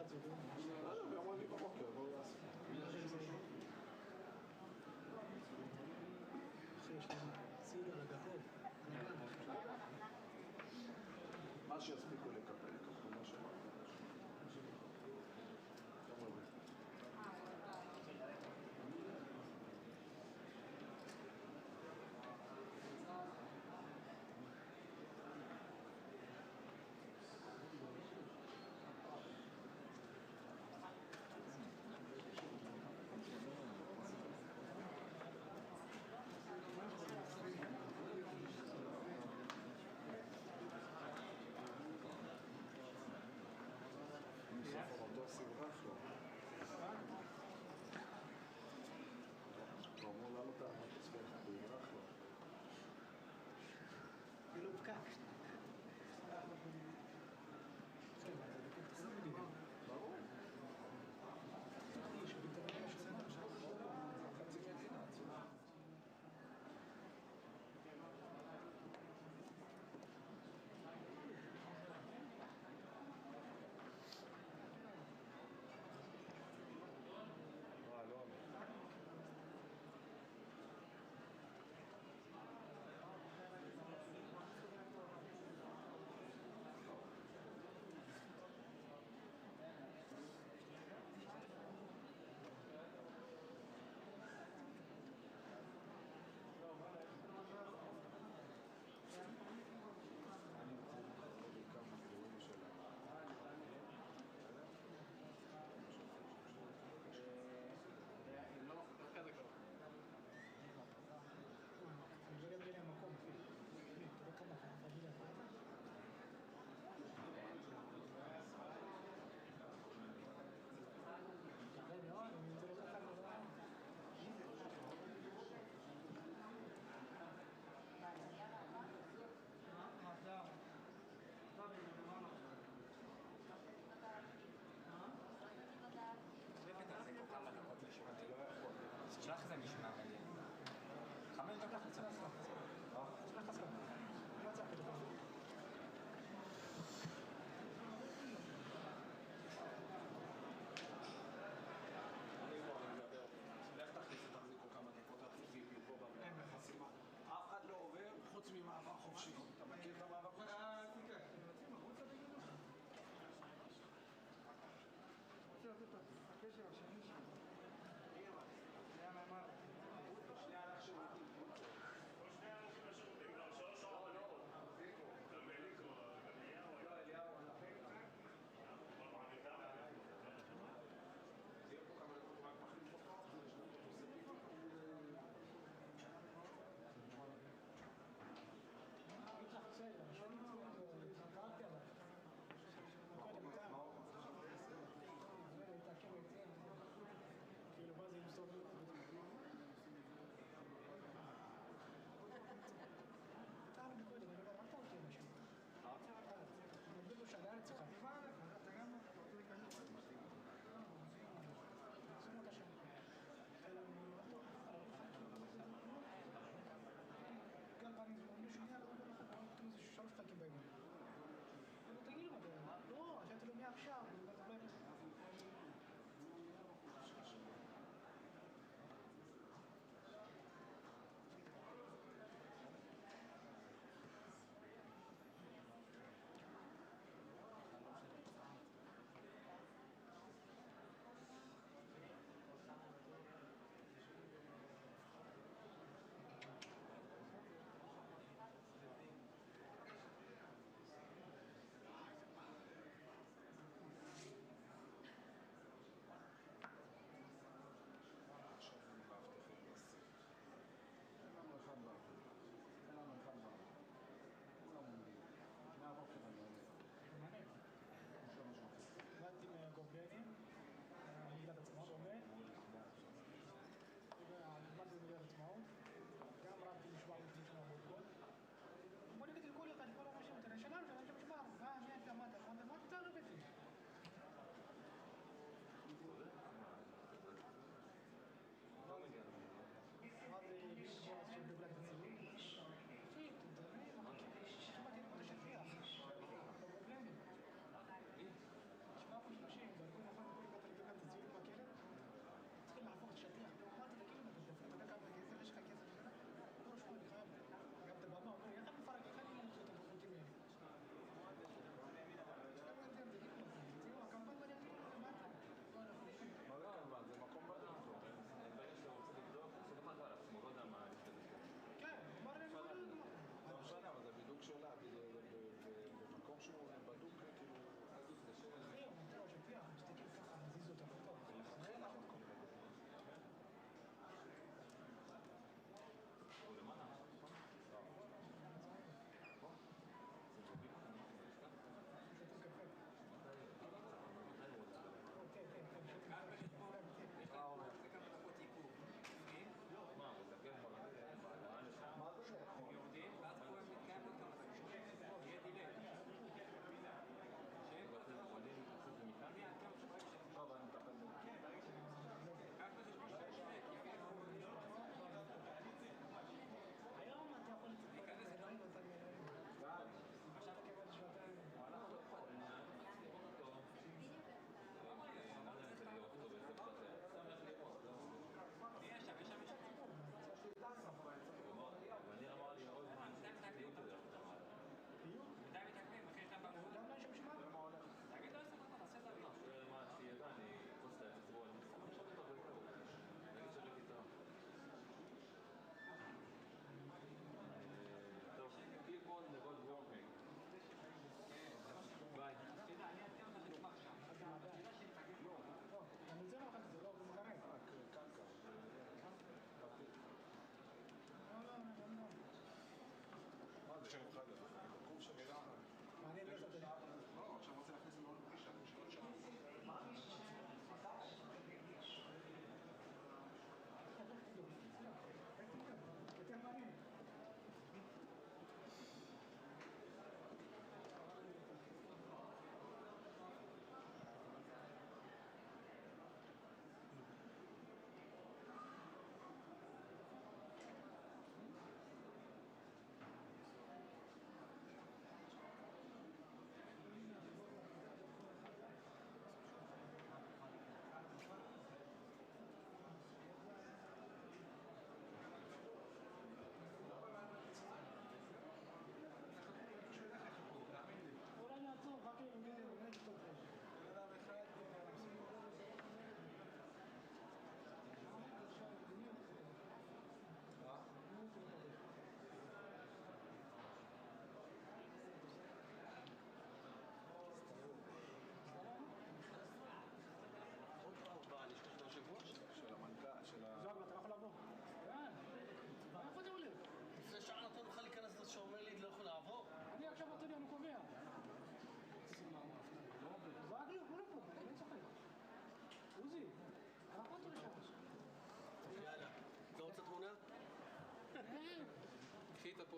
ביום רביעי בבוקר, בואו לעשות. אחי, יש לנו ציוד על הגגות. מה שיספיקו לקפל, לקפל מה שאמרנו. יום רביעי.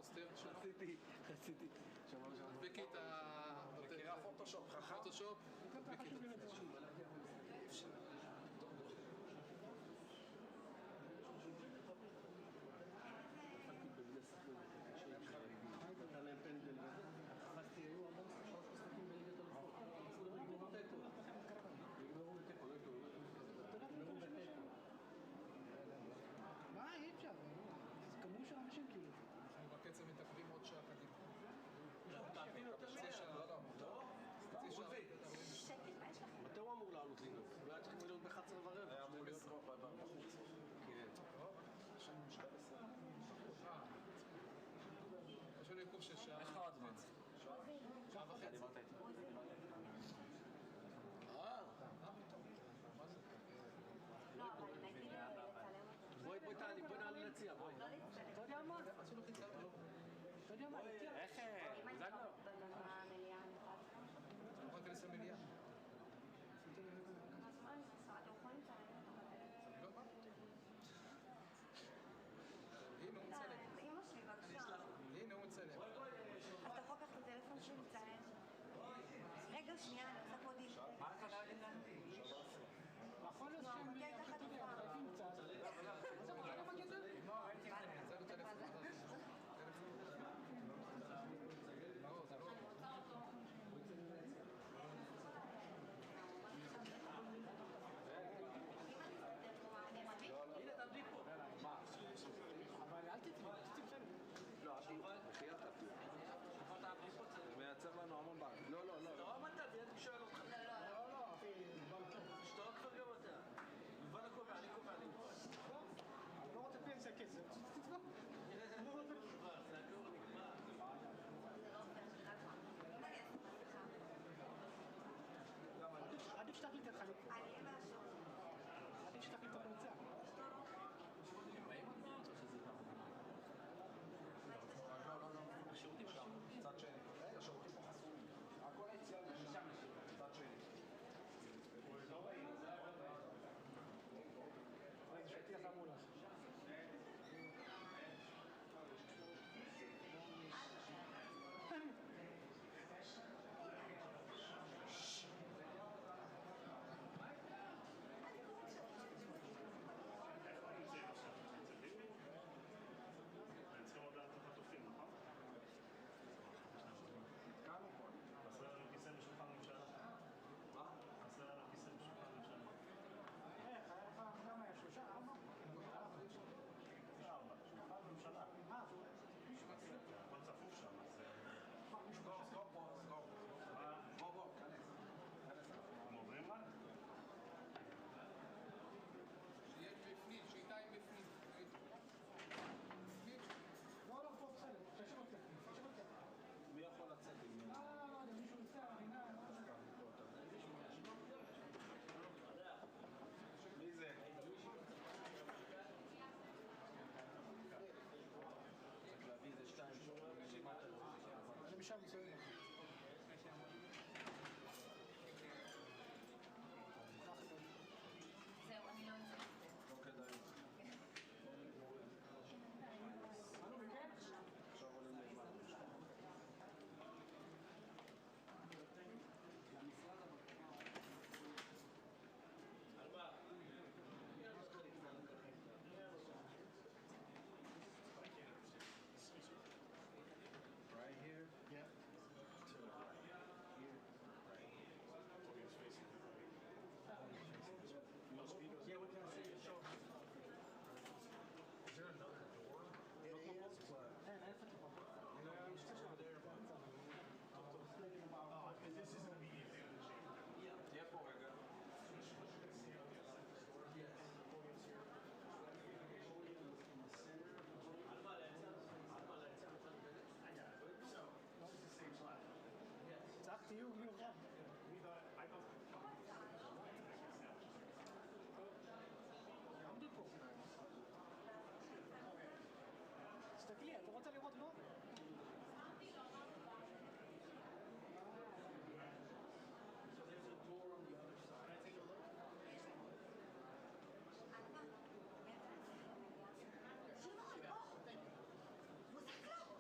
הפוסטר שלו. רציתי. תדבקי את ה... מכירה פוטושופ חכם? פוטושופ, תדבקי את זה. אי אפשר. נתן להם פנדל וזה. חפשתי, היו המון שלוש משחקים בליגת אלופות. נגמרו בתיקו. נגמרו בתיקו. מה? אי אפשר. זה כמות של אנשים כאילו. אנחנו בקצב מתעכבים עוד שעה קדימה. מתעכבים יותר חצי שעה, לא, חצי שעה. שקט, מה יש לכם? מתי הוא אמור לעלות לנאום? הוא היה צריך להיות ב-11:15. היה אמור להיות בחוץ. כן. יש לנו 12. יש לנו עיכוב של שעה. יש לך עוד זמן. שעה וחצי. לא, אבל נגיד לצלם אותו. בואי נעלה להציע, בואי. לא להצטלם. אתה יודע מה? עשו לו חיצה. אתה יודע מה? איך? אם אני בוזגלו? במליאה, אני יכולה... אתה יכול להיכנס למליאה. כמה זמן? אתם יכולים לצלם אותו? לא בא. הנה הוא מצלם. אמא שלי, בבקשה. הנה הוא מצלם. אתה יכול לקחת את הטלפון שלי לצלם? רגע, שנייה, אני עושה פה דיל. מה אתה להגיד להם? יכול להיות שהם... מתי הייתה חטופה? חייבים קצת. זה מה שאתה מגיד? זה בטלפון. לא, זה לא. הנה, תעמדי פה. אבל אל תתני, בסדר. לא, אל תהיה. בחייאת תהיה. זה מייצר לנו המון בעיה. לא, לא, לא. לא עמדת, אני שואל אותך. לא, לא, אחי. שתוק כבר גם אתה. לבן הקובע, אני קובע, אני קובע. אני לא רוצה פנסיה כסף. תתבע. זה הכל נגמר. עדיף שתחליט את החליט. אני אהיה מהשור. עדיף שתחליט את המוצא. השירותים שם. צד שני. רגע, שירותים פה חסומים. הכל היציאה לשם. צד שני. רגע, שתהיה לך מולה. בוא, כנס. שיהיה בפנים, שאיתה היא בפנים. לא, לא, פה בסדר. תשאיר אותי. תשאיר אותי. מי יכול לצאת עם... לא יודע, מישהו נמצא, רינה, מי זה? צריך להביא איזה 2 אני משם מסוים. זהו, אני לא אצא. לא כדאי. עכשיו עולים למעלה. Right here? Yeah. To the right. Here. Right. Yeah, we can see it. Show. Is there another door? It is, but... This is immediate. Tiempo, acá. צחק תהיו מיוחד. עמדו פה. תסתכלי, את רוצה לראות לא? שמעון, בוא! בוזגלו!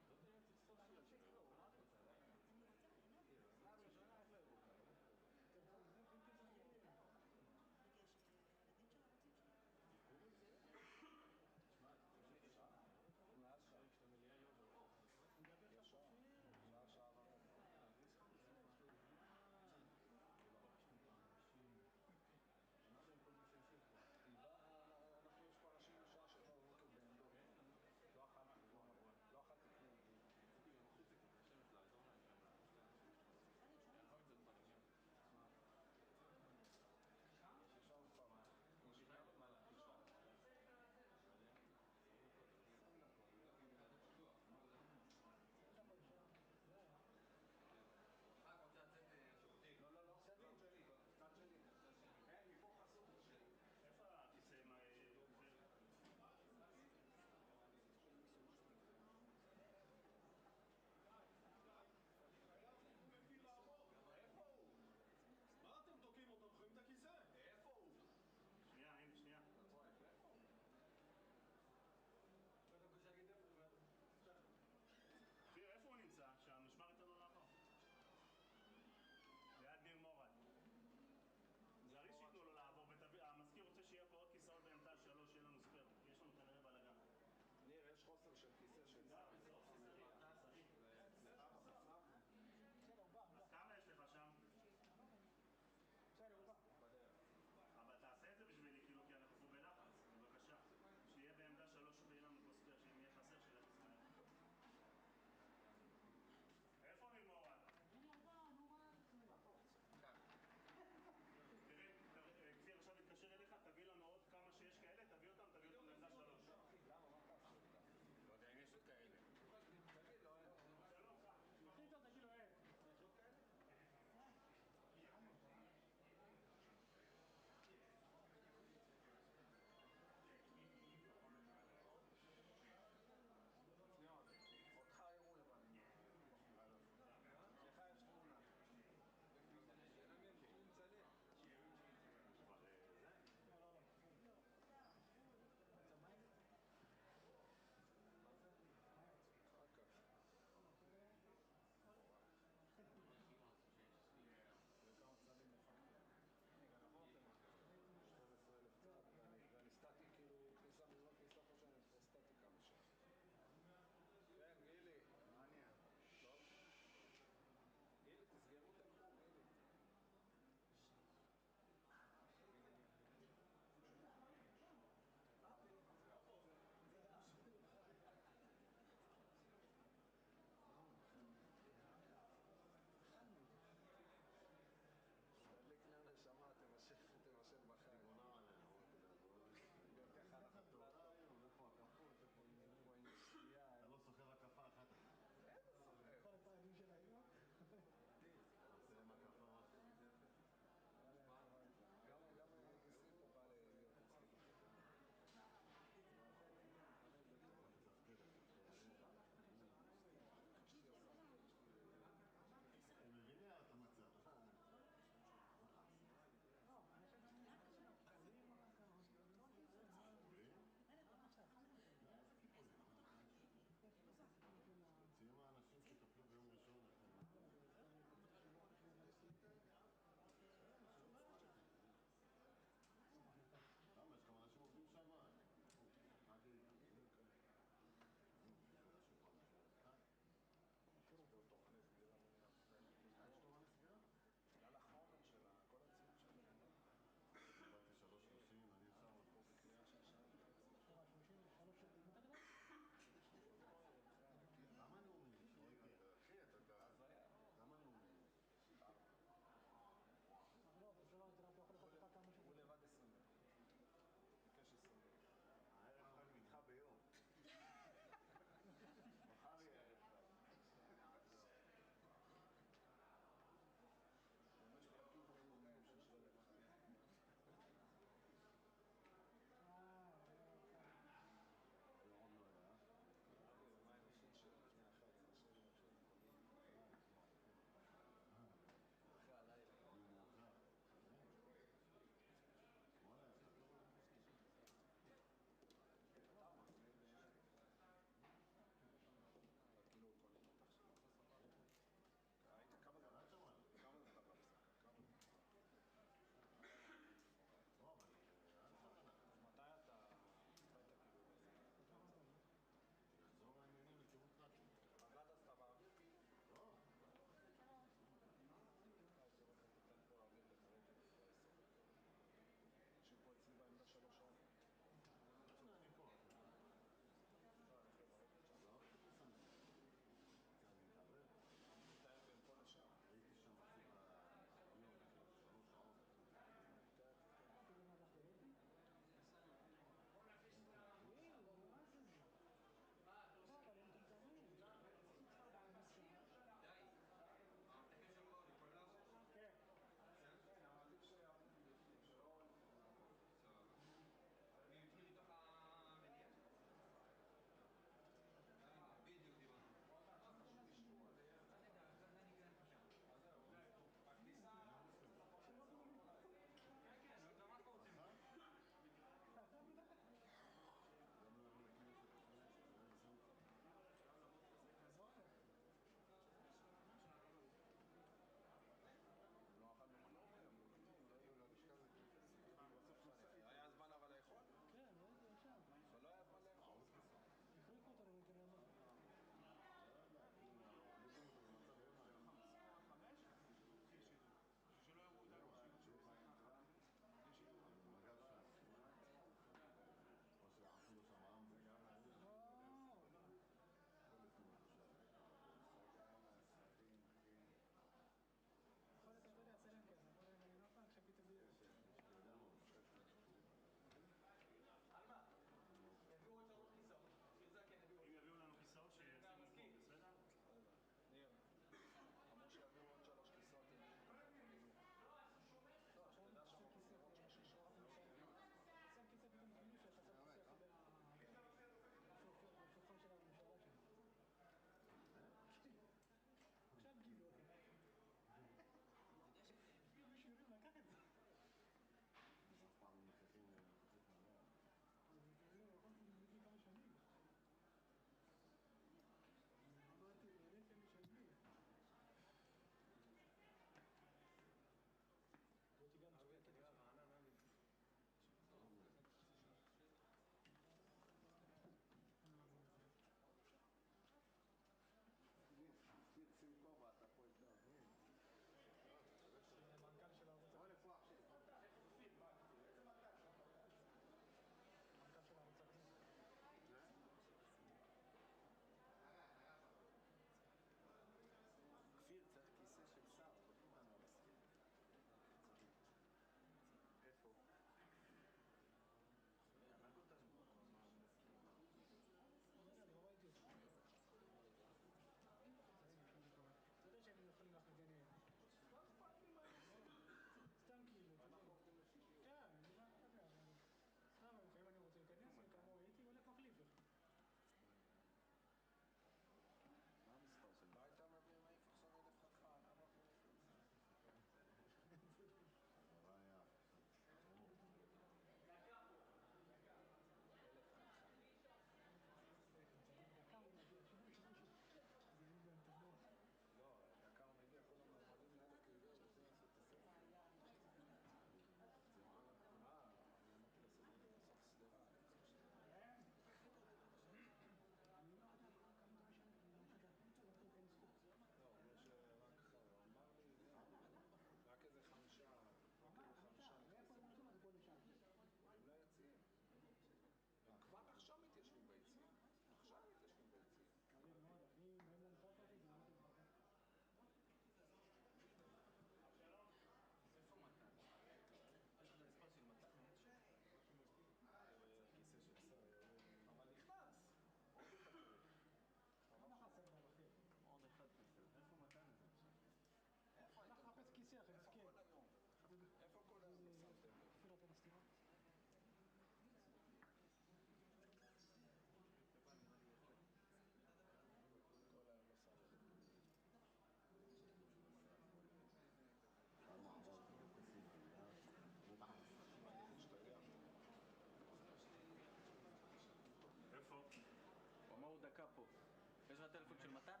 יש לך טלפון של מתן?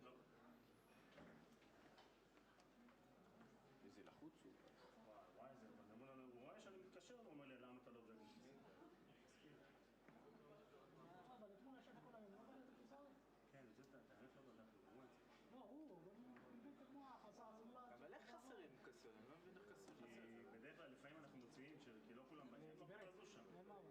לא. איזה לחוץ הוא. וואי, זה, אבל אמרו לנו, הוא רואה שאני מתקשר, הוא אומר לי, למה אתה לא דואג לי? אבל אתמול ישב כל היום, לא בא את הכיסאות? כן, זה את האמת לא בדקתי, הוא רואה את זה. לא, הוא בדיוק כמו החסר הזולת. אבל איך חסרים קסר? אני לא מבין איך קסר כי חסר. בדרך כלל לפעמים אנחנו מוציאים, כי לא כולם באים, לא כולם עזו שם. נאמר.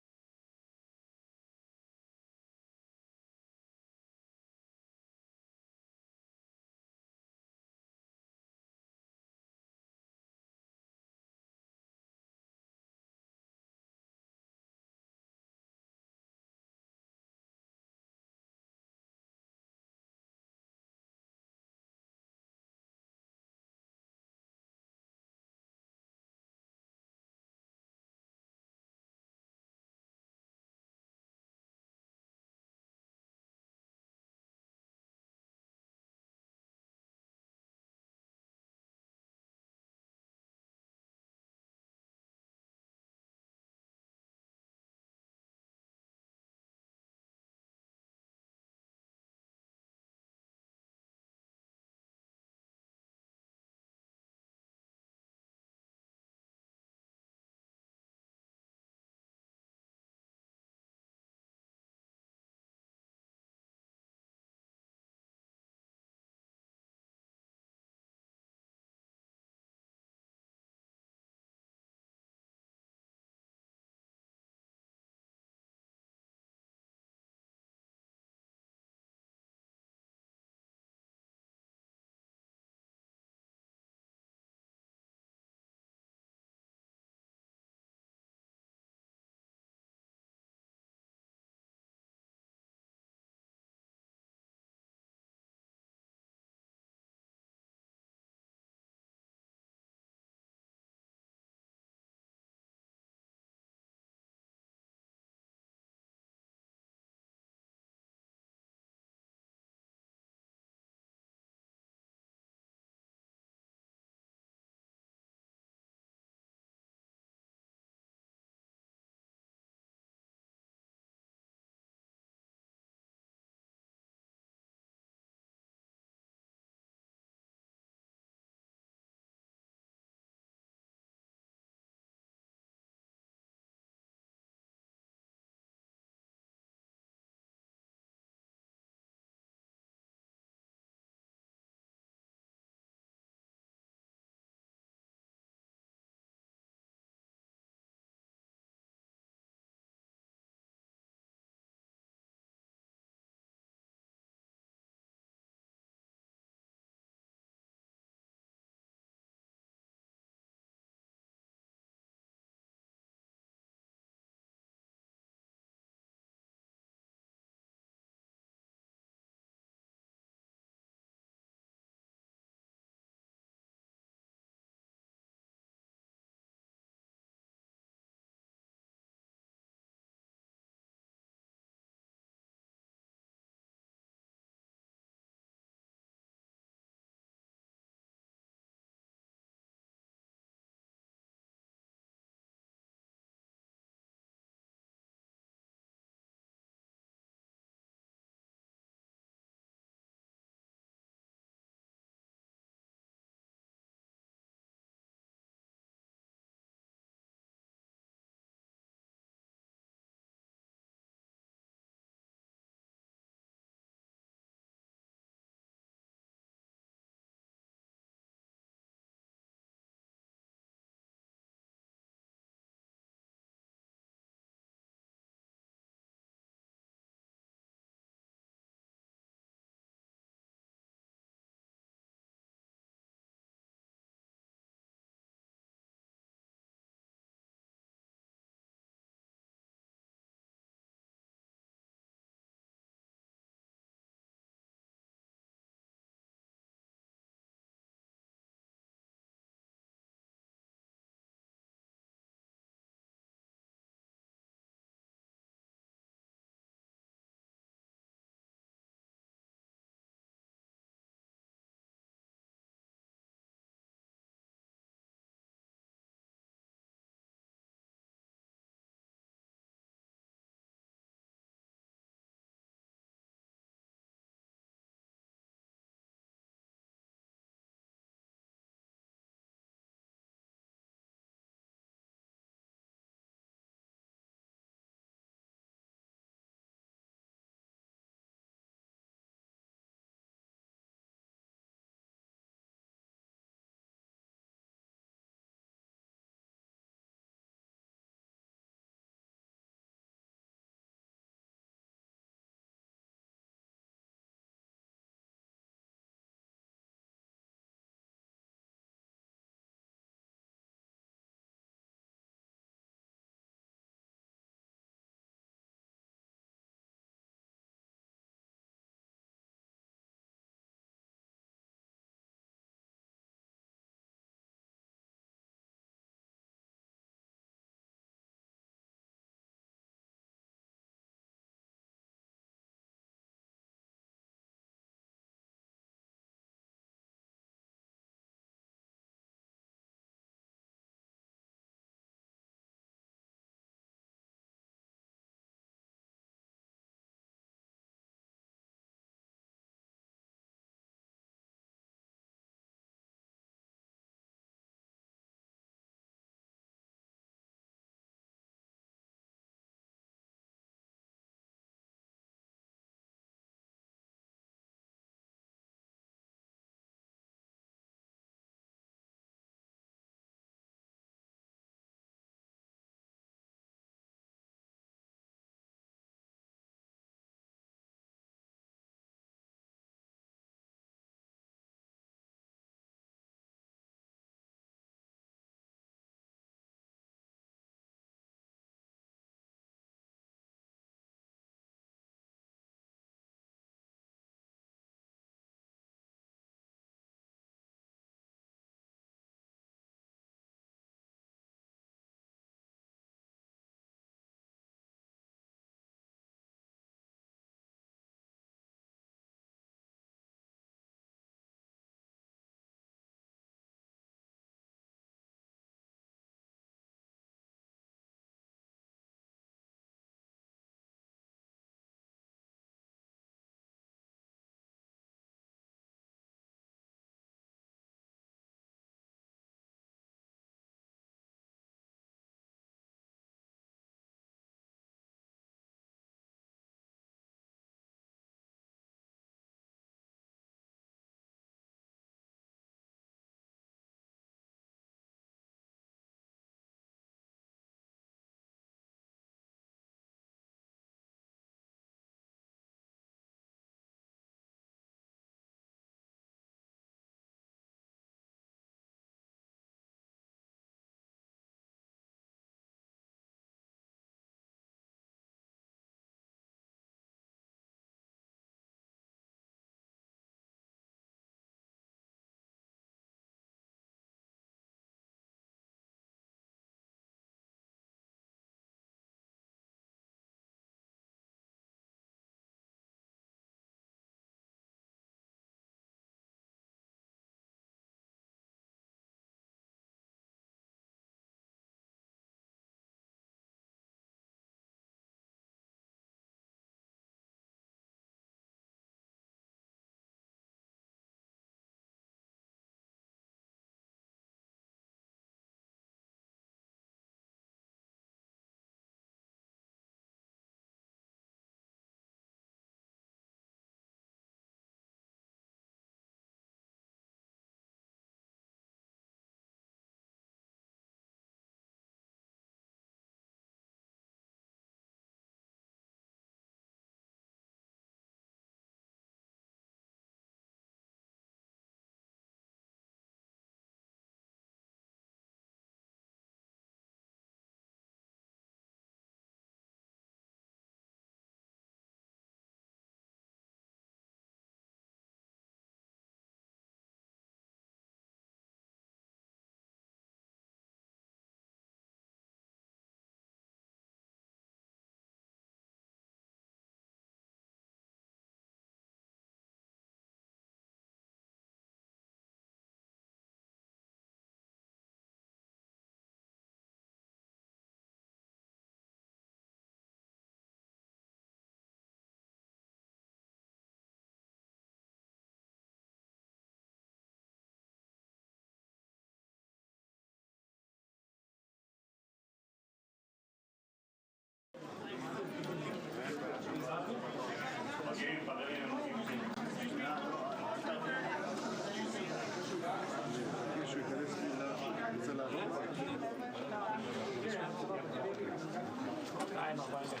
Make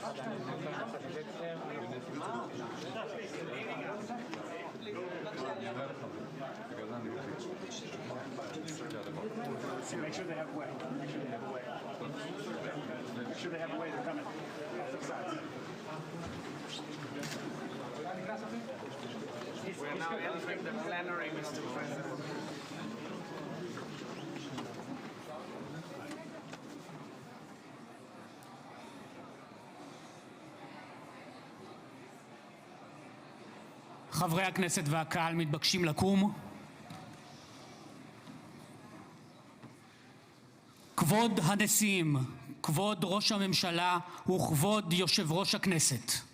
sure they have a way. Make sure they have a way. Make sure they have a way. They're coming. Six sides. We are now entering the plenary, Mr. President. חברי הכנסת והקהל מתבקשים לקום. כבוד הנשיאים, כבוד ראש הממשלה וכבוד יושב ראש הכנסת.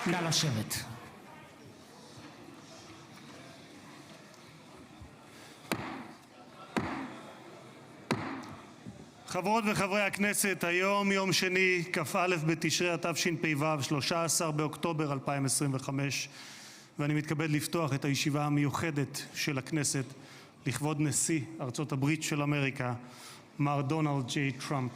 נא לשבת. חברות וחברי הכנסת, היום יום שני, כ"א בתשרי התשפ"ו, 13 באוקטובר 2025, ואני מתכבד לפתוח את הישיבה המיוחדת של הכנסת לכבוד נשיא ארצות הברית של אמריקה, מר דונלד ג'יי טראמפ.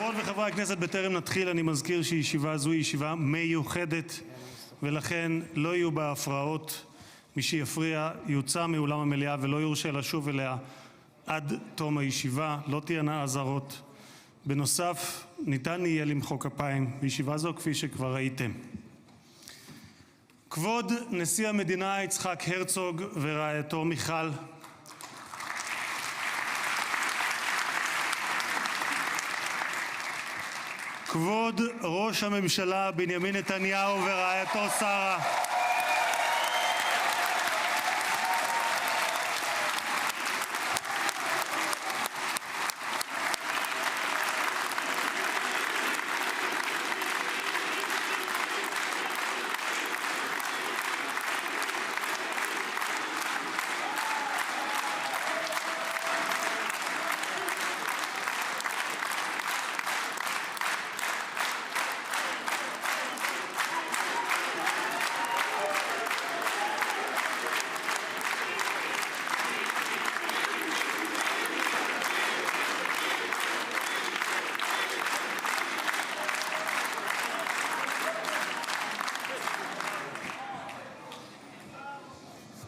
חברות וחברי הכנסת, בטרם נתחיל אני מזכיר שישיבה זו היא ישיבה מיוחדת ולכן לא יהיו בה הפרעות. מי שיפריע יוצא מאולם המליאה ולא יורשה לשוב אליה עד תום הישיבה. לא תהיינה אזהרות. בנוסף, ניתן יהיה למחוא כפיים בישיבה זו כפי שכבר ראיתם. כבוד נשיא המדינה יצחק הרצוג ורעייתו מיכל, כבוד ראש הממשלה בנימין נתניהו ורעייתו שרה,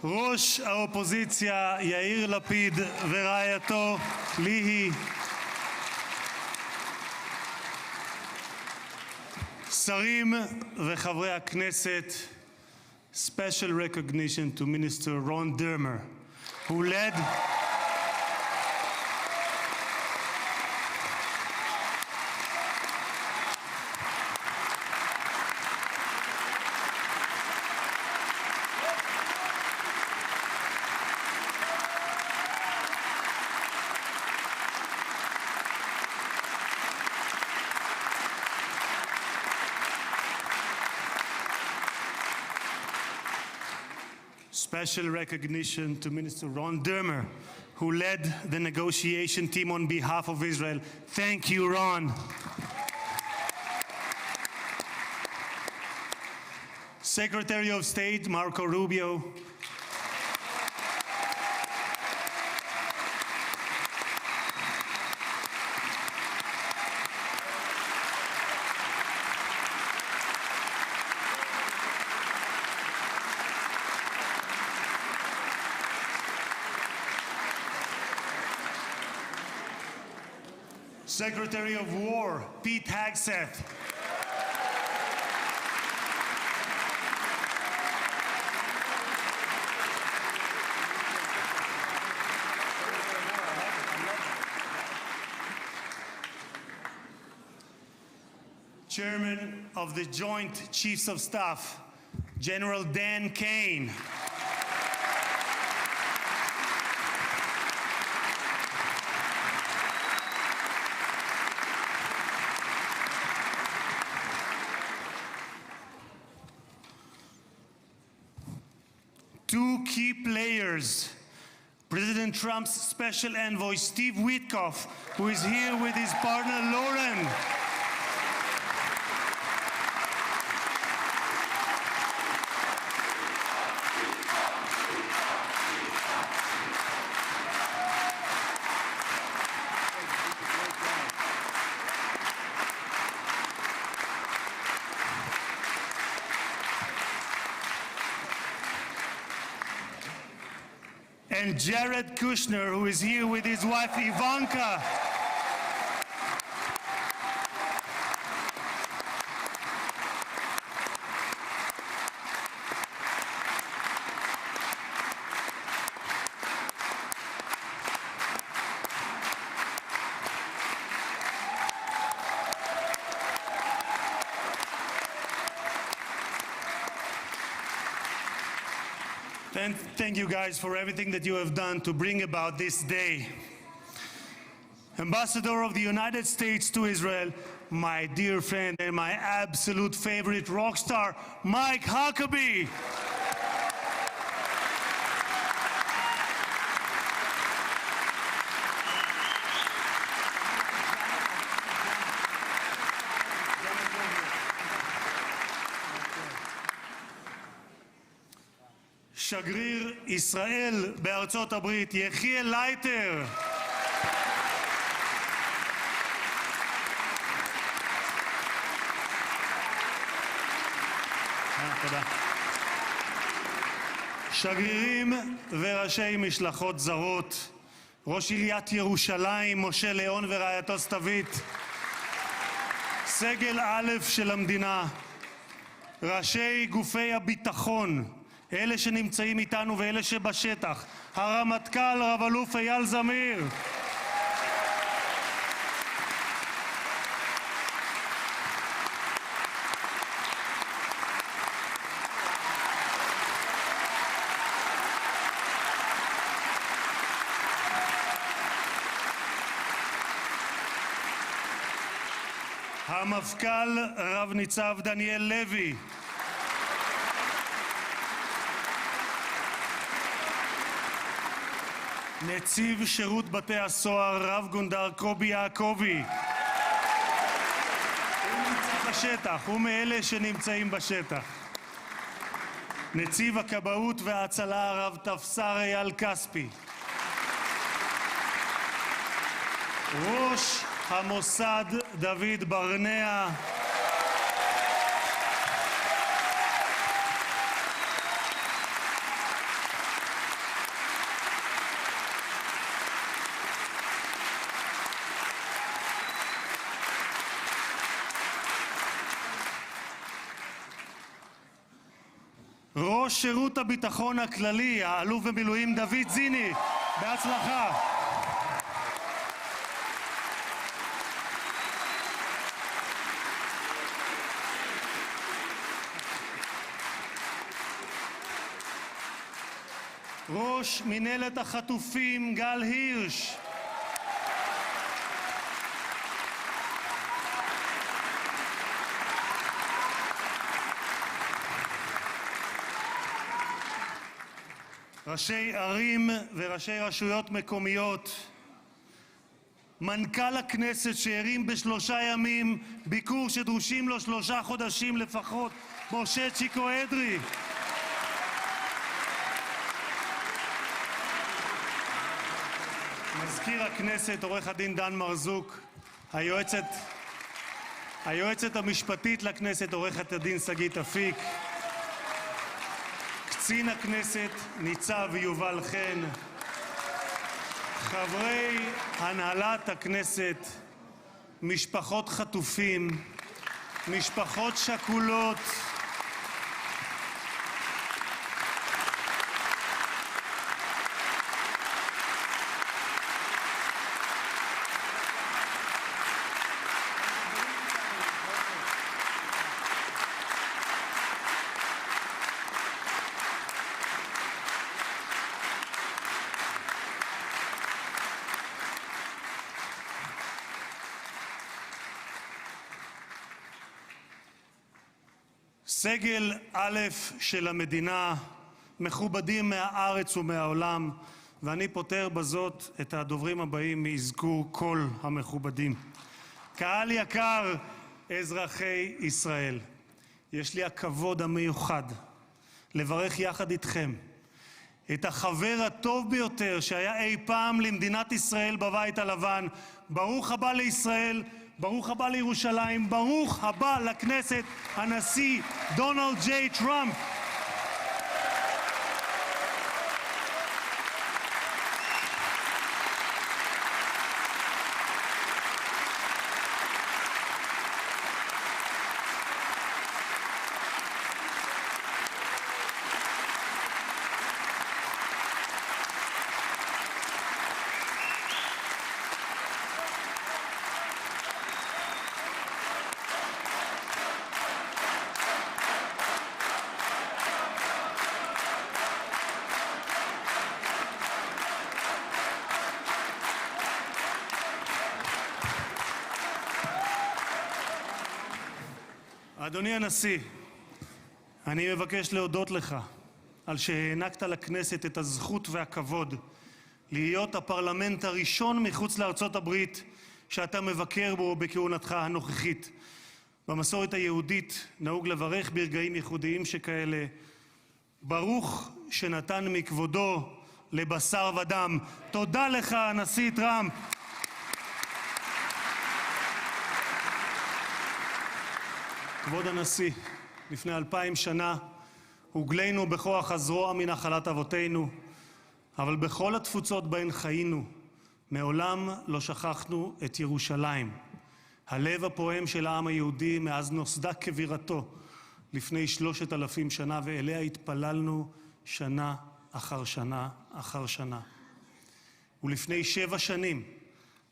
ראש האופוזיציה יאיר לפיד ורעייתו ליהי, שרים וחברי הכנסת, special recognition to Minister Ron Dermer, who led special recognition to Minister Ron Dermer, who led the negotiation team on behalf of Israel. Thank you, Ron. Secretary of State Marco Rubio, Secretary of War Pete Hegseth, Chairman of the Joint Chiefs of Staff, General Dan Kane, two key players, President Trump's special envoy Steve Witkoff, who is here with his partner Lauren, and Jared Kushner, who is here with his wife Ivanka. And thank you guys for everything that you have done to bring about this day. Ambassador of the United States to Israel, my dear friend and my absolute favorite rock star, Mike Huckabee. שגריר ישראל בארצות הברית, יחיאל לייטר. תודה. שגרירים וראשי משלחות זרות, ראש עיריית ירושלים, משה ליאון ורעייתו סתווית, סגל א' של המדינה, ראשי גופי הביטחון, אלה שנמצאים איתנו ואלה שבשטח, הרמטכ"ל רב אלוף אייל זמיר, המפכ"ל רב ניצב דניאל לוי, נציב שירות בתי הסוהר רב גונדר קובי יעקבי, הוא נמצא בשטח, הוא מאלה שנמצאים בשטח, נציב הכבאות וההצלה רב תפסר אייל כספי, ראש המוסד דוד ברנע, ראש שירות הביטחון הכללי, האלוף במילואים דוד זיני, בהצלחה. ראש מנהלת החטופים גל הירש. ראשי ערים וראשי רשויות מקומיות, מנכ"ל הכנסת שהרים ב3 ימים ביקור שדרושים לו 3 חודשים לפחות, משה צ'יקו אדרי. מזכיר הכנסת עורך הדין דן מרזוק, היועצת המשפטית לכנסת עורכת הדין שגית אפיק, קצין הכנסת ניצב יובל חן, חברי הנהלת הכנסת, משפחות חטופים, משפחות שכולות, סגל א' של המדינה, מכובדים מהארץ ומהעולם, ואני פותר בזאת את הדוברים הבאים מאזכור כל המכובדים. קהל יקר, אזרחי ישראל, יש לי הכבוד המיוחד לברך יחד איתכם את החבר הטוב ביותר שהיה אי פעם למדינת ישראל בבית הלבן. ברוך הבא לישראל, ברוך הבא לירושלים, ברוך הבא לכנסת, הנשיא דונלד ג'יי טראמפ. אדוני הנשיא, אני מבקש להודות לך על שהענקת לכנסת את הזכות והכבוד להיות הפרלמנט הראשון מחוץ לארצות הברית שאתה מבקר בו בכהונתך הנוכחית. במסורת היהודית נהוג לברך ברגעים ייחודיים שכאלה, ברוך שנתן מכבודו לבשר ודם. תודה לך, הנשיא טראמפ. כבוד הנשיא, לפני 2000 שנה הוגלינו בכוח הזרוע מנחלת אבותינו, אבל בכל התפוצות בהן חיינו, מעולם לא שכחנו את ירושלים, הלב הפועם של העם היהודי מאז נוסדה כבירתו לפני 3,000 שנה, ואליה התפללנו שנה אחר שנה אחר שנה. ולפני 7 שנים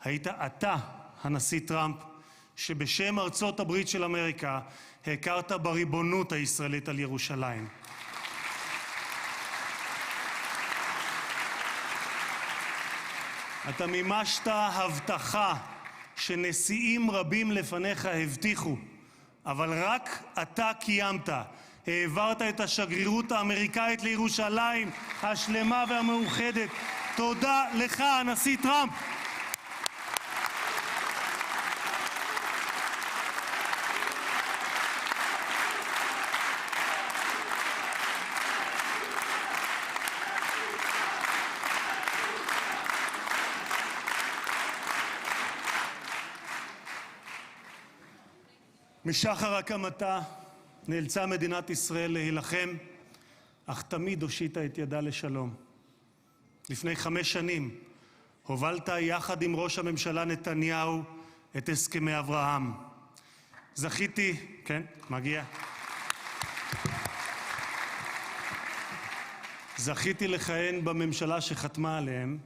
היית אתה, הנשיא טראמפ, שבשם ארצות הברית של אמריקה הכרת בריבונות הישראלית על ירושלים. אתה מימשת הבטחה שנשיאים רבים לפניך הבטיחו, אבל רק אתה קיימת. העברת את השגרירות האמריקאית לירושלים השלמה והמאוחדת. תודה לך, הנשיא טראמפ. משחר הקמתה נאלצה מדינת ישראל להילחם, אך תמיד הושיטה את ידה לשלום. לפני 5 שנים הובלת יחד עם ראש הממשלה נתניהו את הסכמי אברהם. זכיתי, כן, מגיע. זכיתי לכהן בממשלה שחתמה עליהם,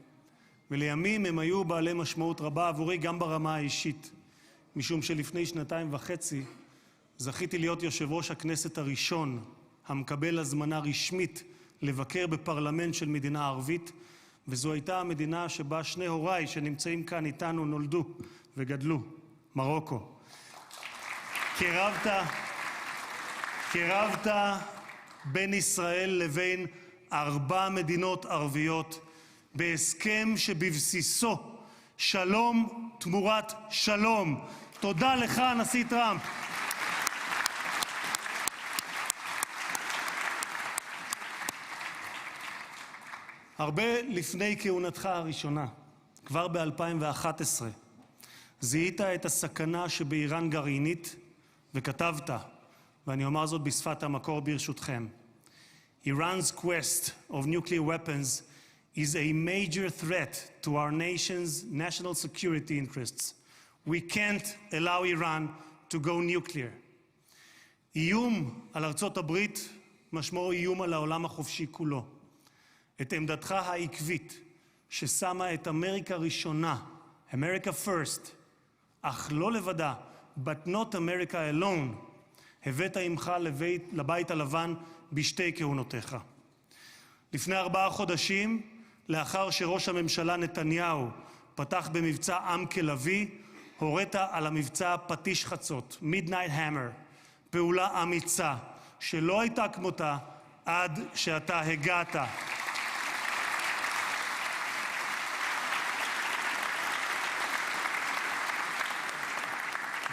ולימים הם היו בעלי משמעות רבה עבורי גם ברמה האישית, משום שלפני 2.5 זכיתי להיות יושב ראש הכנסת הראשון המקבל הזמנה רשמית לבקר בפרלמנט של מדינה ערבית, וזו הייתה המדינה שבה שני הוריי שנמצאים כאן איתנו נולדו וגדלו, מרוקו. קירבת בין ישראל לבין 4 מדינות ערביות בהסכם שבבסיסו שלום תמורת שלום. תודה לך, הנשיא טראמפ. הרבה לפני כהונתך הראשונה, כבר ב-2011, זיהית את הסכנה שבאיראן גרעינית וכתבת, ואני אומר זאת בשפת המקור ברשותכם. Iran's quest of nuclear weapons is a major threat to our nation's national security interests. We can't allow Iran to go nuclear. איום על ארצות הברית משמעו איום על העולם החופשי כולו. את עמדתך העקבית ששמה את אמריקה ראשונה, America first, אך לא לבדה, but not America alone, הבאת עמך לבית הלבן בשתי כהונותיך. לפני 4 חודשים, לאחר שראש הממשלה נתניהו פתח במבצע עם כלבי, הורית על המבצע פטיש חצות, Midnight Hammer, פעולה אמיצה שלא הייתה כמותה עד שאתה הגעת.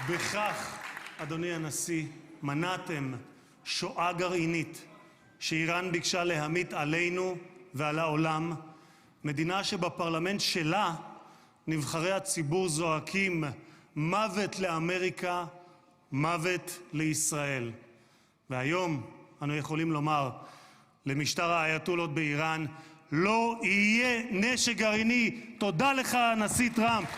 בכך, אדוני הנשיא, מנעתם שואה גרעינית שאיראן ביקשה להמיט עלינו ועל העולם, מדינה שבפרלמנט שלה נבחרי הציבור זועקים מוות לאמריקה, מוות לישראל. והיום אנו יכולים לומר למשטר האייתולות באיראן, לא יהיה נשק גרעיני. תודה לך, הנשיא טראמפ.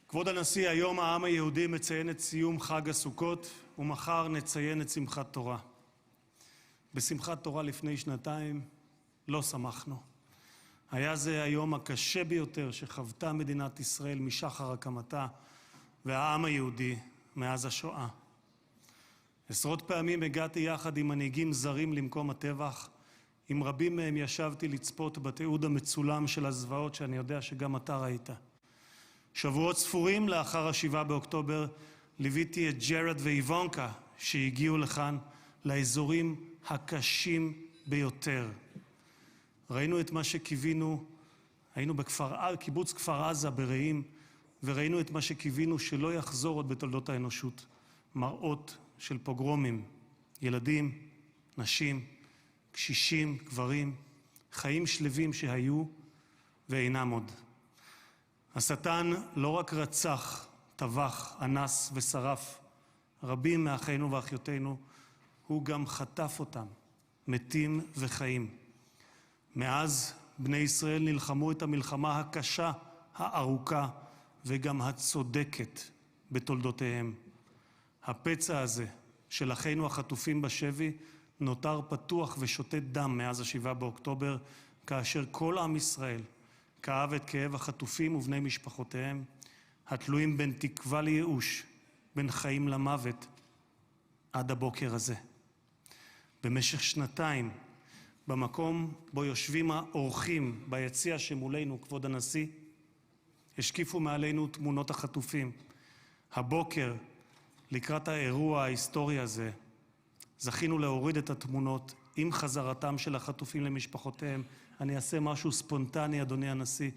כבוד הנשיא, היום העם היהודי מציין את סיום חג הסוכות, ומחר נציין את שמחת תורה. בשמחת תורה לפני 2 לא שמחנו. היה זה היום הקשה ביותר שחוותה מדינת ישראל משחר הקמתה, והעם היהודי מאז השואה. עשרות פעמים הגעתי יחד עם מנהיגים זרים למקום הטבח, עם רבים מהם ישבתי לצפות בתיעוד המצולם של הזוועות שאני יודע שגם אתה ראית. שבועות ספורים לאחר 7 באוקטובר ליוויתי את ג'רד ואיוונקה שהגיעו לכאן לאזורים הקשים ביותר. ראינו את מה שקיווינו, היינו קיבוץ כפר עזה ברעים, וראינו את מה שקיווינו שלא יחזור עוד בתולדות האנושות. מראות של פוגרומים, ילדים, נשים, קשישים, גברים, חיים שלווים שהיו ואינם עוד. השטן לא רק רצח, טבח, אנס ושרף רבים מאחינו ואחיותינו, הוא גם חטף אותם, מתים וחיים. מאז בני ישראל נלחמו את המלחמה הקשה, הארוכה וגם הצודקת בתולדותיהם. הפצע הזה של אחינו החטופים בשבי נותר פתוח ושותת דם מאז 7 באוקטובר, כאשר כל עם ישראל כאב את כאב החטופים ובני משפחותיהם, התלויים בין תקווה לייאוש, בין חיים למוות, עד הבוקר הזה. במשך 2 במקום בו יושבים האורחים ביציע שמולנו, כבוד הנשיא, השקיפו מעלינו תמונות החטופים. הבוקר, לקראת האירוע ההיסטורי הזה, זכינו להוריד את התמונות עם חזרתם של החטופים למשפחותיהם. אני אעשה משהו ספונטני, אדוני הנשיא.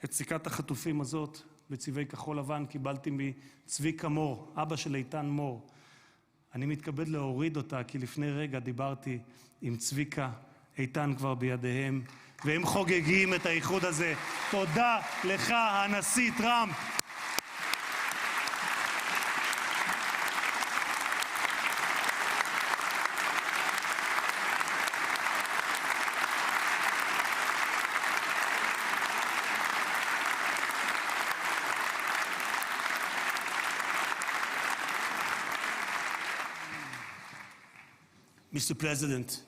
את סיכת החטופים הזאת בצבעי כחול לבן קיבלתי מצביקה מור, אבא של איתן מור. אני מתכבד להוריד אותה כי לפני רגע דיברתי עם צביקה, איתן כבר בידיהם, והם חוגגים את האיחוד הזה. תודה לך, הנשיא טראמפ. Mr. President,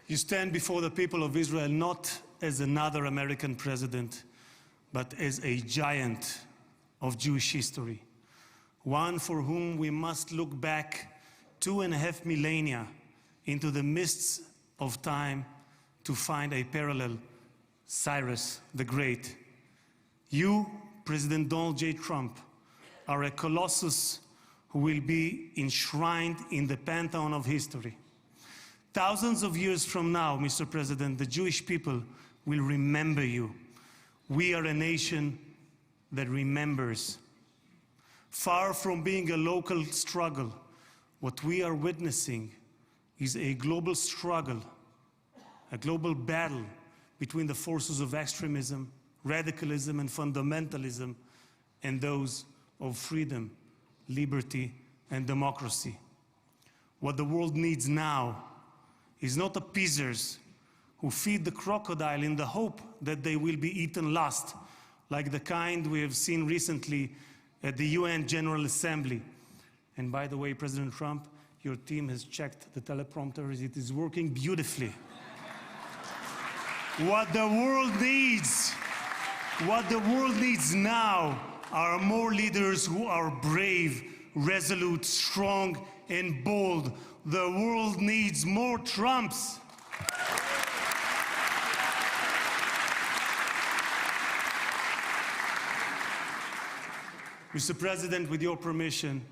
you stand before the people of Israel not as another American president, but as a giant of Jewish history, one for whom we must look back 2.5 millennia into the mists of time to find a parallel, Cyrus the Great. You, President Donald J. Trump, are a colossus who will be enshrined in the pantheon of history. Thousands of years from now, Mr. President, the Jewish people will remember you. We are a nation that remembers. Far from being a local struggle, what we are witnessing is a global struggle, a global battle between the forces of extremism, radicalism, and fundamentalism, and those of freedom, liberty, and democracy. What the world needs now is not appeasers who feed the crocodile in the hope that they will be eaten last, like the kind we have seen recently at the UN General Assembly. And by the way, President Trump, your team has checked the teleprompter. It is working beautifully. What the world needs now are more leaders who are brave, resolute, strong, and bold. The world needs more Trumps. Mr. President, with your permission,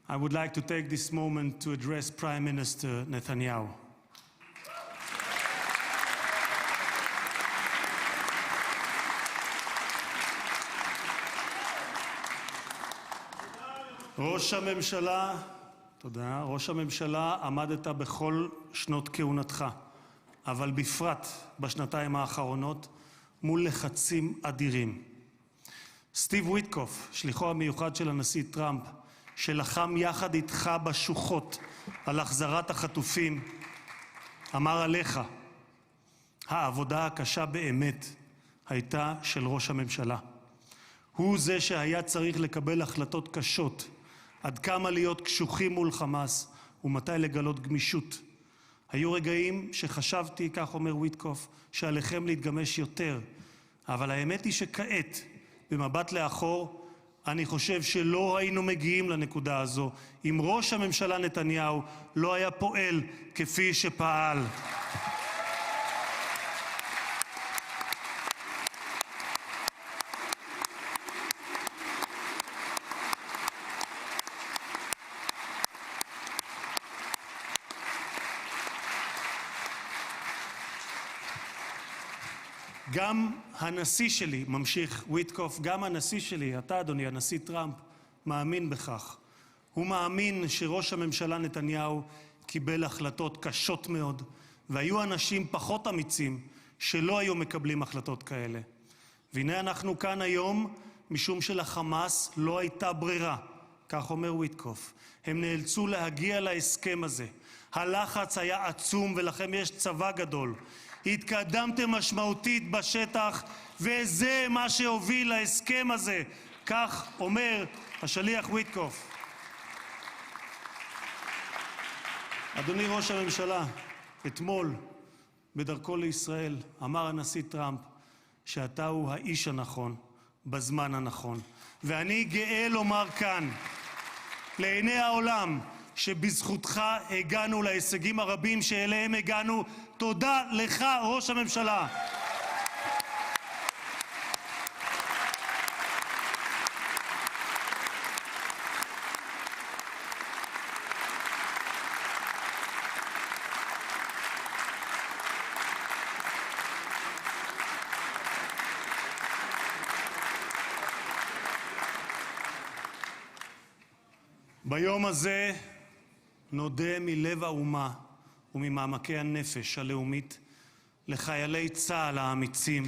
I would like to take this moment to address Prime Minister Netanyahu. ראש הממשלה, תודה. ראש הממשלה, עמדת בכל שנות כהונתך, אבל בפרט בשנתיים האחרונות, מול לחצים אדירים. סטיב וויטקוף, שליחו המיוחד של הנשיא טראמפ, שלחם יחד איתך בשוחות על החזרת החטופים, אמר עליך, העבודה הקשה באמת הייתה של ראש הממשלה. הוא זה שהיה צריך לקבל החלטות קשות, עד כמה להיות קשוחים מול חמאס ומתי לגלות גמישות. היו רגעים שחשבתי, כך אומר וויטקוף, שעליכם להתגמש יותר, אבל האמת היא שכעת, במבט לאחור, אני חושב שלא היינו מגיעים לנקודה הזו אם ראש הממשלה נתניהו לא היה פועל כפי שפעל. גם הנשיא שלי, ממשיך וויטקוף, גם הנשיא שלי, אתה אדוני, הנשיא טראמפ, מאמין בכך. הוא מאמין שראש הממשלה נתניהו קיבל החלטות קשות מאוד, והיו אנשים פחות אמיצים שלא היו מקבלים החלטות כאלה. והנה אנחנו כאן היום, משום שלחמאס לא הייתה ברירה, כך אומר וויטקוף. הם נאלצו להגיע להסכם הזה. הלחץ היה עצום ולכם יש צבא גדול. התקדמתם משמעותית בשטח, וזה מה שהוביל להסכם הזה. כך אומר השליח וויטקוף. אדוני ראש הממשלה, אתמול בדרכו לישראל אמר הנשיא טראמפ שאתה הוא האיש הנכון בזמן הנכון. ואני גאה לומר כאן, לעיני העולם, שבזכותך הגענו להישגים הרבים שאליהם הגענו. תודה לך, ראש הממשלה. ביום הזה נודה מלב האומה וממעמקי הנפש הלאומית לחיילי צה"ל האמיצים,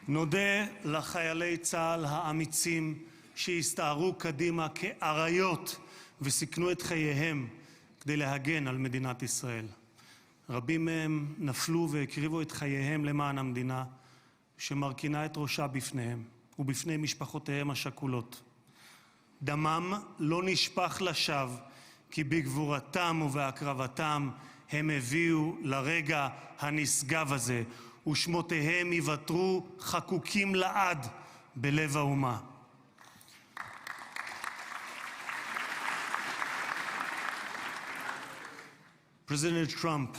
נודה לחיילי צה"ל האמיצים שהסתערו קדימה כאריות וסיכנו את חייהם כדי להגן על מדינת ישראל. רבים מהם נפלו והקריבו את חייהם למען המדינה שמרכינה את ראשה בפניהם ובפני משפחותיהם השכולות. דמם לא נשפך לשווא, כי בגבורתם ובהקרבתם הם הביאו לרגע הנשגב הזה, ושמותיהם ייוותרו חקוקים לעד בלב האומה. President Trump,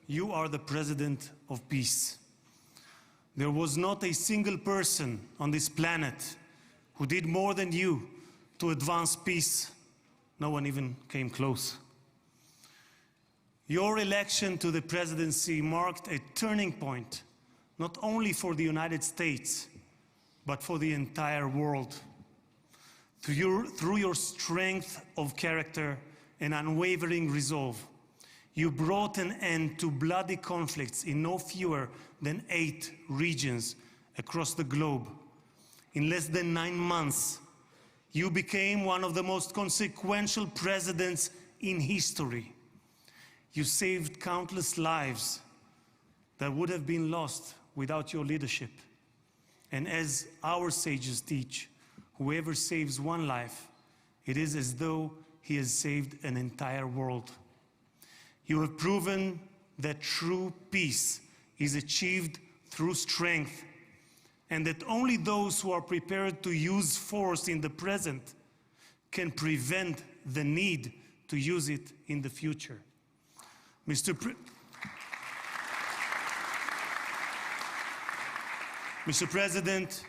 you are the president of peace. There was not a single person on this planet who did more than you to advance peace. No one even came close. Your election to the presidency marked a turning point, not only for the United States, but for the entire world. Through your strength of character and unwavering resolve, you brought an end to bloody conflicts in no fewer than 8 regions across the globe. In less than 9 months, you became one of the most consequential presidents in history. You saved countless lives that would have been lost without your leadership. And as our sages teach, whoever saves one life, it is as though he has saved an entire world. You have proven that true peace is achieved through strength, and that only those who are prepared to use force in the present can prevent the need to use it in the future. Mr. President,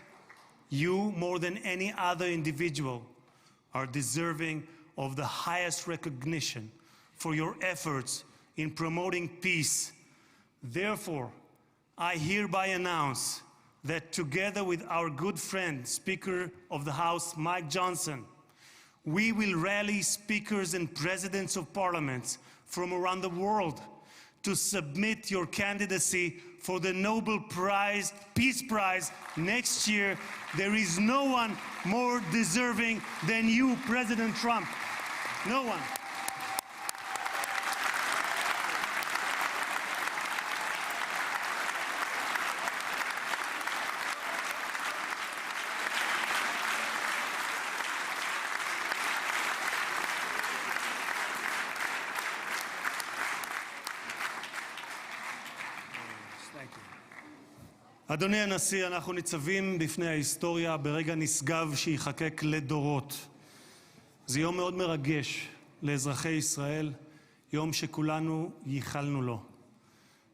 you, more than any other individual, are deserving of the highest recognition for your efforts in promoting peace. Therefore, I hereby announce that together with our good friend, Speaker of the House, Mike Johnson, we will rally speakers and presidents of parliaments from around the world to submit your candidacy for the Nobel Prize, Peace Prize next year. There is no one more deserving than you, President Trump. No one. אדוני הנשיא, אנחנו ניצבים בפני ההיסטוריה ברגע נשגב שיחקק לדורות. זה יום מאוד מרגש לאזרחי ישראל, יום שכולנו ייחלנו לו.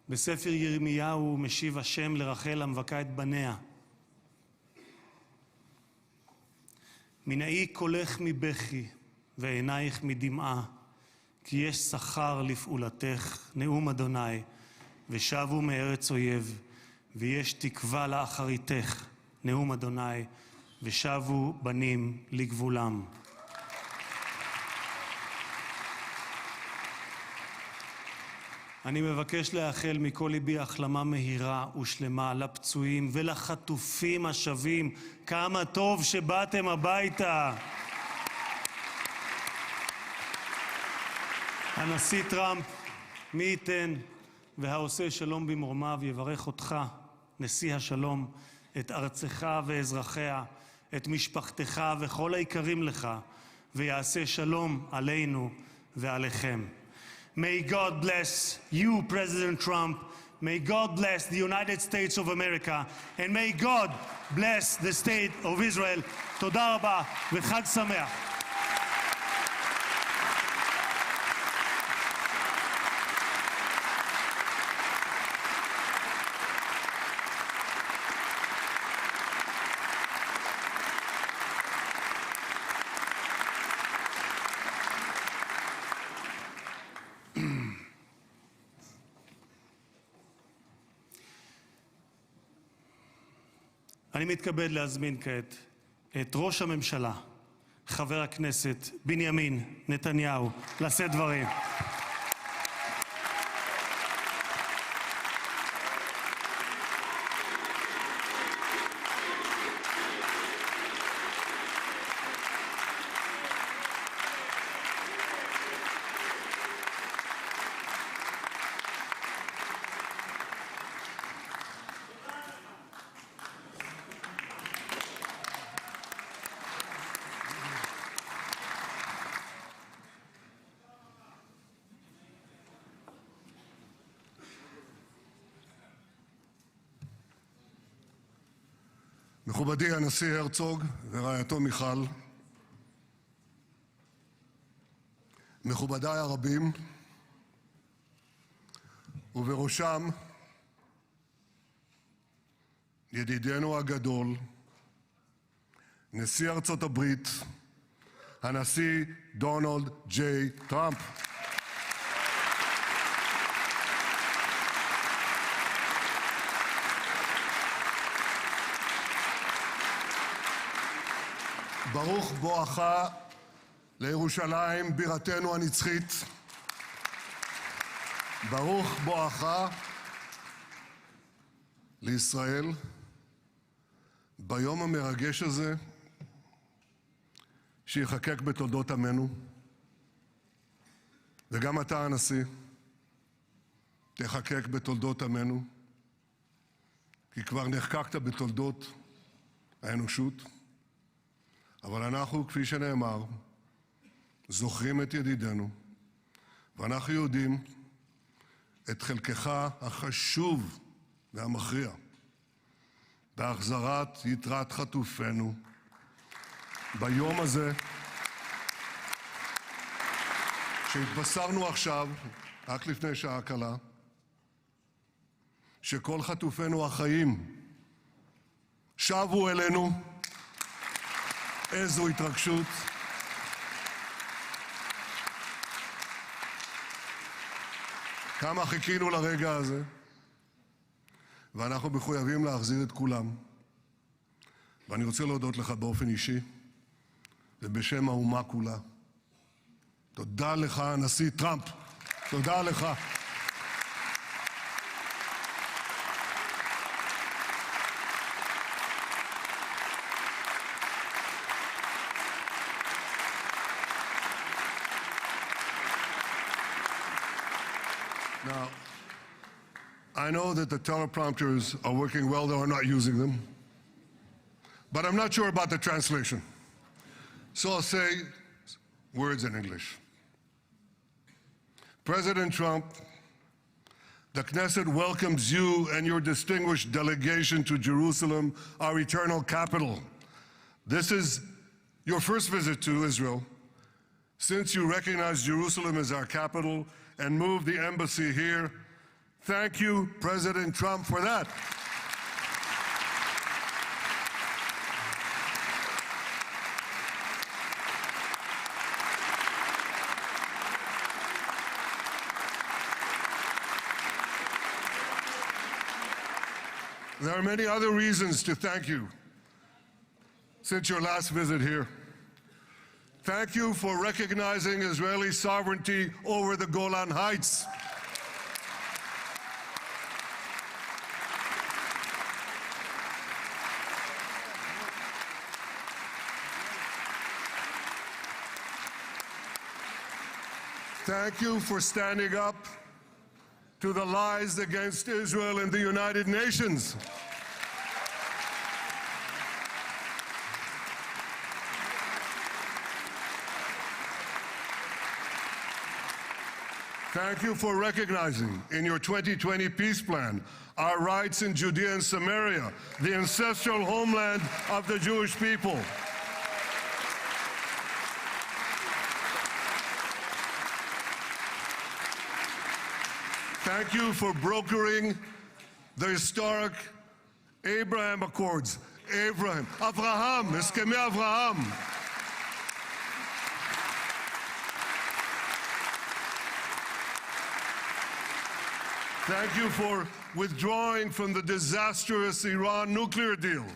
בספר ירמיהו משיב השם לרחל המבכה את בניה. מנעי קולך מבכי ועינייך מדמעה, כי יש שכר לפעולתך, נאום אדוני, ושבו מארץ אויב. ויש תקווה לאחריתך, נאום אדוני, ושבו בנים לגבולם. אני מבקש לאחל מכל ליבי החלמה מהירה ושלמה לפצועים ולחטופים השבים. כמה טוב שבאתם הביתה. הנשיא טראמפ, מי ייתן והעושה שלום במרומיו יברך אותך, נשיא השלום, את ארצך ואזרחיה, את משפחתך וכל היקרים לך, ויעשה שלום עלינו ועליכם. May God bless you, President Trump. May God bless the United States of America. And may God bless the state of Israel. תודה רבה וחג שמח. אני מתכבד להזמין כעת את ראש הממשלה, חבר הכנסת בנימין נתניהו, לשאת דברים. מכובדי הנשיא הרצוג ורעייתו מיכל, מכובדיי הרבים, ובראשם ידידנו הגדול, נשיא ארצות הברית, הנשיא דונלד ג'יי טראמפ. ברוך בואך לירושלים, בירתנו הנצחית. ברוך בואך לישראל ביום המרגש הזה שיחקק בתולדות עמנו. וגם אתה, הנשיא, תחקק בתולדות עמנו, כי כבר נחקקת בתולדות האנושות. אבל אנחנו, כפי שנאמר, זוכרים את ידידנו, ואנחנו יודעים את חלקך החשוב והמכריע בהחזרת יתרת חטופינו ביום הזה שהתבשרנו עכשיו, רק לפני שעה קלה, שכל חטופינו החיים שבו אלינו. איזו התרגשות. כמה חיכינו לרגע הזה, ואנחנו מחויבים להחזיר את כולם. ואני רוצה להודות לך באופן אישי ובשם האומה כולה. תודה לך, הנשיא טראמפ. תודה לך. Now, I know that the teleprompters are working well, though I'm not using them. But I'm not sure about the translation. So I'll say words in English. President Trump, the Knesset welcomes you and your distinguished delegation to Jerusalem, our eternal capital. This is your first visit to Israel since you recognize Jerusalem as our capital and moved the embassy here. Thank you, President Trump, for that. There are many other reasons to thank you since your last visit here. Thank you for recognizing Israeli sovereignty over the Golan Heights. Thank you for standing up to the lies against Israel in the United Nations. Thank you for recognizing in your 2020 peace plan our rights in Judea and Samaria, the ancestral homeland of the Jewish people. Thank you for brokering the historic Abraham Accords. Abraham, Esquemei Avraham. Thank you for withdrawing from the disastrous Iran nuclear deal.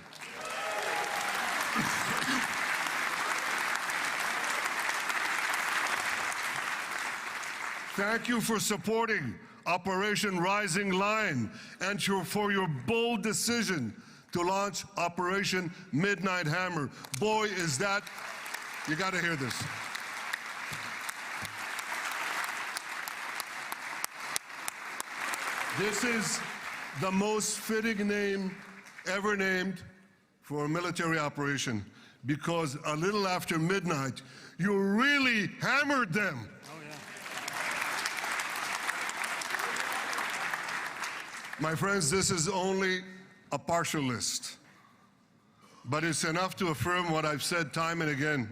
Thank you for supporting Operation Rising Lion and for your bold decision to launch Operation Midnight Hammer. Boy, is that, you gotta hear this. This is the most fitting name ever named for a military operation, because a little after midnight, you really hammered them. My friends, this is only a partial list but it's enough to affirm what I've said time and again.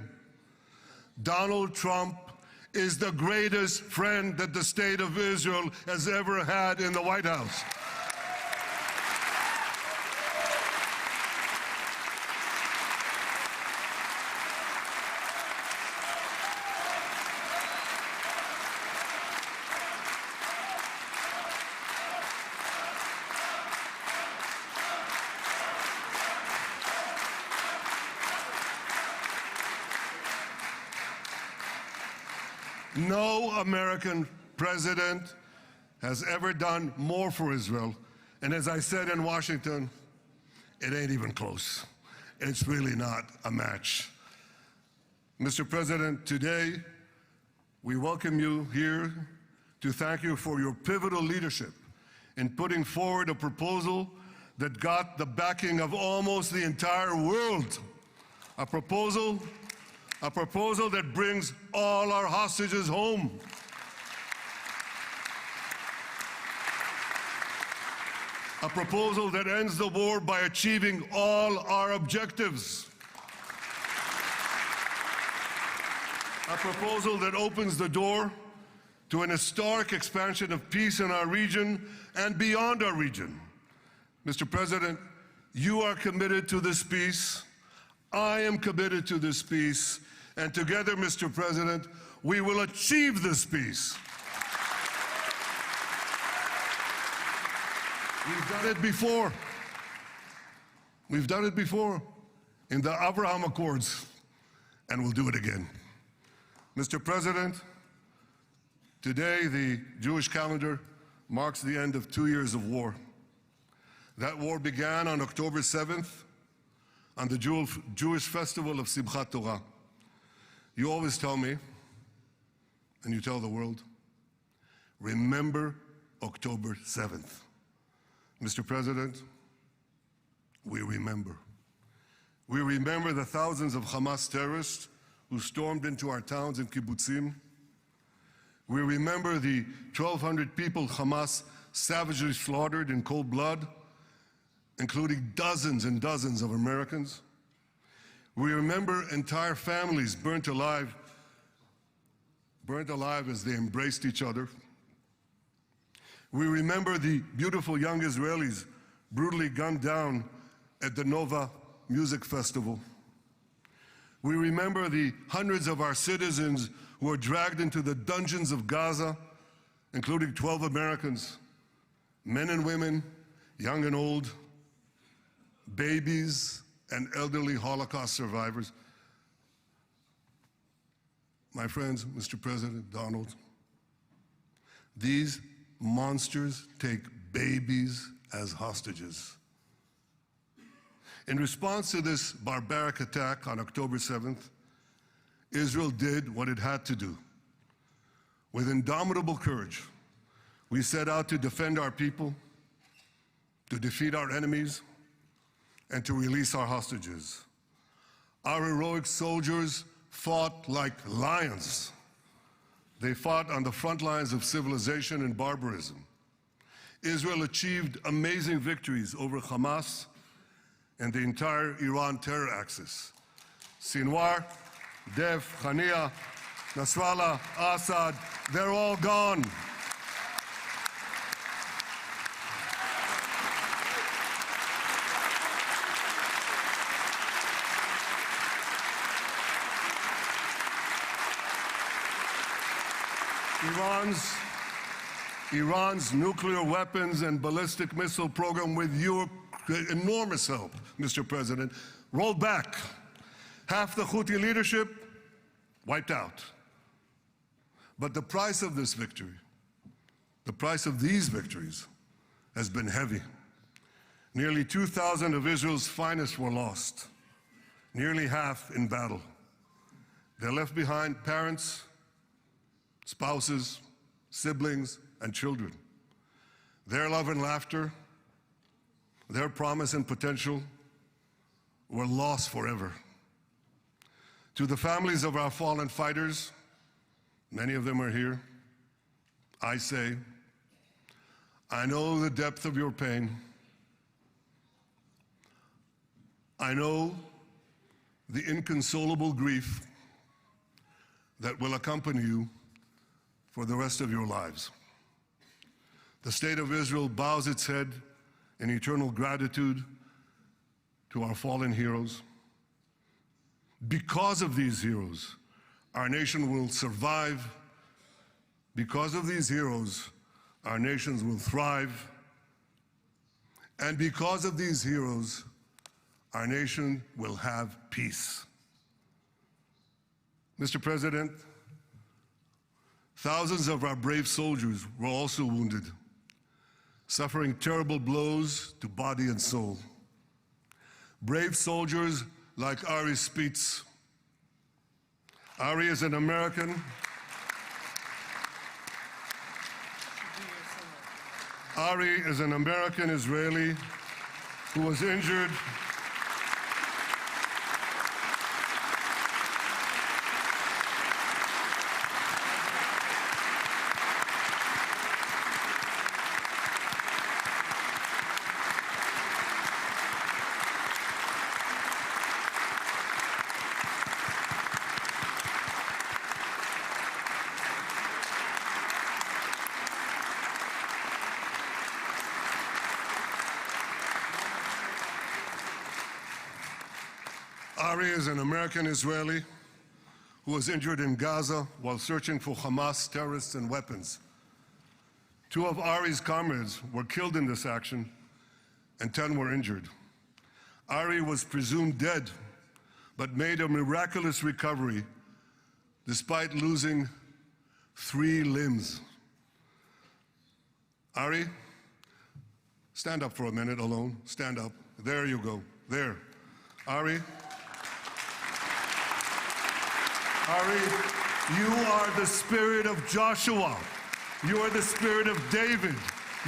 Donald Trump is the greatest friend that the state of Israel has ever had in the White House. No American president has ever done more for Israel. And as I said in Washington, it ain't even close. It's really not a match. Mr. President, today we welcome you here to thank you for your pivotal leadership in putting forward a proposal that got the backing of almost the entire world. A proposal that brings all our hostages home. A proposal that ends the war by achieving all our objectives. A proposal that opens the door to an historic expansion of peace in our region and beyond our region. Mr. President, you are committed to this peace. I am committed to this peace. And together, Mr. President, we will achieve this peace. We've done it before. We've done it before in the Abraham Accords, and we'll do it again. Mr. President, today the Jewish calendar marks the end of 2 years of war. That war began on October 7th, on the Jewish festival of Simchat Torah. You always tell me, and you tell the world, remember October 7th. Mr. President, we remember. We remember the thousands of Hamas terrorists who stormed into our towns and kibbutzim. We remember the 1,200 people Hamas savagely slaughtered in cold blood, including dozens and dozens of Americans. We remember entire families burnt alive as they embraced each other. We remember the beautiful young Israelis brutally gunned down at the Nova Music Festival. We remember the hundreds of our citizens who were dragged into the dungeons of Gaza, including 12 Americans, men and women, young and old, babies and elderly Holocaust survivors. My friends, Mr. President, Donald, these monsters take babies as hostages. In response to this barbaric attack on October 7th, Israel did what it had to do. With indomitable courage, we set out to defend our people, to defeat our enemies, and to release our hostages. Our heroic soldiers fought like lions. They fought on the front lines of civilization and barbarism. Israel achieved amazing victories over Hamas and the entire Iran terror axis. Sinwar, Dev, Hania, Nasrallah, Assad, they're all gone. Iran's nuclear weapons and ballistic missile program, with your enormous help, Mr. President, rolled back. Half the Houthi leadership wiped out. But the price of this victory, the price of these victories, has been heavy. Nearly 2,000 of Israel's finest were lost, nearly half in battle. They left behind parents, spouses, siblings, and children. Their love and laughter, their promise and potential were lost forever. To the families of our fallen fighters, many of them are here, I say, I know the depth of your pain. I know the inconsolable grief that will accompany you for the rest of your lives. The state of Israel bows its head in eternal gratitude to our fallen heroes. Because of these heroes, our nation will survive. Because of these heroes, our nations will thrive. And because of these heroes, our nation will have peace. Mr. President, thousands of our brave soldiers were also wounded, suffering terrible blows to body and soul. Brave soldiers like Ari Spitz. Ari is an American. Ari is an American Israeli who was injured Ari is an American Israeli who was injured in Gaza while searching for Hamas terrorists and weapons. 2 of Ari's comrades were killed in this action and 10 were injured. Ari was presumed dead, but made a miraculous recovery despite losing 3 limbs. Ari, stand up for a minute alone. Stand up. There you go. There. Ari, you are the spirit of Joshua. You are the spirit of David.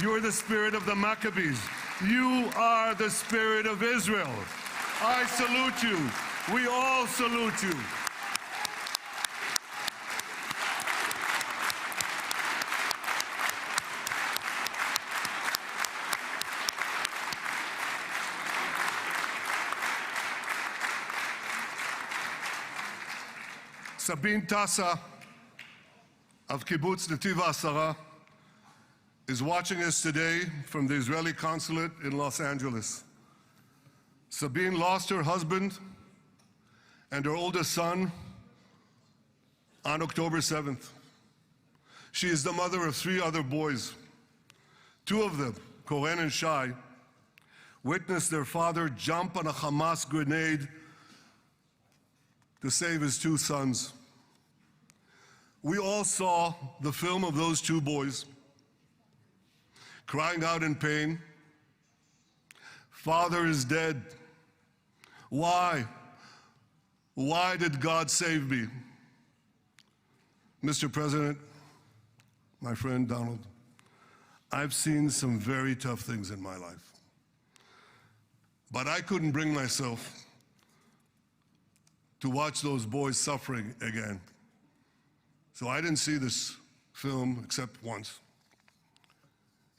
You are the spirit of the Maccabees. You are the spirit of Israel. I salute you. We all salute you. Sabine Tassa of Kibbutz Netiv HaAsara is watching us today from the Israeli consulate in Los Angeles. Sabine lost her husband and her oldest son on October 7th. She is the mother of 3 other boys. 2 of them, Koren and Shai, witnessed their father jump on a Hamas grenade to save his 2 sons. We all saw the film of those 2 boys crying out in pain, "Father is dead. Why? Why did God save me?" Mr. President, my friend Donald, I've seen some very tough things in my life, but I couldn't bring myself to watch those boys suffering again. So I didn't see this film except once.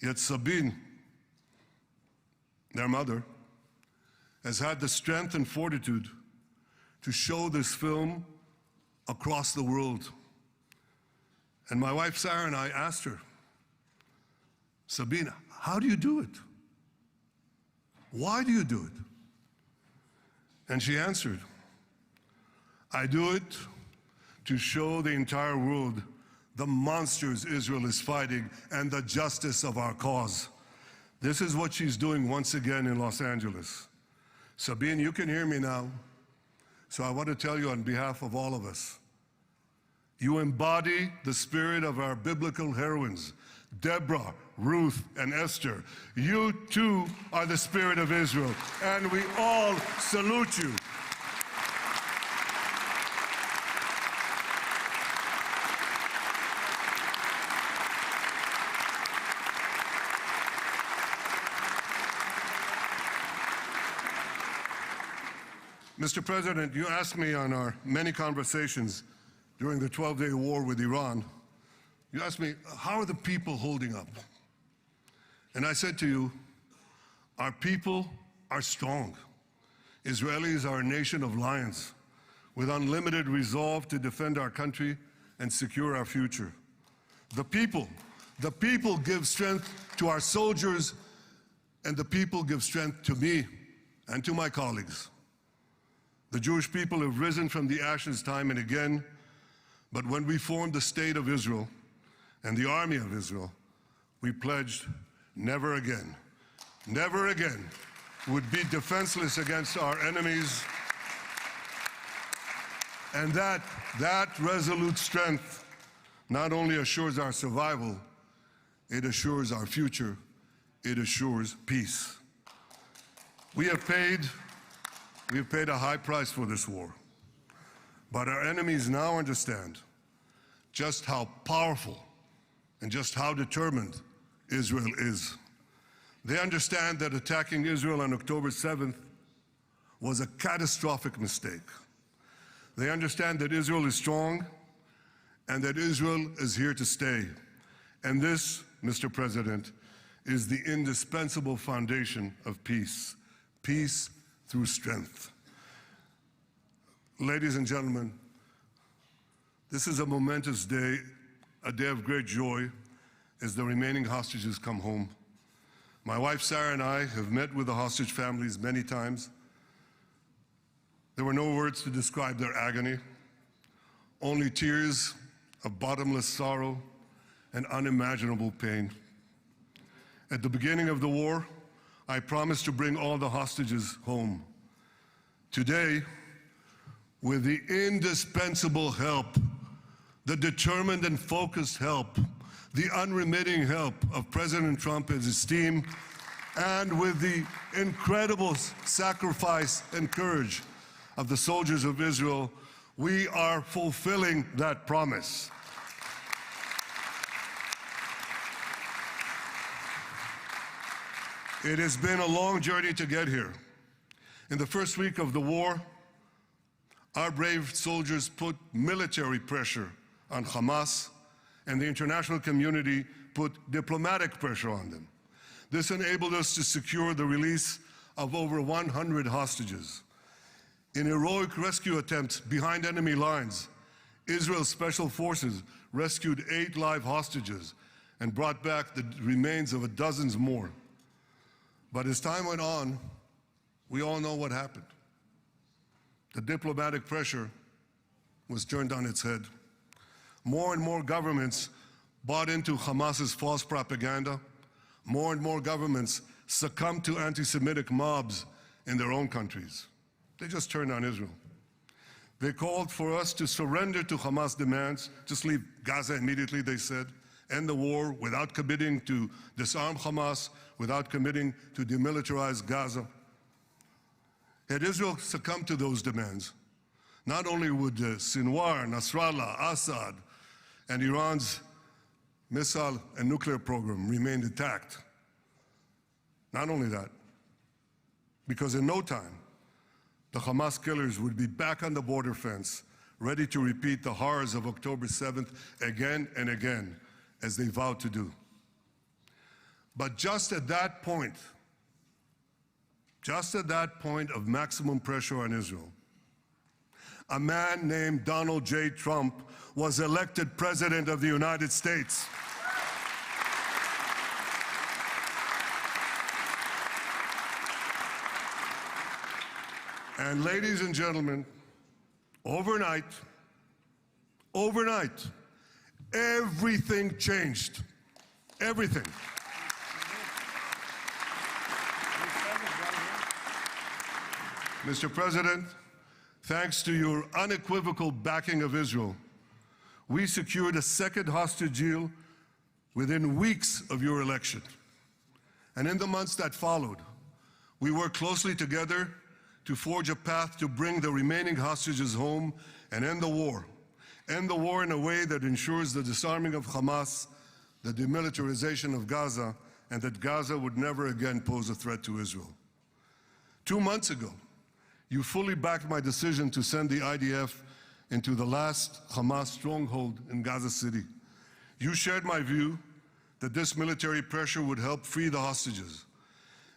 Yet Sabine, their mother, has had the strength and fortitude to show this film across the world. And my wife Sarah and I asked her, "Sabine, how do you do it? Why do you do it?" And she answered, "I do it to show the entire world the monsters Israel is fighting and the justice of our cause." This is what she's doing once again in Los Angeles. Sabine, you can hear me now, so I want to tell you on behalf of all of us, you embody the spirit of our biblical heroines, Deborah, Ruth, and Esther. You too are the spirit of Israel, and we all salute you. Mr. President, you asked me on our many conversations during the 12-day war with Iran, you asked me, how are the people holding up? And I said to you, our people are strong. Israelis are a nation of lions with unlimited resolve to defend our country and secure our future. The people give strength to our soldiers, and the people give strength to me and to my colleagues. The Jewish people have risen from the ashes time and again, but when we formed the State of Israel and the Army of Israel, we pledged never again would be defenseless against our enemies. And that resolute strength not only assures our survival, it assures our future, it assures peace. We have paid a high price for this war, but our enemies now understand just how powerful and just how determined Israel is. They understand that attacking Israel on October 7th was a catastrophic mistake. They understand that Israel is strong and that Israel is here to stay. And this, Mr. President, is the indispensable foundation of peace. Peace through strength. Ladies and gentlemen, this is a momentous day, a day of great joy as the remaining hostages come home. My wife Sarah and I have met with the hostage families many times. There were no words to describe their agony, only tears of bottomless sorrow and unimaginable pain. At the beginning of the war, I promised to bring all the hostages home. Today, with the indispensable help, the determined and focused help, the unremitting help of President Trump and his team, and with the incredible sacrifice and courage of the soldiers of Israel, we are fulfilling that promise. It has been a long journey to get here. In the first week of the war, our brave soldiers put military pressure on Hamas, and the international community put diplomatic pressure on them. This enabled us to secure the release of over 100 hostages. In heroic rescue attempts behind enemy lines, Israel's special forces rescued 8 live hostages and brought back the remains of dozens more. But as time went on, we all know what happened. The diplomatic pressure was turned on its head. More and more governments bought into Hamas's false propaganda. More and more governments succumbed to anti-Semitic mobs in their own countries. They just turned on Israel. They called for us to surrender to Hamas demands, just leave Gaza immediately, they said, end the war without committing to disarm Hamas, without committing to demilitarize Gaza. Had Israel succumbed to those demands, not only would Sinwar, Nasrallah, Assad, and Iran's missile and nuclear program remain intact. Not only that, because in no time, the Hamas killers would be back on the border fence, ready to repeat the horrors of October 7th again and again, as they vowed to do. But just at that point of maximum pressure on Israel, a man named Donald J. Trump was elected President of the United States. And ladies and gentlemen, overnight, everything changed. Everything. Mr. President, thanks to your unequivocal backing of Israel, we secured a second hostage deal within weeks of your election. And in the months that followed, we worked closely together to forge a path to bring the remaining hostages home and end the war. End the war in a way that ensures the disarming of Hamas, the demilitarization of Gaza, and that Gaza would never again pose a threat to Israel. 2 months ago, you fully backed my decision to send the IDF into the last Hamas stronghold in Gaza City. You shared my view that this military pressure would help free the hostages.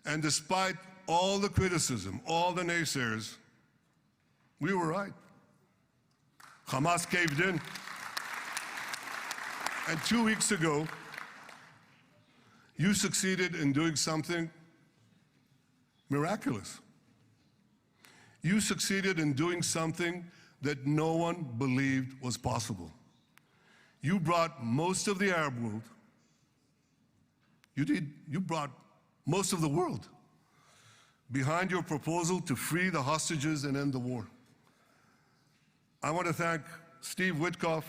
And despite all the criticism, all the naysayers, we were right. Hamas caved in. And 2 weeks ago, you succeeded in doing something miraculous. You succeeded in doing something that no one believed was possible. You brought most of the Arab world, you brought most of the world behind your proposal to free the hostages and end the war. I want to thank Steve Witkoff,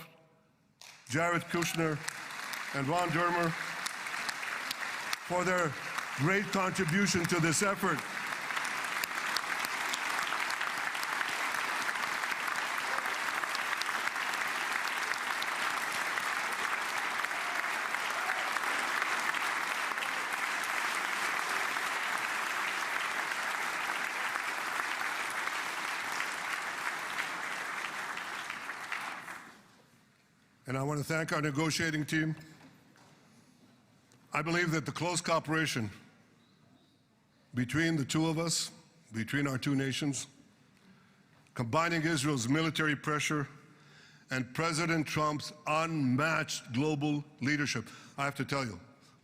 Jared Kushner, and Ron Dermer for their great contribution to this effort. And I want to thank our negotiating team. I believe that the close cooperation between the two of us, between our two nations, combining Israel's military pressure and President Trump's unmatched global leadership. I have to tell you,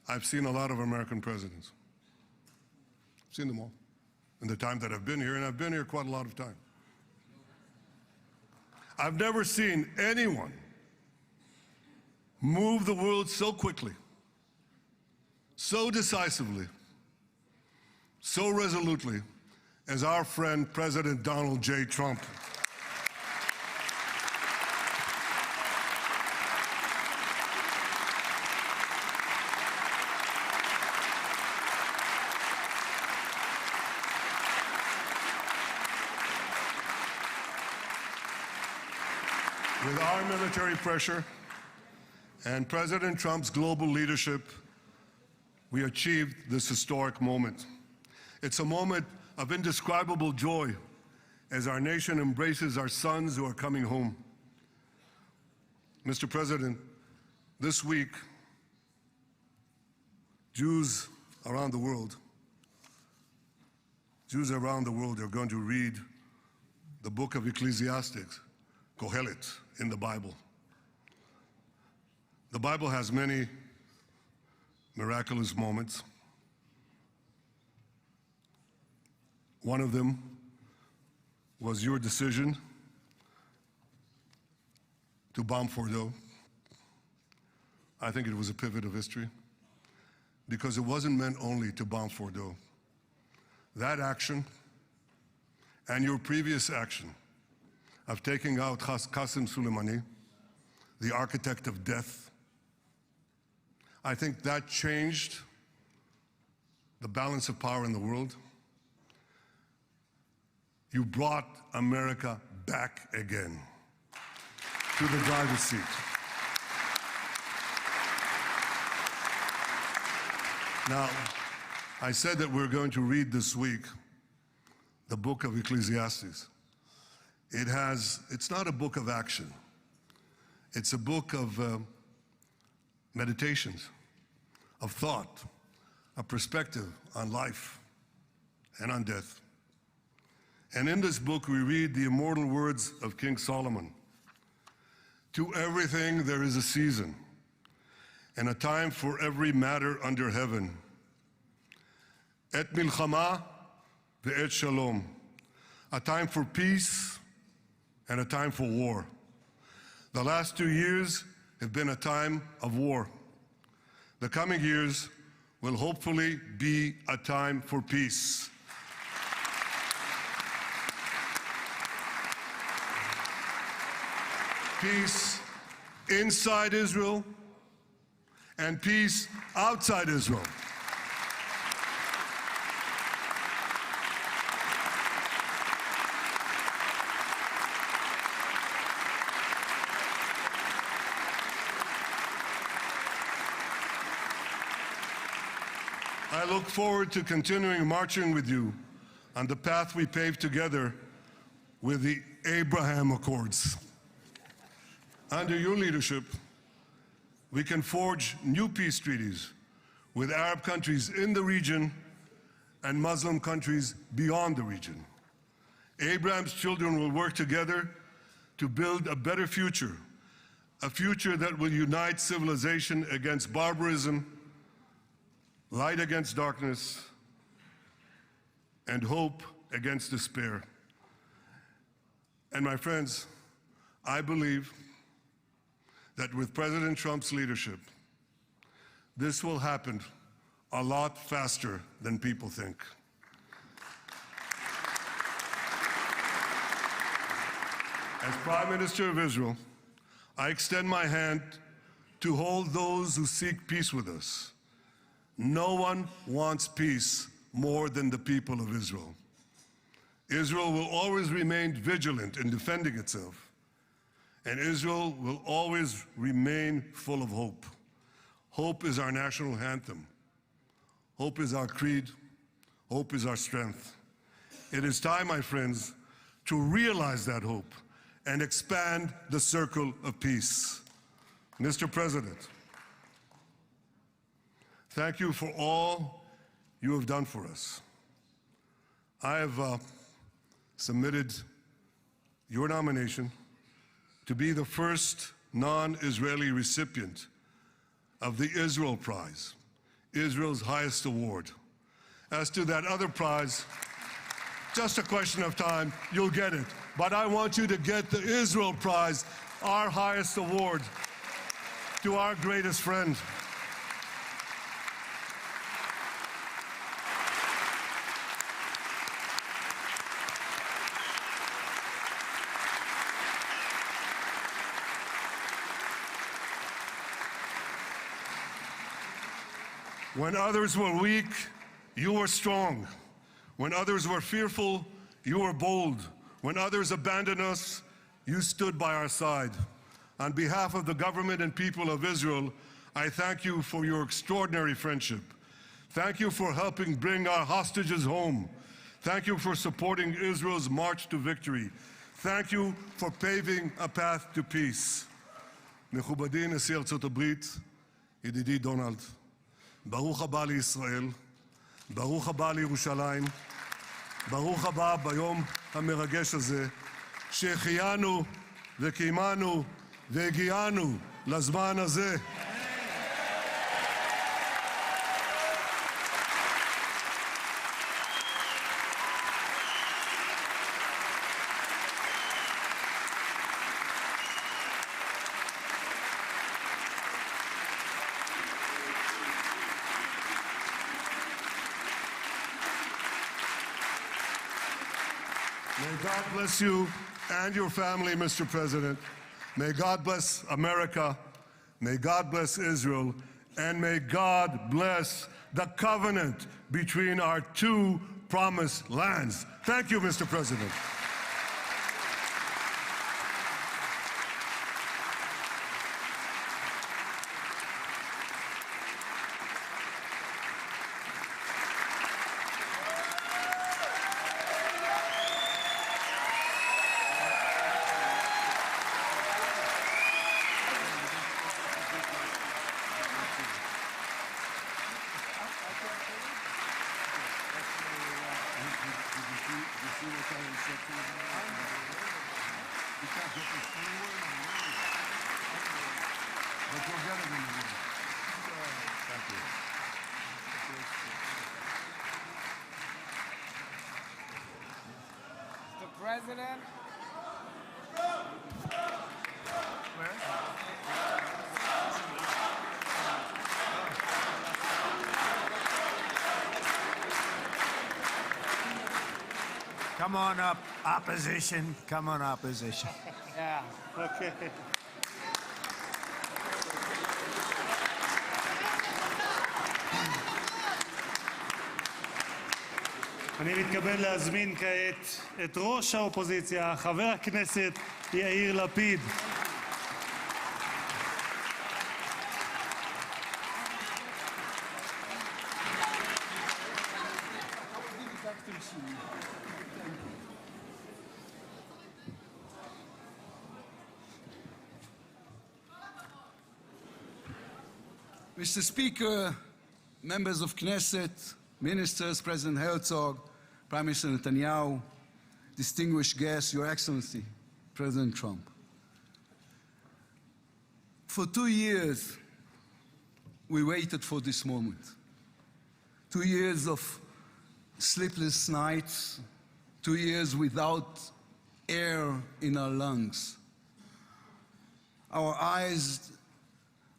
I've seen a lot of American presidents. I've seen them all in the time that I've been here, and I've been here quite a lot of time. I've never seen anyone move the world so quickly, so decisively, so resolutely as our friend President Donald J. Trump. With our military pressure and President Trump's global leadership, we achieved this historic moment. It's a moment of indescribable joy as our nation embraces our sons who are coming home. Mr. President, this week, Jews around the world are going to read the book of Ecclesiastes, Kohelet, in the Bible. The Bible has many miraculous moments. One of them was your decision to bomb Fordo. I think it was a pivot of history because it wasn't meant only to bomb Fordo. That action and your previous action of taking out Qasem Soleimani, the architect of death, I think that changed the balance of power in the world. You brought America back again to the driver's seat. Now, I said that we're going to read this week the book of Ecclesiastes. It's not a book of action. It's a book of meditations, of thought, a perspective on life and on death. And in this book, we read the immortal words of King Solomon. To everything there is a season, and a time for every matter under heaven. Et milchama ve'et shalom. A time for peace and a time for war. The last 2 years have been a time of war. The coming years will hopefully be a time for peace. Peace inside Israel and peace outside Israel. I look forward to continuing marching with you on the path we paved together with the Abraham Accords. Under your leadership, we can forge new peace treaties with Arab countries in the region and Muslim countries beyond the region. Abraham's children will work together to build a better future, a future that will unite civilization against barbarism, light against darkness, and hope against despair. And my friends, I believe that with President Trump's leadership, this will happen a lot faster than people think. As Prime Minister of Israel, I extend my hand to hold those who seek peace with us. No one wants peace more than the people of Israel. Israel will always remain vigilant in defending itself, and Israel will always remain full of hope. Hope is our national anthem. Hope is our creed. Hope is our strength. It is time, my friends, to realize that hope and expand the circle of peace. Mr. President, thank you for all you have done for us. I have submitted your nomination to be the first non-Israeli recipient of the Israel Prize, Israel's highest award. As to that other prize, just a question of time, you'll get it. But I want you to get the Israel Prize, our highest award, to our greatest friend. When others were weak, you were strong. When others were fearful, you were bold. When others abandoned us, you stood by our side. On behalf of the government and people of Israel, I thank you for your extraordinary friendship. Thank you for helping bring our hostages home. Thank you for supporting Israel's march to victory. Thank you for paving a path to peace. מכובדי נשיא ארצות הברית, ידידי דונלד, ברוך הבא לישראל, ברוך הבא לירושלים, ברוך הבא ביום המרגש הזה, שהחיינו וקיימנו והגיענו לזמן הזה. May God bless you and your family, Mr. President. May God bless America. May God bless Israel. And may God bless the covenant between our two promised lands. Thank you, Mr. President. Mr. President. Come on up, opposition. Come on, opposition. Yeah. Okay. אני מתכבד להזמין כעת את ראש האופוזיציה, חבר הכנסת יאיר לפיד. Mr. Speaker, members of Knesset, ministers, President Herzog, Prime Minister Netanyahu, distinguished guests, Your Excellency, President Trump. For 2 years, we waited for this moment. 2 years of sleepless nights, 2 years without air in our lungs. Our eyes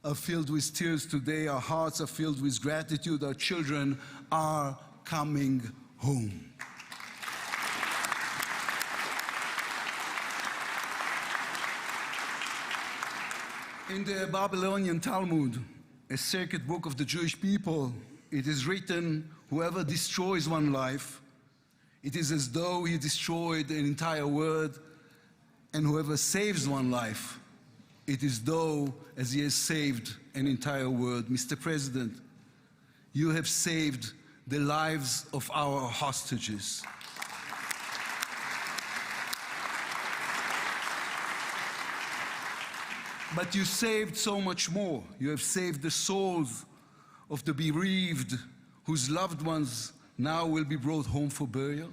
are filled with tears today, our hearts are filled with gratitude, our children are coming home. In the Babylonian Talmud, a sacred book of the Jewish people, it is written, whoever destroys one life, it is as though he destroyed an entire world, and whoever saves one life, it is though as he has saved an entire world. Mr. President, you have saved the lives of our hostages. But you saved so much more. You have saved the souls of the bereaved whose loved ones now will be brought home for burial.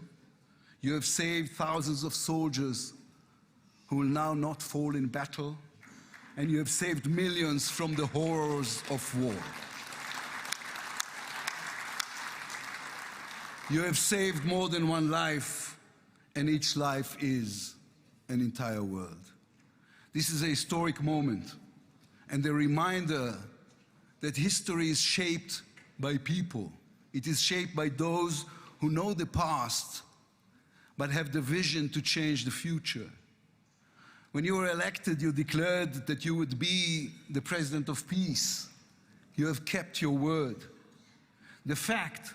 You have saved thousands of soldiers who will now not fall in battle. And you have saved millions from the horrors of war. You have saved more than one life, and each life is an entire world. This is a historic moment, and a reminder that history is shaped by people. It is shaped by those who know the past, but have the vision to change the future. When you were elected, you declared that you would be the president of peace. You have kept your word. The fact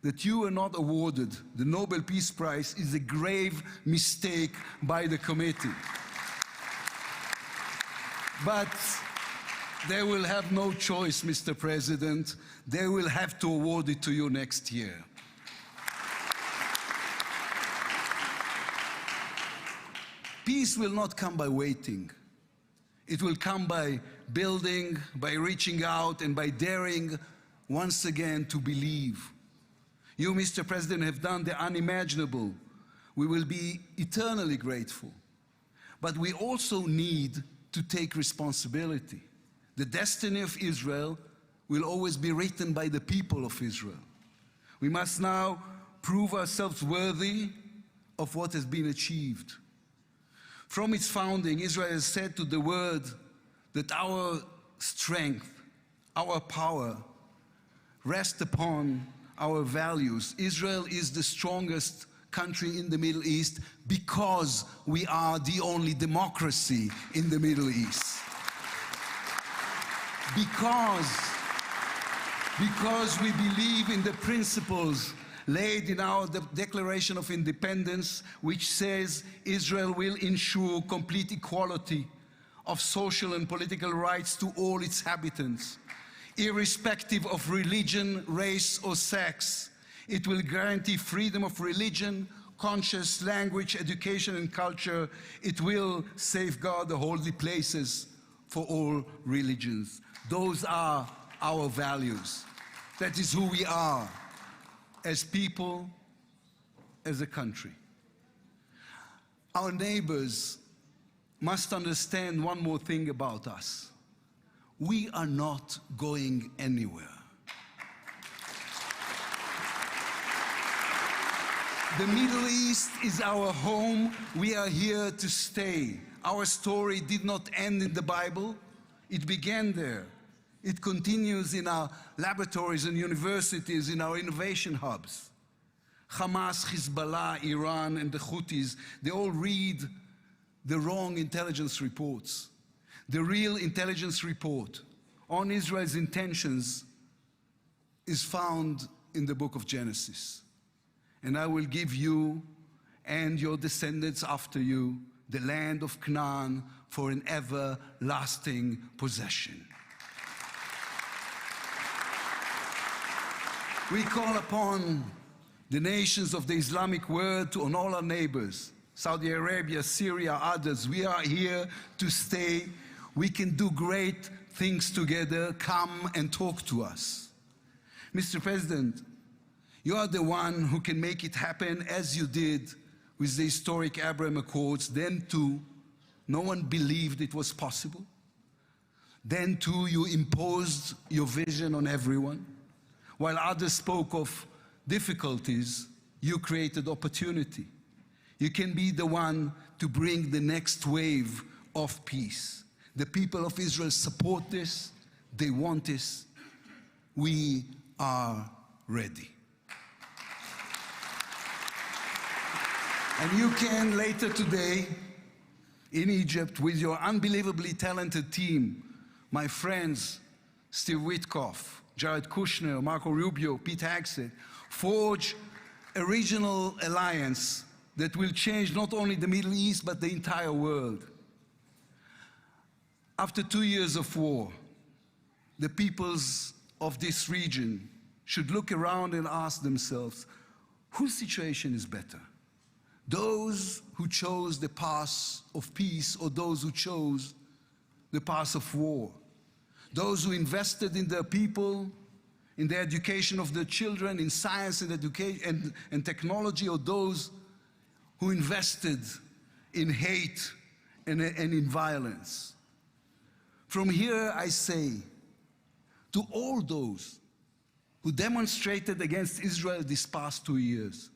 that you were not awarded the Nobel Peace Prize is a grave mistake by the committee. But they will have no choice, Mr. President. They will have to award it to you next year. Peace will not come by waiting. It will come by building, by reaching out, and by daring once again to believe. You, Mr. President, have done the unimaginable. We will be eternally grateful. But we also need to take responsibility. The destiny of Israel will always be written by the people of Israel. We must now prove ourselves worthy of what has been achieved. From its founding, Israel has said to the world that our strength, our power, rest upon our values. Israel is the strongest country in the Middle East because we are the only democracy in the Middle East. Because we believe in the principles laid in our Declaration of Independence, which says Israel will ensure complete equality of social and political rights to all its inhabitants, irrespective of religion, race, or sex. It will guarantee freedom of religion, conscience, language, education, and culture. It will safeguard the holy places for all religions. Those are our values. That is who we are as people, as a country. Our neighbors must understand one more thing about us. We are not going anywhere. The Middle East is our home. We are here to stay. Our story did not end in the Bible. It began there. It continues in our laboratories and universities, in our innovation hubs. Hamas, Hezbollah, Iran, and the Houthis, they all read the wrong intelligence reports. The real intelligence report on Israel's intentions is found in the book of Genesis. And I will give you and your descendants after you the land of Canaan for an everlasting possession. We call upon the nations of the Islamic world and all our neighbors, Saudi Arabia, Syria, others. We are here to stay. We can do great things together. Come and talk to us. Mr. President, You are the one who can make it happen as you did with the historic Abraham Accords. Then too, no one believed it was possible. Then too, you imposed your vision on everyone. While others spoke of difficulties, you created opportunity. You can be the one to bring the next wave of peace. The people of Israel support this. They want this. We are ready. And you can later today in Egypt with your unbelievably talented team, my friends Steve Witkoff, Jared Kushner, Marco Rubio, Pete Hegseth, forge a regional alliance that will change not only the Middle East but the entire world. After 2 years of war, the peoples of this region should look around and ask themselves, whose situation is better? Those who chose the path of peace or those who chose the path of war? Those who invested in their people, in the education of their children, in science and education and technology, or those who invested in hate and in violence? From here I say to all those who demonstrated against Israel these past 2 years,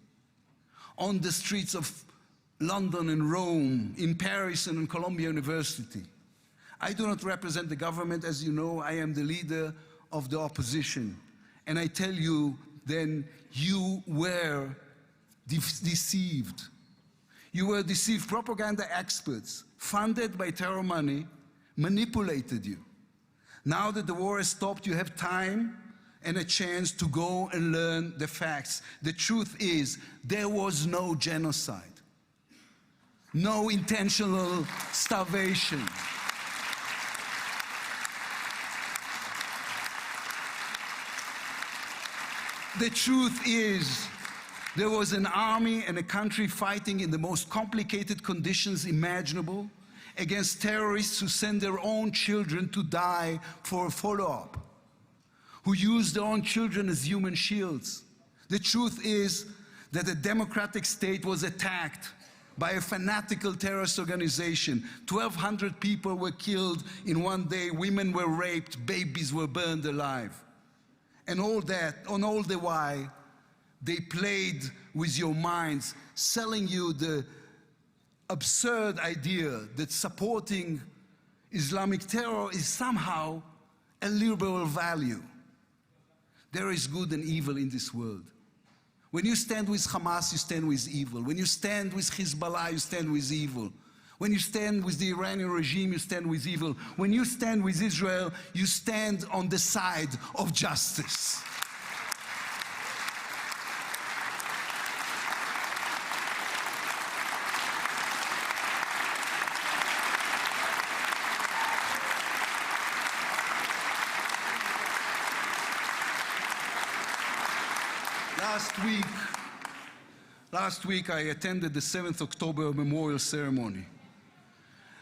on the streets of London and Rome, in Paris and in Columbia University. I do not represent the government, as you know. I am the leader of the opposition. And I tell you, then, you were deceived. You were deceived. Propaganda experts, funded by terror money, manipulated you. Now that the war has stopped, you have time and a chance to go and learn the facts. The truth is, there was no genocide, no intentional starvation. The truth is, there was an army and a country fighting in the most complicated conditions imaginable against terrorists who send their own children to die for a follow-up, who use their own children as human shields. The truth is that a democratic state was attacked by a fanatical terrorist organization. 1,200 people were killed in one day, women were raped, babies were burned alive. And all the while, they played with your minds, selling you the absurd idea that supporting Islamic terror is somehow a liberal value. There is good and evil in this world. When you stand with Hamas, you stand with evil. When you stand with Hezbollah, you stand with evil. When you stand with the Iranian regime, you stand with evil. When you stand with Israel, you stand on the side of justice. Last week I attended the 7th October memorial ceremony.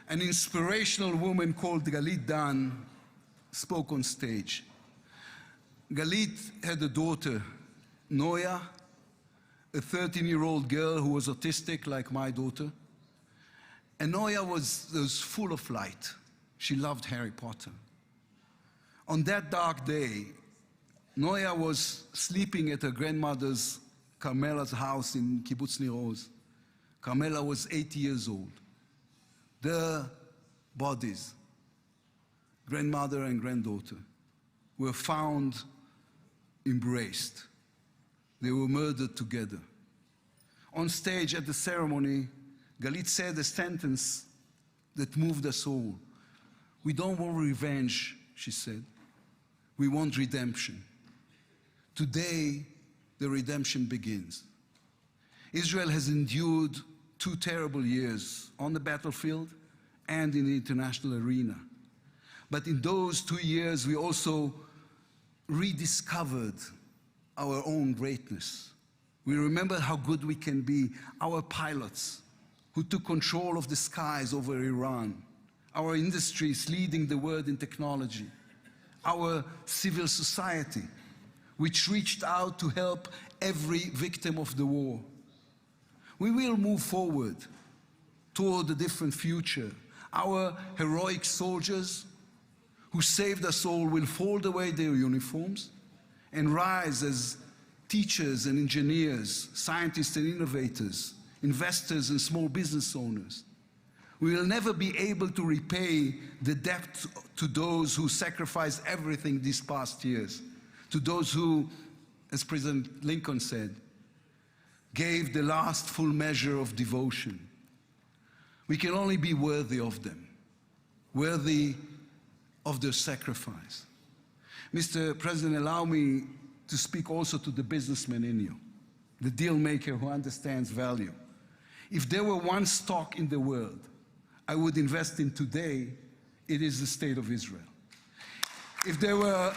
An inspirational woman called Galit Dan spoke on stage. Galit had a daughter, Noya, a 13-year-old girl who was autistic like my daughter. And Noya was full of light. She loved Harry Potter. On that dark day, Noya was sleeping at her grandmother's, Carmela's house in Kibbutz Nir Oz. Carmela was 80 years old. Their bodies, grandmother and granddaughter, were found embraced. They were murdered together. On stage at the ceremony, Galit said a sentence that moved us all. We don't want revenge, she said. We want redemption. Today, the redemption begins. Israel has endured 2 terrible years on the battlefield and in the international arena. But in those 2 years, we also rediscovered our own greatness. We remember how good we can be. Our pilots who took control of the skies over Iran. Our industries leading the world in technology. Our civil society, which reached out to help every victim of the war. We will move forward toward a different future. Our heroic soldiers who saved us all will fold away their uniforms and rise as teachers and engineers, scientists and innovators, investors and small business owners. We will never be able to repay the debt to those who sacrificed everything these past years, to those who, as President Lincoln said, gave the last full measure of devotion. We can only be worthy of them, worthy of their sacrifice. Mr. President, allow me to speak also to the businessman in you, the deal maker who understands value. If there were one stock in the world I would invest in today, it is the State of Israel. If there were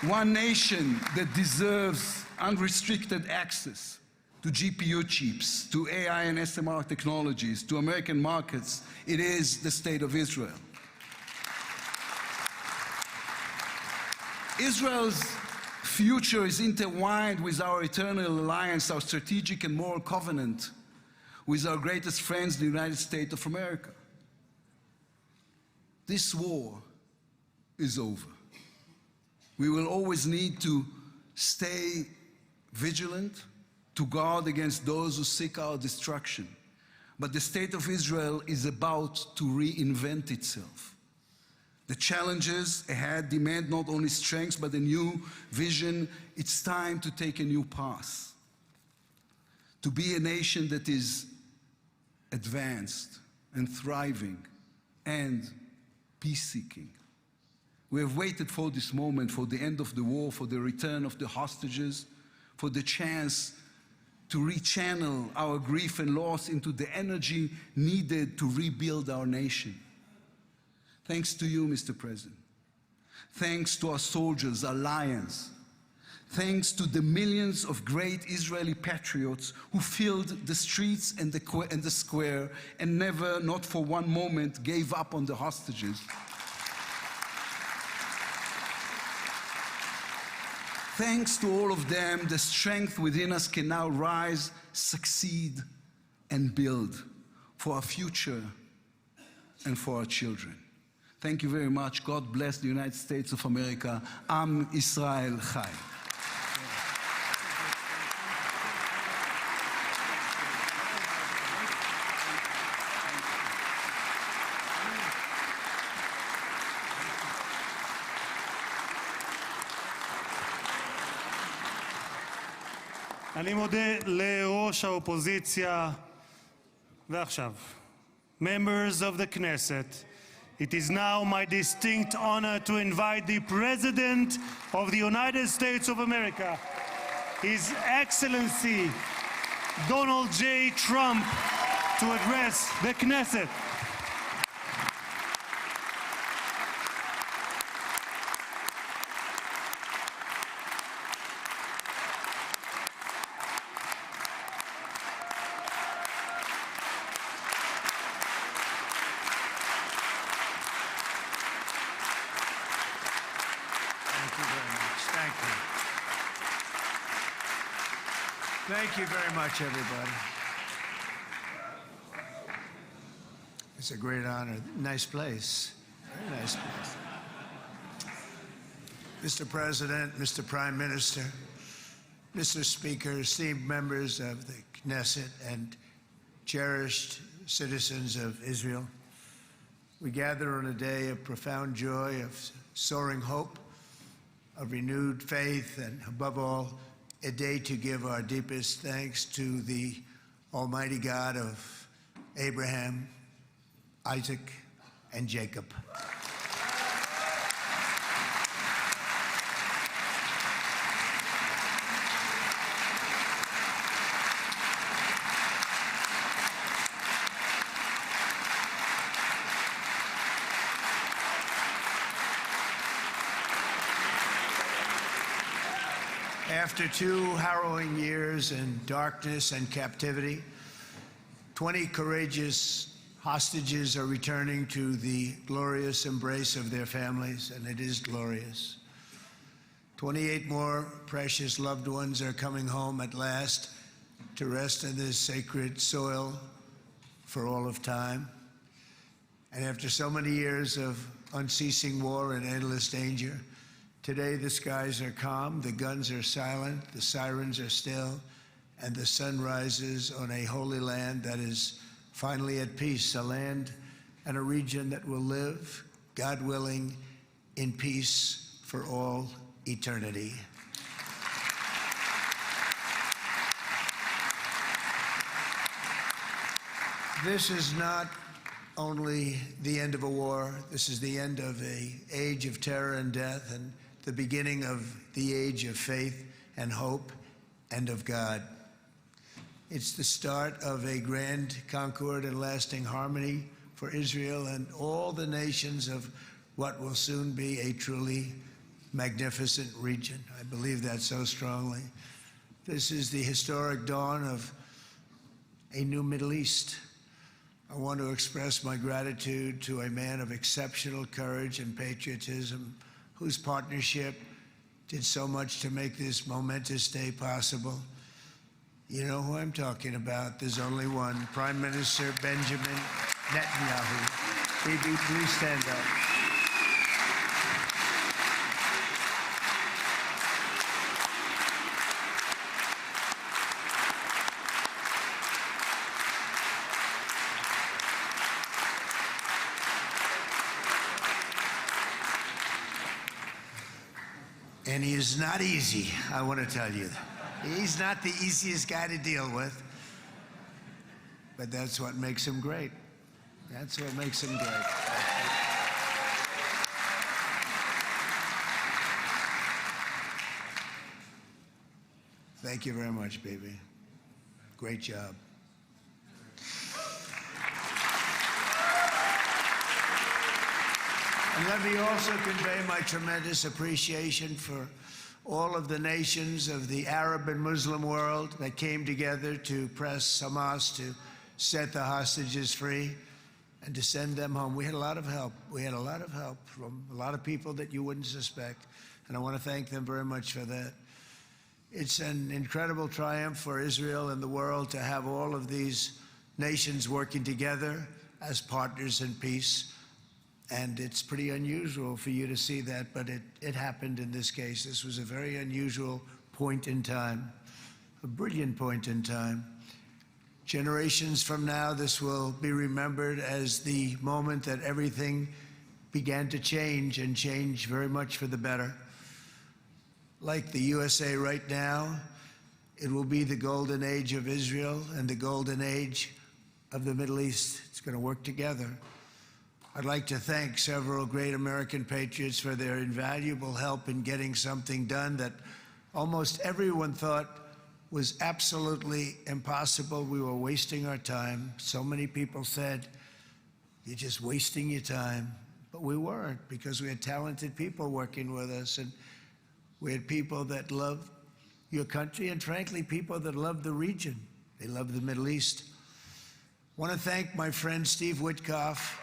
one nation that deserves unrestricted access to GPU chips, to AI and SMR technologies, to American markets, it is the State of Israel. Israel's future is intertwined with our eternal alliance, our strategic and moral covenant with our greatest friends, the United States of America. This war is over. We will always need to stay vigilant, to guard against those who seek our destruction. But the State of Israel is about to reinvent itself. The challenges ahead demand not only strength, but a new vision. It's time to take a new path, to be a nation that is advanced and thriving and peace-seeking. We have waited for this moment, for the end of the war, for the return of the hostages, for the chance to rechannel our grief and loss into the energy needed to rebuild our nation. Thanks to you, Mr. President. Thanks to our soldiers, our lions. Thanks to the millions of great Israeli patriots who filled the streets and the square and never, not for one moment, gave up on the hostages. Thanks to all of them, the strength within us can now rise, succeed, and build for our future and for our children. Thank you very much. God bless the United States of America. Am Israel Chai. אני מודה לראש האופוזיציה, ועכשיו, members of the Knesset, it is now my distinct honor to invite the President of the United States of America, His Excellency Donald J. Trump, to address the Knesset. Thank you very much, everybody. It's a great honor. Nice place. Very nice place. Mr. President, Mr. Prime Minister, Mr. Speaker, esteemed members of the Knesset, and cherished citizens of Israel, we gather on a day of profound joy, of soaring hope, of renewed faith, and above all, a day to give our deepest thanks to the Almighty God of Abraham, Isaac, and Jacob. After 2 harrowing years in darkness and captivity, 20 courageous hostages are returning to the glorious embrace of their families, and it is glorious. 28 more precious loved ones are coming home at last to rest in this sacred soil for all of time. And after so many years of unceasing war and endless danger, today the skies are calm, the guns are silent, the sirens are still, and the sun rises on a holy land that is finally at peace, a land and a region that will live, God willing, in peace for all eternity. This is not only the end of a war, this is the end of an age of terror and death and the beginning of the age of faith and hope and of God. It's the start of a grand concord and lasting harmony for Israel and all the nations of what will soon be a truly magnificent region. I believe that so strongly. This is the historic dawn of a new Middle East. I want to express my gratitude to a man of exceptional courage and patriotism whose partnership did so much to make this momentous day possible. You know who I'm talking about. There's only one, Prime Minister Benjamin Netanyahu. Bibi, please stand up. And he is not easy, I want to tell you. He's not the easiest guy to deal with, but that's what makes him great. That's what makes him great. Thank you very much, baby. Great job. And let me also convey my tremendous appreciation for all of the nations of the Arab and Muslim world that came together to press Hamas to set the hostages free and to send them home. We had a lot of help. We had a lot of help from a lot of people that you wouldn't suspect, and I want to thank them very much for that. It's an incredible triumph for Israel and the world to have all of these nations working together as partners in peace. And it's pretty unusual for you to see that, but it happened in this case. This was a very unusual point in time, a brilliant point in time. Generations from now, this will be remembered as the moment that everything began to change, and change very much for the better. Like the USA right now, it will be the golden age of Israel and the golden age of the Middle East. It's going to work together. I'd like to thank several great American patriots for their invaluable help in getting something done that almost everyone thought was absolutely impossible. We were wasting our time. So many people said, "You're just wasting your time." But we weren't, because we had talented people working with us, and we had people that loved your country, and frankly, people that loved the region. They loved the Middle East. I want to thank my friend Steve Witkoff.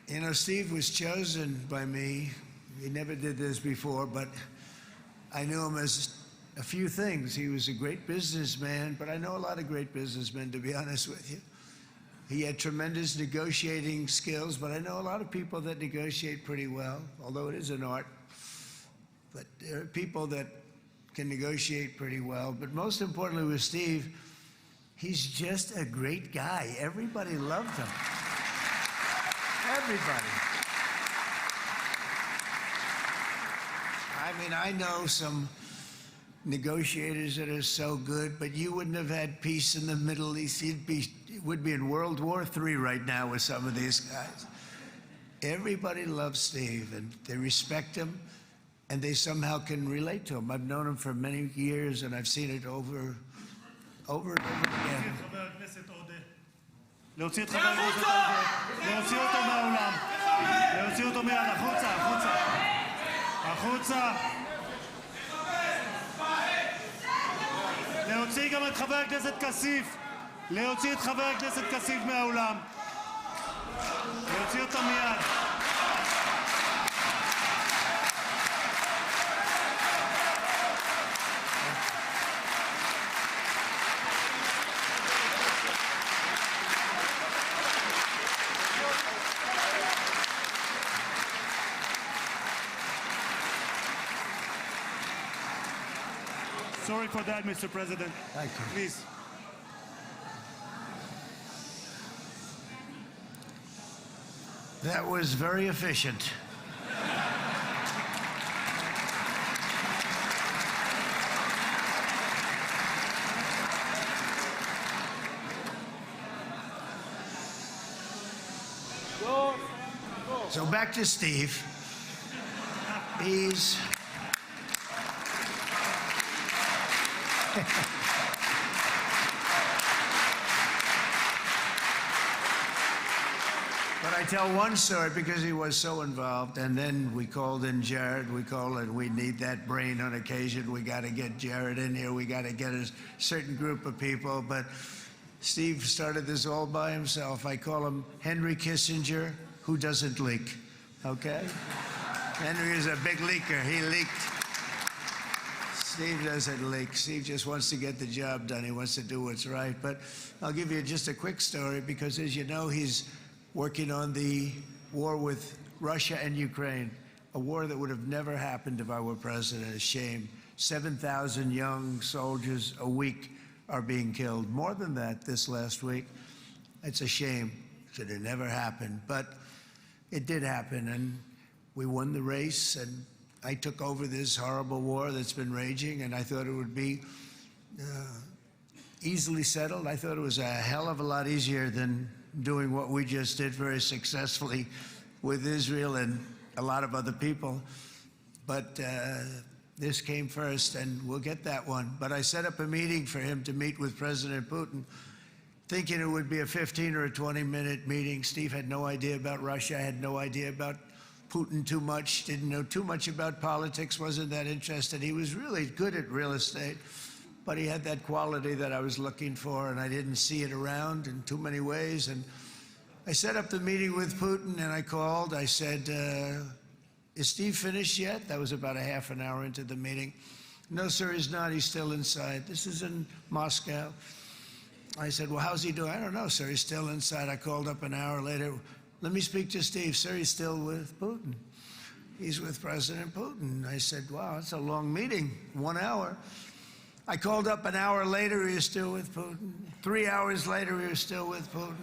You know, Steve was chosen by me. He never did this before, but I knew him as a few things. He was a great businessman, but I know a lot of great businessmen, to be honest with you. He had tremendous negotiating skills, but I know a lot of people that negotiate pretty well, although it is an art. But there are people that can negotiate pretty well. But most importantly with Steve, he's just a great guy. Everybody loved him. Everybody. I mean, I know some negotiators that are so good, but you wouldn't have had peace in the Middle East. It would be in World War III right now with some of these guys. Everybody loves Steve, and they respect him, and they somehow can relate to him. I've known him for many years, and I've seen it over over and over again. להוציא את חבר הכנסת עודה, להוציא אותו מהאולם, להוציא אותו מיד, החוצה, החוצה, החוצה. להוציא גם את חבר הכנסת כסיף, להוציא את חבר הכנסת כסיף מהאולם, להוציא אותו מיד. Sorry for that, Mr. President. Thank you. Please. That was very efficient. So back to Steve. He's But I tell one story because he was so involved, and then we called in Jared. We need that brain on occasion. We got to get Jared in here. We got to get a certain group of people. But Steve started this all by himself. I call him Henry Kissinger, who doesn't leak. Okay? Henry is a big leaker. He leaked. Steve doesn't leak. Steve just wants to get the job done. He wants to do what's right. But I'll give you just a quick story because, as you know, he's working on the war with Russia and Ukraine, a war that would have never happened if I were president. A shame. 7,000 young soldiers a week are being killed. More than that this last week. It's a shame that it never happened. But it did happen, and we won the race, and I took over this horrible war that's been raging, and I thought it would be easily settled. I thought it was a hell of a lot easier than doing what we just did very successfully with Israel and a lot of other people. But this came first, and we'll get that one. But I set up a meeting for him to meet with President Putin, thinking it would be a 15 or a 20-minute meeting. Steve had no idea about Russia, had no idea about Putin too much, didn't know too much about politics, wasn't that interested. He was really good at real estate, but he had that quality that I was looking for, and I didn't see it around in too many ways. And I set up the meeting with Putin, and I called. I said, is Steve finished yet? That was about a half an hour into the meeting. No, sir, he's not. He's still inside. This is in Moscow. I said, well, how's he doing? I don't know, sir. He's still inside. I called up an hour later. Let me speak to Steve. Sir, he's still with Putin. He's with President Putin. I said, wow, that's a long meeting, 1 hour. I called up an hour later, he was still with Putin. 3 hours later, he was still with Putin.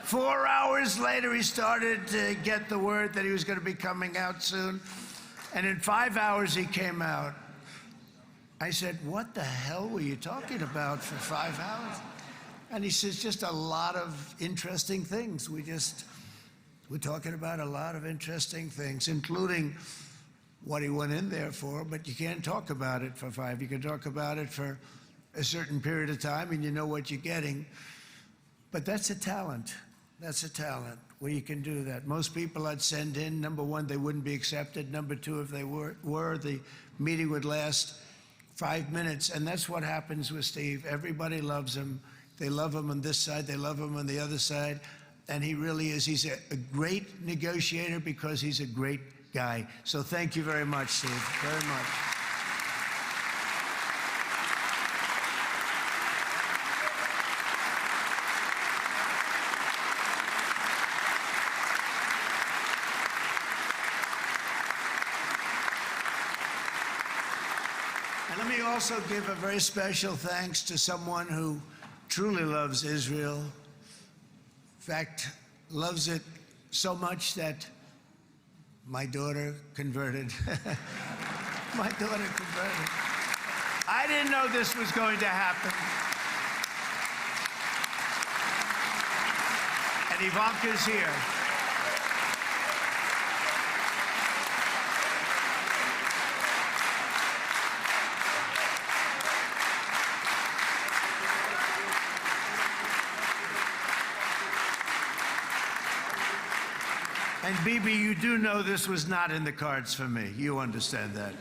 4 hours later, he started to get the word that he was going to be coming out soon. And in 5 hours, he came out. I said, what the hell were you talking about for 5 hours? And he says, just a lot of interesting things. We're talking about a lot of interesting things, including what he went in there for, but you can't talk about it for 5. You can talk about it for a certain period of time, and you know what you're getting. But that's a talent. That's a talent, where you can do that. Most people I'd send in, number one, they wouldn't be accepted. Number two, if they were, the meeting would last 5 minutes, and that's what happens with Steve. Everybody loves him. They love him on this side. They love him on the other side. And he really is. He's a great negotiator because he's a great guy. So thank you very much, Steve, very much. And let me also give a very special thanks to someone who truly loves Israel. In fact, loves it so much that my daughter converted. My daughter converted. I didn't know this was going to happen. And Ivanka's here. And Bibi, you do know this was not in the cards for me. You understand that.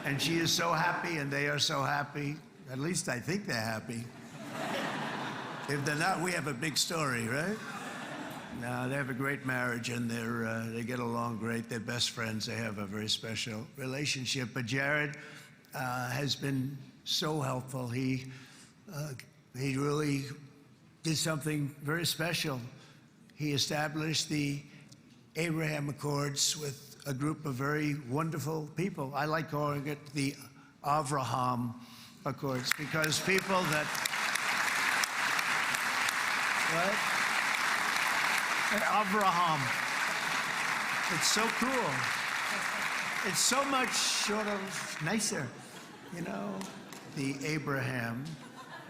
And she is so happy, and they are so happy. At least I think they're happy. If they're not, we have a big story, right? No, they have a great marriage, and they get along great. They're best friends. They have a very special relationship. But Jared has been so helpful. He really did something very special. He established the Abraham Accords with a group of very wonderful people. I like calling it the Avraham Accords, because people that... What? Avraham. It's so cool. It's so much sort of nicer, you know? The Abraham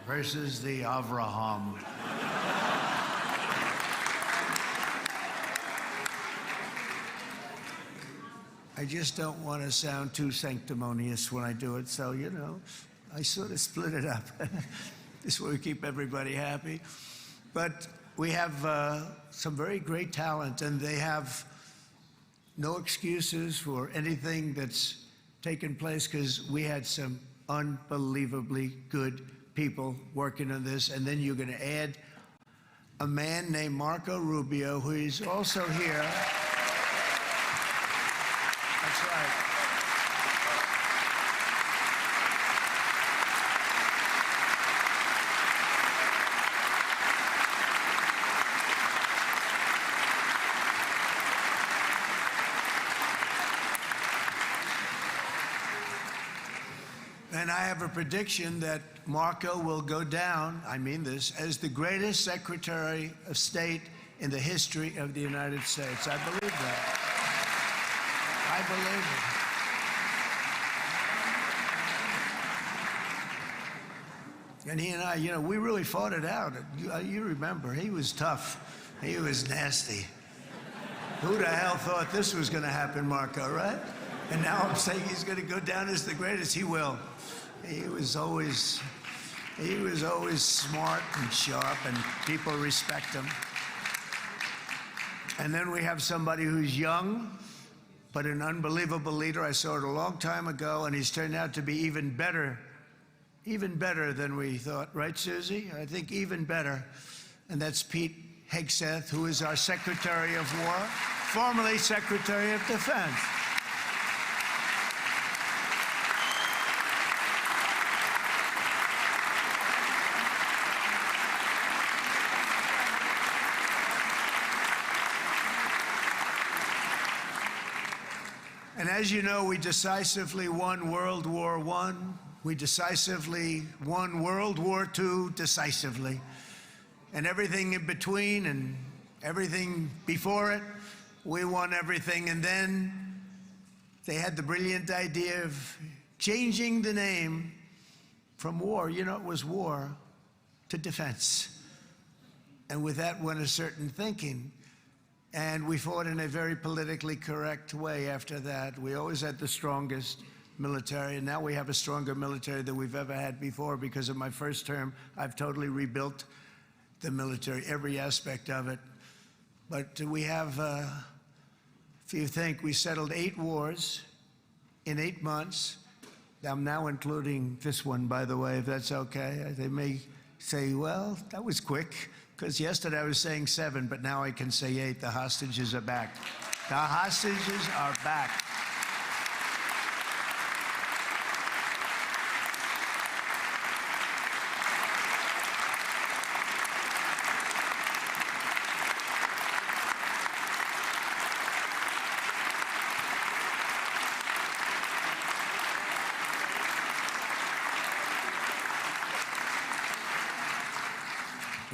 versus the Avraham. I just don't want to sound too sanctimonious when I do it, so, you know, I sort of split it up. This way we keep everybody happy. But we have some very great talent, and they have no excuses for anything that's taken place, because we had some unbelievably good people working on this. And then you're going to add a man named Marco Rubio, who is also here. That's right. And I have a prediction that Marco will go down, I mean this, as the greatest Secretary of State in the history of the United States. I believe that. I believe it. And he and I, you know, we really fought it out. You remember, he was tough. He was nasty. Who the hell thought this was going to happen, Marco, right? And now I'm saying he's going to go down as the greatest. He will. He was always smart and sharp, and people respect him. And then we have somebody who's young, but an unbelievable leader. I saw it a long time ago, and he's turned out to be even better than we thought. Right, Susie? I think even better. And that's Pete Hegseth, who is our Secretary of War, formerly Secretary of Defense. And as you know, we decisively won World War I. We decisively won World War II decisively. And everything in between and everything before it, we won everything. And then they had the brilliant idea of changing the name from war, you know, it was war, to defense. And with that went a certain thinking. And we fought in a very politically correct way after that. We always had the strongest military, and now we have a stronger military than we've ever had before. Because of my first term, I've totally rebuilt the military, every aspect of it. But we have, if you think, we settled 8 wars in 8 months. I'm now including this one, by the way, if that's okay. They may say, well, that was quick. Because yesterday I was saying 7, but now I can say 8. The hostages are back. The hostages are back.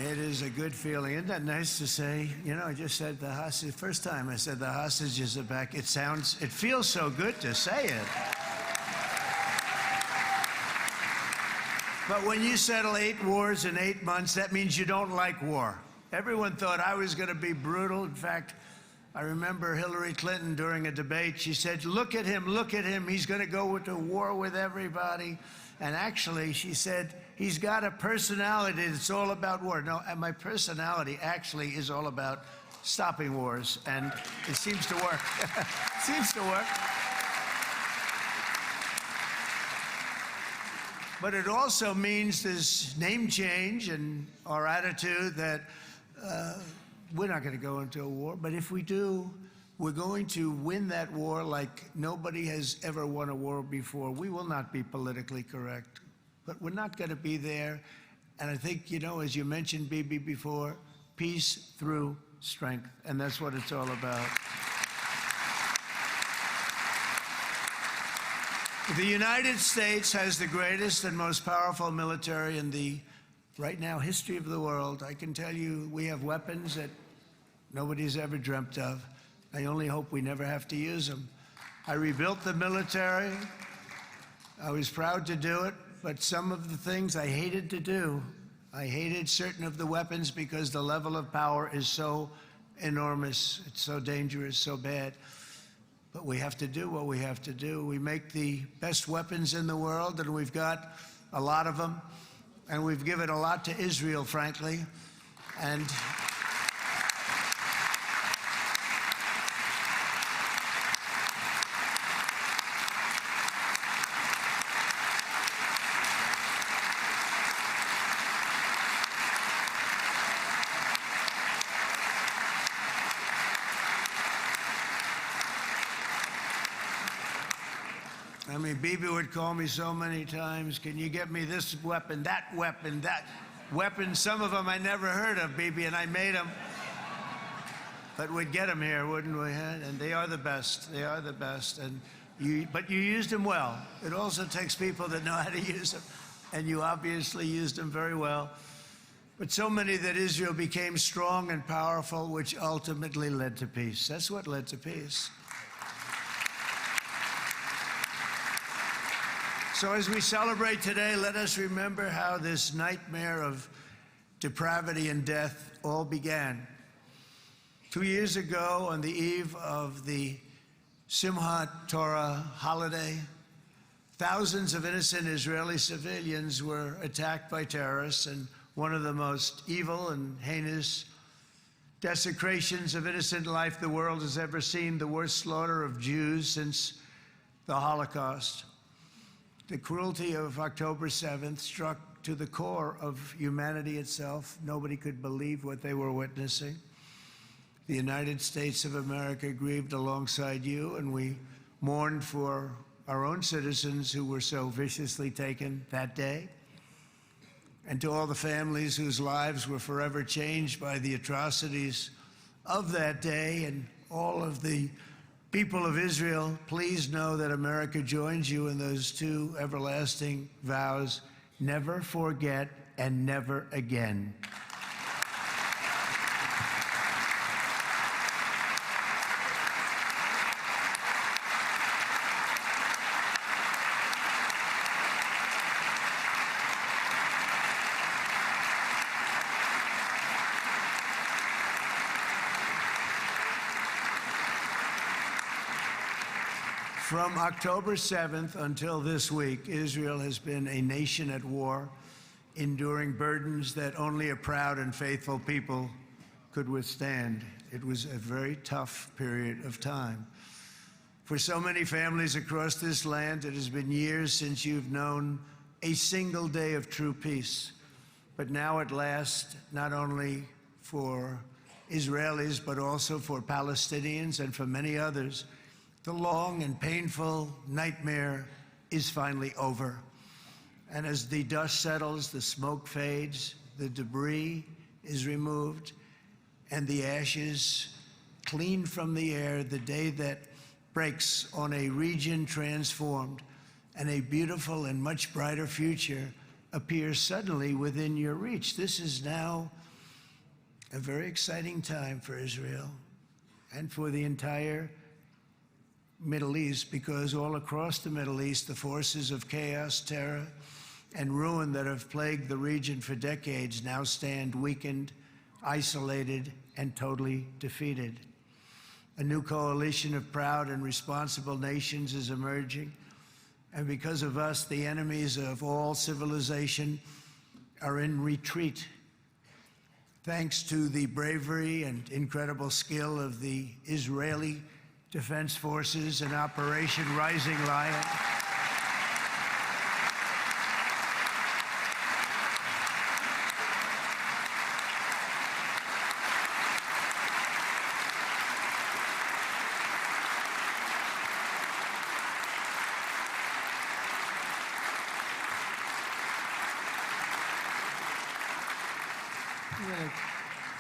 It is a good feeling. Isn't that nice to say? You know, I just said the hostage, first time I said the hostages are back. It feels so good to say it. But when you settle 8 wars in 8 months, that means you don't like war. Everyone thought I was going to be brutal. In fact, I remember Hillary Clinton during a debate, she said, look at him, he's going to go into war with everybody. And actually, she said, he's got a personality that's all about war. No, and my personality actually is all about stopping wars, and it seems to work. It seems to work. But it also means this name change and our attitude that we're not going to go into a war, but if we do, we're going to win that war like nobody has ever won a war before. We will not be politically correct, but we're not going to be there. And I think, you know, as you mentioned, Bibi, before, peace through strength, and that's what it's all about. The United States has the greatest and most powerful military in the, right now, history of the world. I can tell you we have weapons that nobody's ever dreamt of. I only hope we never have to use them. I rebuilt the military. I was proud to do it, but some of the things I hated to do. I hated certain of the weapons because the level of power is so enormous. It's so dangerous, so bad. But we have to do what we have to do. We make the best weapons in the world, and we've got a lot of them. And we've given a lot to Israel, frankly. And I mean, Bibi would call me so many times, can you get me this weapon, that weapon, that weapon? Some of them I never heard of, Bibi, and I made them. But we'd get them here, wouldn't we? And they are the best. They are the best. But you used them well. It also takes people that know how to use them. And you obviously used them very well. But so many that Israel became strong and powerful, which ultimately led to peace. That's what led to peace. So as we celebrate today, let us remember how this nightmare of depravity and death all began. 2 years ago, on the eve of the Simchat Torah holiday, thousands of innocent Israeli civilians were attacked by terrorists, and one of the most evil and heinous desecrations of innocent life the world has ever seen, the worst slaughter of Jews since the Holocaust. The cruelty of October 7th struck to the core of humanity itself. Nobody could believe what they were witnessing. The United States of America grieved alongside you, and we mourned for our own citizens who were so viciously taken that day. And to all the families whose lives were forever changed by the atrocities of that day, and all of the people of Israel, please know that America joins you in those two everlasting vows: never forget and never again. From October 7th until this week, Israel has been a nation at war, enduring burdens that only a proud and faithful people could withstand. It was a very tough period of time. For so many families across this land, it has been years since you've known a single day of true peace. But now at last, not only for Israelis, but also for Palestinians and for many others, the long and painful nightmare is finally over. And as the dust settles, the smoke fades, the debris is removed, and the ashes cleaned from the air, the day that breaks on a region transformed, and a beautiful and much brighter future appears suddenly within your reach. This is now a very exciting time for Israel and for the entire Middle East, because all across the Middle East, the forces of chaos, terror, and ruin that have plagued the region for decades now stand weakened, isolated, and totally defeated. A new coalition of proud and responsible nations is emerging, and because of us, the enemies of all civilization are in retreat. Thanks to the bravery and incredible skill of the Israeli Defense Forces in Operation Rising Lion,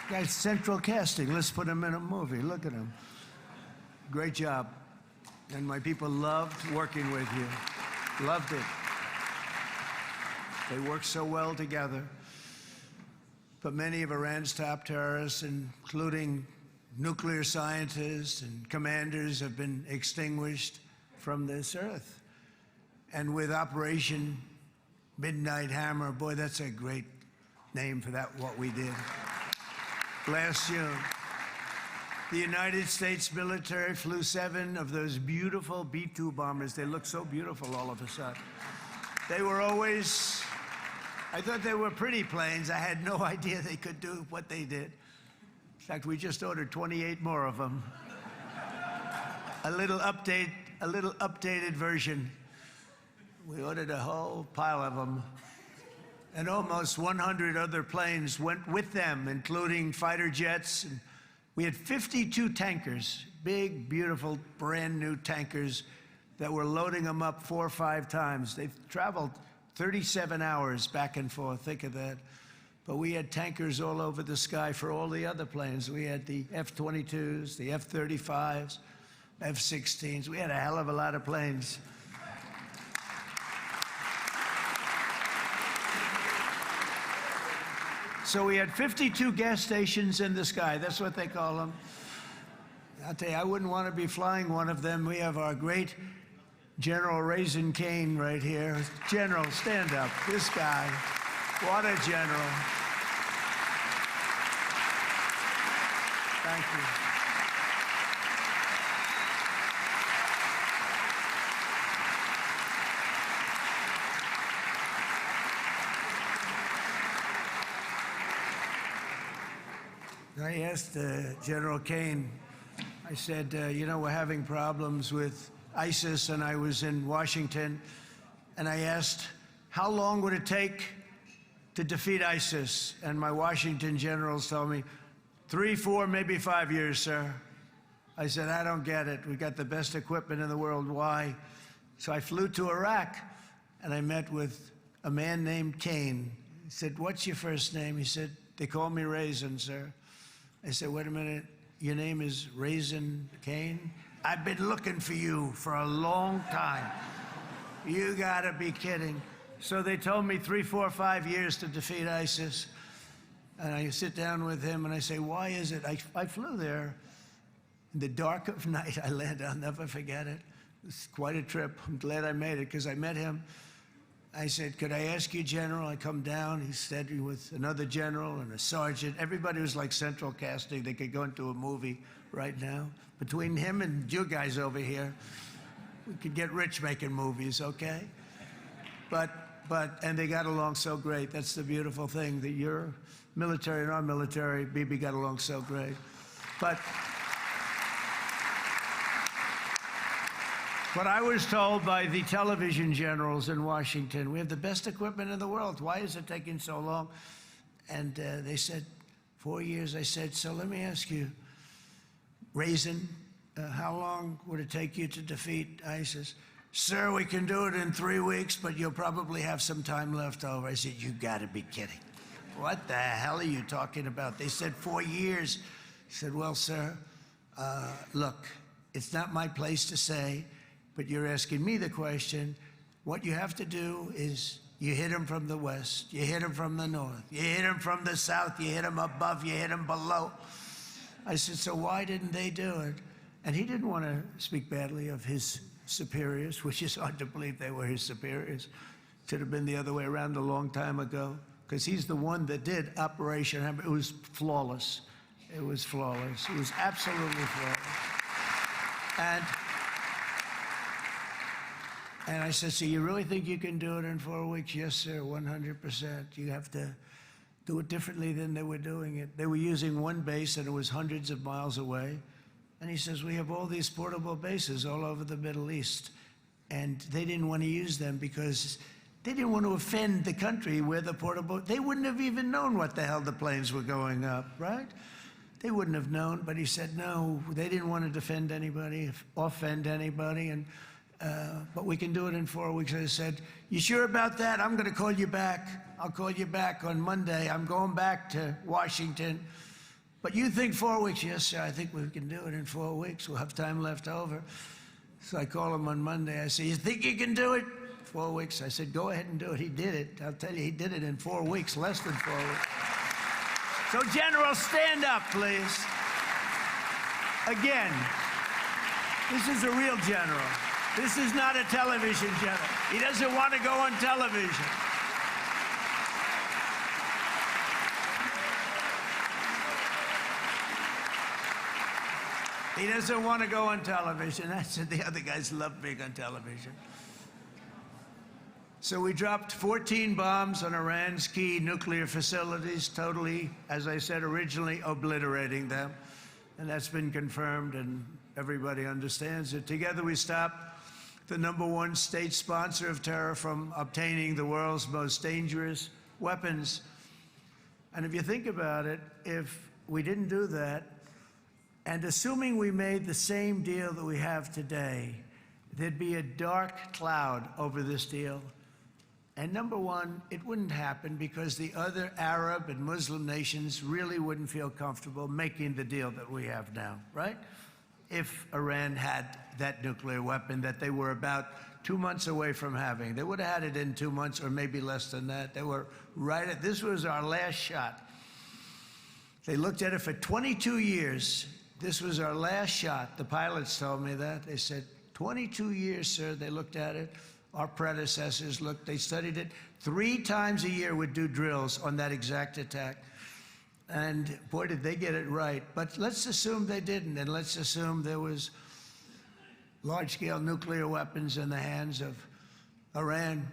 guy's central casting. Let's put him in a movie. Look at him. Great job. And my people loved working with you. Loved it. They worked so well together. But many of Iran's top terrorists, including nuclear scientists and commanders, have been extinguished from this earth. And with Operation Midnight Hammer, boy, that's a great name for that, what we did. Last June, the United States military flew 7 of those beautiful B-2 bombers. They look so beautiful all of a sudden. They were always, I thought they were pretty planes. I had no idea they could do what they did. In fact, we just ordered 28 more of them. A little updated version. We ordered a whole pile of them. And almost 100 other planes went with them, including fighter jets. And we had 52 tankers, big, beautiful, brand new tankers that were loading them up 4 or 5 times. They've traveled 37 hours back and forth, think of that. But we had tankers all over the sky for all the other planes. We had the F-22s, the F-35s, F-16s. We had a hell of a lot of planes. So we had 52 gas stations in the sky. That's what they call them. I'll tell you, I wouldn't want to be flying one of them. We have our great General Raisin Cain right here. General, stand up. This guy. What a general. Thank you. I asked General Cain, I said, you know, we're having problems with ISIS, and I was in Washington, and I asked, how long would it take to defeat ISIS? And my Washington generals told me, 3, 4, maybe 5 years, sir. I said, I don't get it. We got the best equipment in the world. Why? So I flew to Iraq, and I met with a man named Cain. He said, what's your first name? He said, they call me Raisin, sir. I said, wait a minute, your name is Raisin Cain? I've been looking for you for a long time. You gotta be kidding. So they told me 3, 4, 5 years to defeat ISIS. And I sit down with him and I say, why is it? I flew there in the dark of night. I landed, I'll never forget it. It's quite a trip. I'm glad I made it because I met him. I said, could I ask you, General? I come down. He's standing with another general and a sergeant. Everybody was like central casting. They could go into a movie right now. Between him and you guys over here, we could get rich making movies, okay? And they got along so great. That's the beautiful thing, that your military and our military, Bibi, got along so great. But I was told by the television generals in Washington, we have the best equipment in the world. Why is it taking so long? And they said, 4 years. I said, so let me ask you, Raisin, how long would it take you to defeat ISIS? Sir, we can do it in 3 weeks, but you'll probably have some time left over. I said, you gotta be kidding. What the hell are you talking about? They said 4 years. I said, well, sir, look, it's not my place to say, but you're asking me the question. What you have to do is you hit him from the west, you hit him from the north, you hit him from the south, you hit him above, you hit him below. I said, so why didn't they do it? And he didn't want to speak badly of his superiors, which is hard to believe they were his superiors. It should have been the other way around a long time ago, because he's the one that did Operation Hammer. It was flawless. It was flawless. It was absolutely flawless. And I said, so you really think you can do it in 4 weeks? Yes, sir, 100%. You have to do it differently than they were doing it. They were using one base and it was hundreds of miles away. And he says, we have all these portable bases all over the Middle East. And they didn't want to use them because they didn't want to offend the country where the portable, they wouldn't have even known what the hell the planes were going up, right? They wouldn't have known, but he said, no, they didn't want to defend anybody, offend anybody, and but we can do it in 4 weeks. I said, you sure about that? I'm going to call you back. I'll call you back on Monday. I'm going back to Washington. But you think 4 weeks? Yes, sir, I think we can do it in 4 weeks. We'll have time left over. So I call him on Monday. I say, you think you can do it? 4 weeks. I said, go ahead and do it. He did it. I'll tell you, he did it in 4 weeks, less than 4 weeks. So, General, stand up, please. Again, this is a real general. This is not a television general. He doesn't want to go on television. He doesn't want to go on television. I said the other guys love being on television. So we dropped 14 bombs on Iran's key nuclear facilities, totally, as I said originally, obliterating them. And that's been confirmed, and everybody understands it. Together we stopped the #1 state sponsor of terror from obtaining the world's most dangerous weapons. And if you think about it, if we didn't do that, and assuming we made the same deal that we have today, there'd be a dark cloud over this deal. And #1, it wouldn't happen because the other Arab and Muslim nations really wouldn't feel comfortable making the deal that we have now, right? If Iran had that nuclear weapon that they were about 2 months away from having. They would have had it in 2 months or maybe less than that. They were right at, this was our last shot. They looked at it for 22 years. This was our last shot. The pilots told me that. They said, 22 years, sir, they looked at it. Our predecessors looked, they studied it. 3 times a year would do drills on that exact attack. And boy, did they get it right. But let's assume they didn't, and let's assume there was large-scale nuclear weapons in the hands of Iran.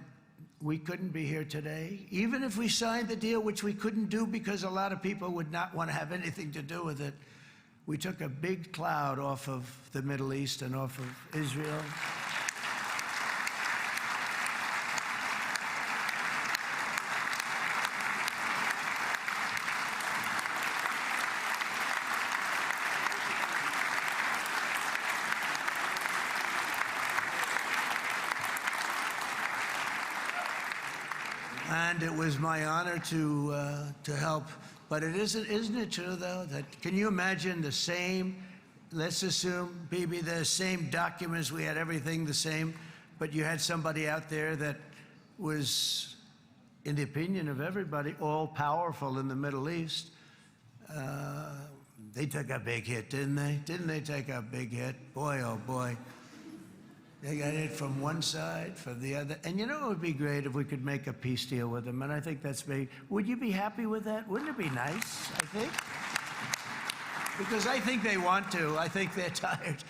We couldn't be here today. Even if we signed the deal, which we couldn't do because a lot of people would not want to have anything to do with it, we took a big cloud off of the Middle East and off of Israel. And it was my honor to help. But isn't it true, though, that can you imagine the same, let's assume, Bibi, the same documents, we had everything the same, but you had somebody out there that was, in the opinion of everybody, all-powerful in the Middle East. They took a big hit, didn't they? Didn't they take a big hit? Boy, oh boy. They got hit from one side, from the other. And you know, it would be great if we could make a peace deal with them. And I think that's big. Would you be happy with that? Wouldn't it be nice, I think? Because I think they want to. I think they're tired.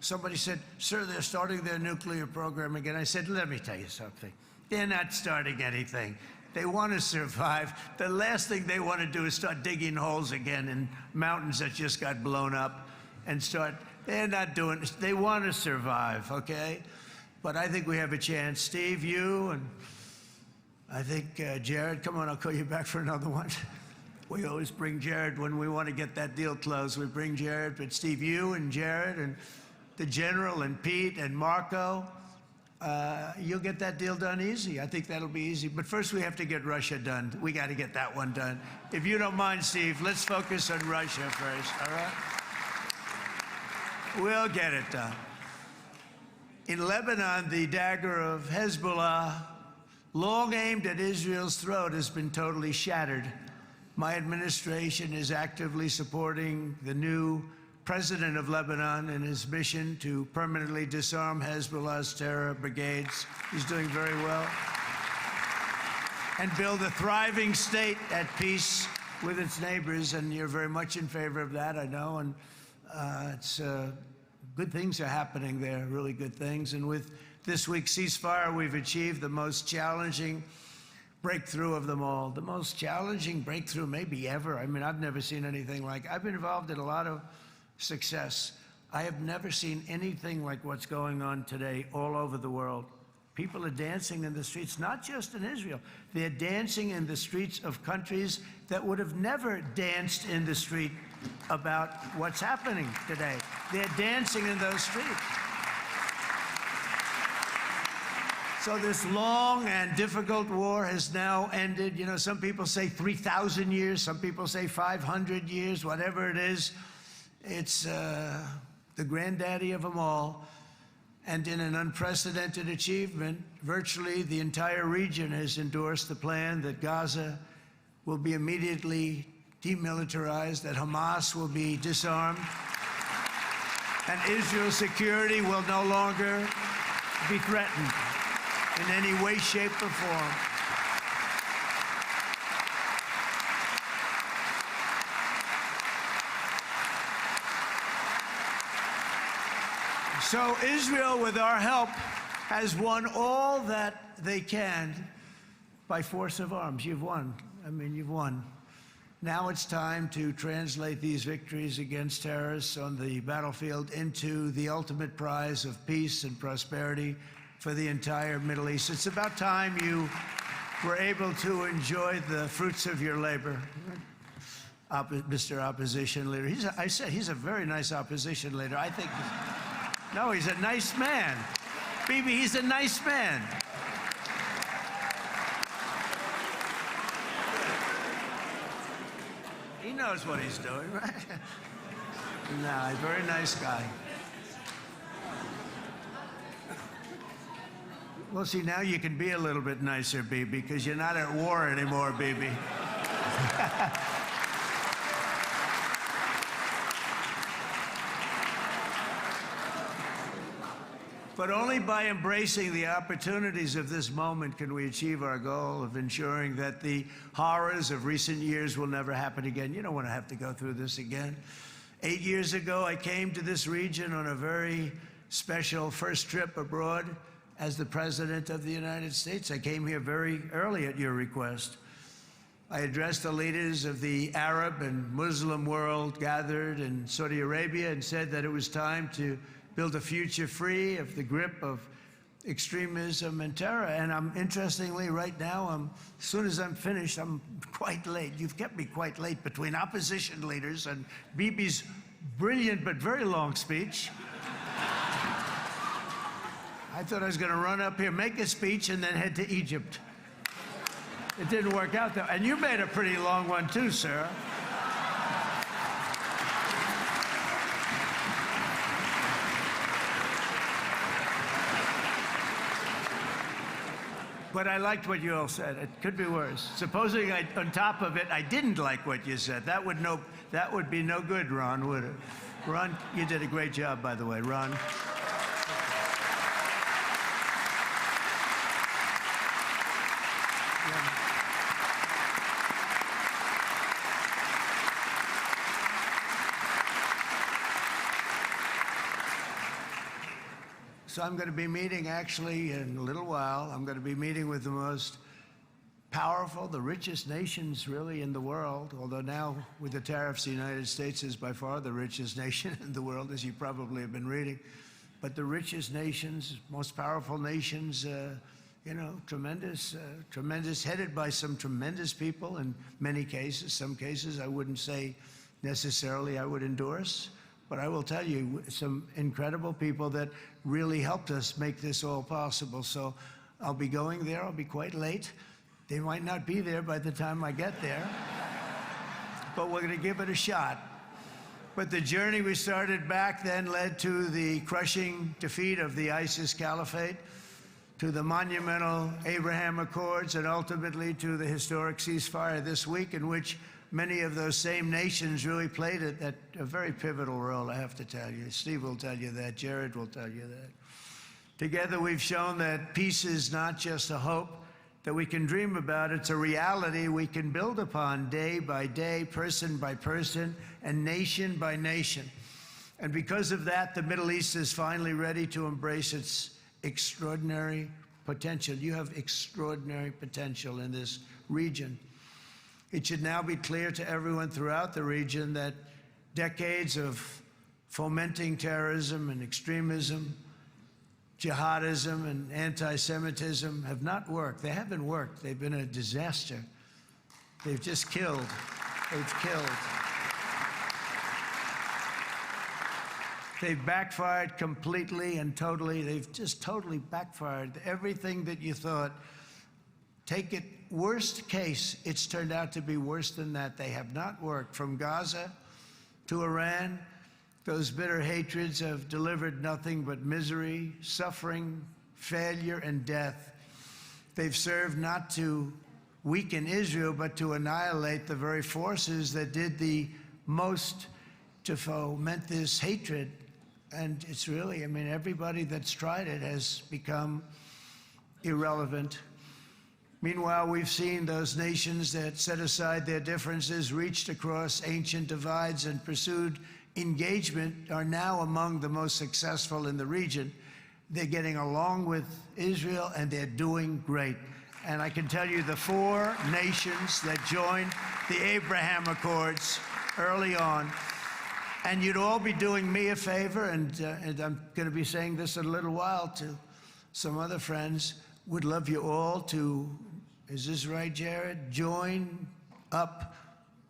Somebody said, sir, they're starting their nuclear program again. I said, let me tell you something. They're not starting anything. They want to survive. The last thing they want to do is start digging holes again in mountains that just got blown up and start. They're not doing this. They want to survive, okay? But I think we have a chance. Steve, you, and I think Jared, come on, I'll call you back for another one. We always bring Jared when we want to get that deal closed. We bring Jared, but Steve, you and Jared and the General and Pete and Marco, you'll get that deal done easy. I think that'll be easy. But first we have to get Russia done. We got to get that one done. If you don't mind, Steve, let's focus on Russia first, all right? We'll get it done. In Lebanon, the dagger of Hezbollah, long aimed at Israel's throat, has been totally shattered. My administration is actively supporting the new president of Lebanon in his mission to permanently disarm Hezbollah's terror brigades. He's doing very well. And build a thriving state at peace with its neighbors. And you're very much in favor of that, I know. And good things are happening there, really good things. And with this week's ceasefire, we've achieved the most challenging breakthrough of them all, the most challenging breakthrough maybe ever. I mean, I've never seen anything like it. I've been involved in a lot of success. I have never seen anything like what's going on today all over the world. People are dancing in the streets, not just in Israel. They're dancing in the streets of countries that would have never danced in the street about what's happening today. They're dancing in those streets. So this long and difficult war has now ended. You know, some people say 3,000 years, some people say 500 years, whatever it is. It's the granddaddy of them all. And in an unprecedented achievement, virtually the entire region has endorsed the plan that Gaza will be immediately demilitarized, that Hamas will be disarmed, and Israel's security will no longer be threatened in any way, shape, or form. So Israel, with our help, has won all that they can by force of arms. You've won. I mean, you've won. Now it's time to translate these victories against terrorists on the battlefield into the ultimate prize of peace and prosperity for the entire Middle East. It's about time you were able to enjoy the fruits of your labor. Mr. Opposition Leader. I said he's a very nice opposition leader. I think, no, he's a nice man. Bibi, he's a nice man. He knows what he's doing, right? No, he's a very nice guy. Well, see, now you can be a little bit nicer, Bibi, because you're not at war anymore, Bibi. But only by embracing the opportunities of this moment can we achieve our goal of ensuring that the horrors of recent years will never happen again. You don't want to have to go through this again. 8 years ago, I came to this region on a very special first trip abroad as the President of the United States. I came here very early at your request. I addressed the leaders of the Arab and Muslim world gathered in Saudi Arabia and said that it was time to build a future free of the grip of extremism and terror. And interestingly, right now, as soon as I'm finished, I'm quite late. You've kept me quite late between opposition leaders and Bibi's brilliant but very long speech. I thought I was going to run up here, make a speech, and then head to Egypt. It didn't work out, though. And you made a pretty long one, too, sir. But I liked what you all said. It could be worse. Supposing on top of it, I didn't like what you said. That would be no good, Ron, would it? Ron, you did a great job, by the way, Ron. So I'm going to be meeting, actually, in a little while, I'm going to be meeting with the most powerful, the richest nations, really, in the world, although now, with the tariffs, the United States is by far the richest nation in the world, as you probably have been reading. But the richest nations, most powerful nations, you know, tremendous, headed by some tremendous people in many cases. Some cases I wouldn't say necessarily I would endorse. But I will tell you, some incredible people that really helped us make this all possible. So I'll be going there. I'll be quite late. They might not be there by the time I get there. But we're going to give it a shot. But the journey we started back then led to the crushing defeat of the ISIS caliphate, to the monumental Abraham Accords, and ultimately to the historic ceasefire this week, in which many of those same nations really played a very pivotal role, I have to tell you. Steve will tell you that. Jared will tell you that. Together, we've shown that peace is not just a hope that we can dream about. It's a reality we can build upon day by day, person by person, and nation by nation. And because of that, the Middle East is finally ready to embrace its extraordinary potential. You have extraordinary potential in this region. It should now be clear to everyone throughout the region that decades of fomenting terrorism and extremism, jihadism and anti-Semitism have not worked. They haven't worked. They've been a disaster. They've just killed. They've killed. They've backfired completely and totally. They've just totally backfired. Everything that you thought, take it, worst case, it's turned out to be worse than that. They have not worked. From Gaza to Iran, those bitter hatreds have delivered nothing but misery, suffering, failure, and death. They've served not to weaken Israel, but to annihilate the very forces that did the most to foment this hatred. And it's really, I mean, everybody that's tried it has become irrelevant. Meanwhile, we've seen those nations that set aside their differences, reached across ancient divides, and pursued engagement are now among the most successful in the region. They're getting along with Israel, and they're doing great. And I can tell you the 4 nations that joined the Abraham Accords early on, and you'd all be doing me a favor, and I'm going to be saying this in a little while to some other friends, would love you all to, is this right, Jared? Join up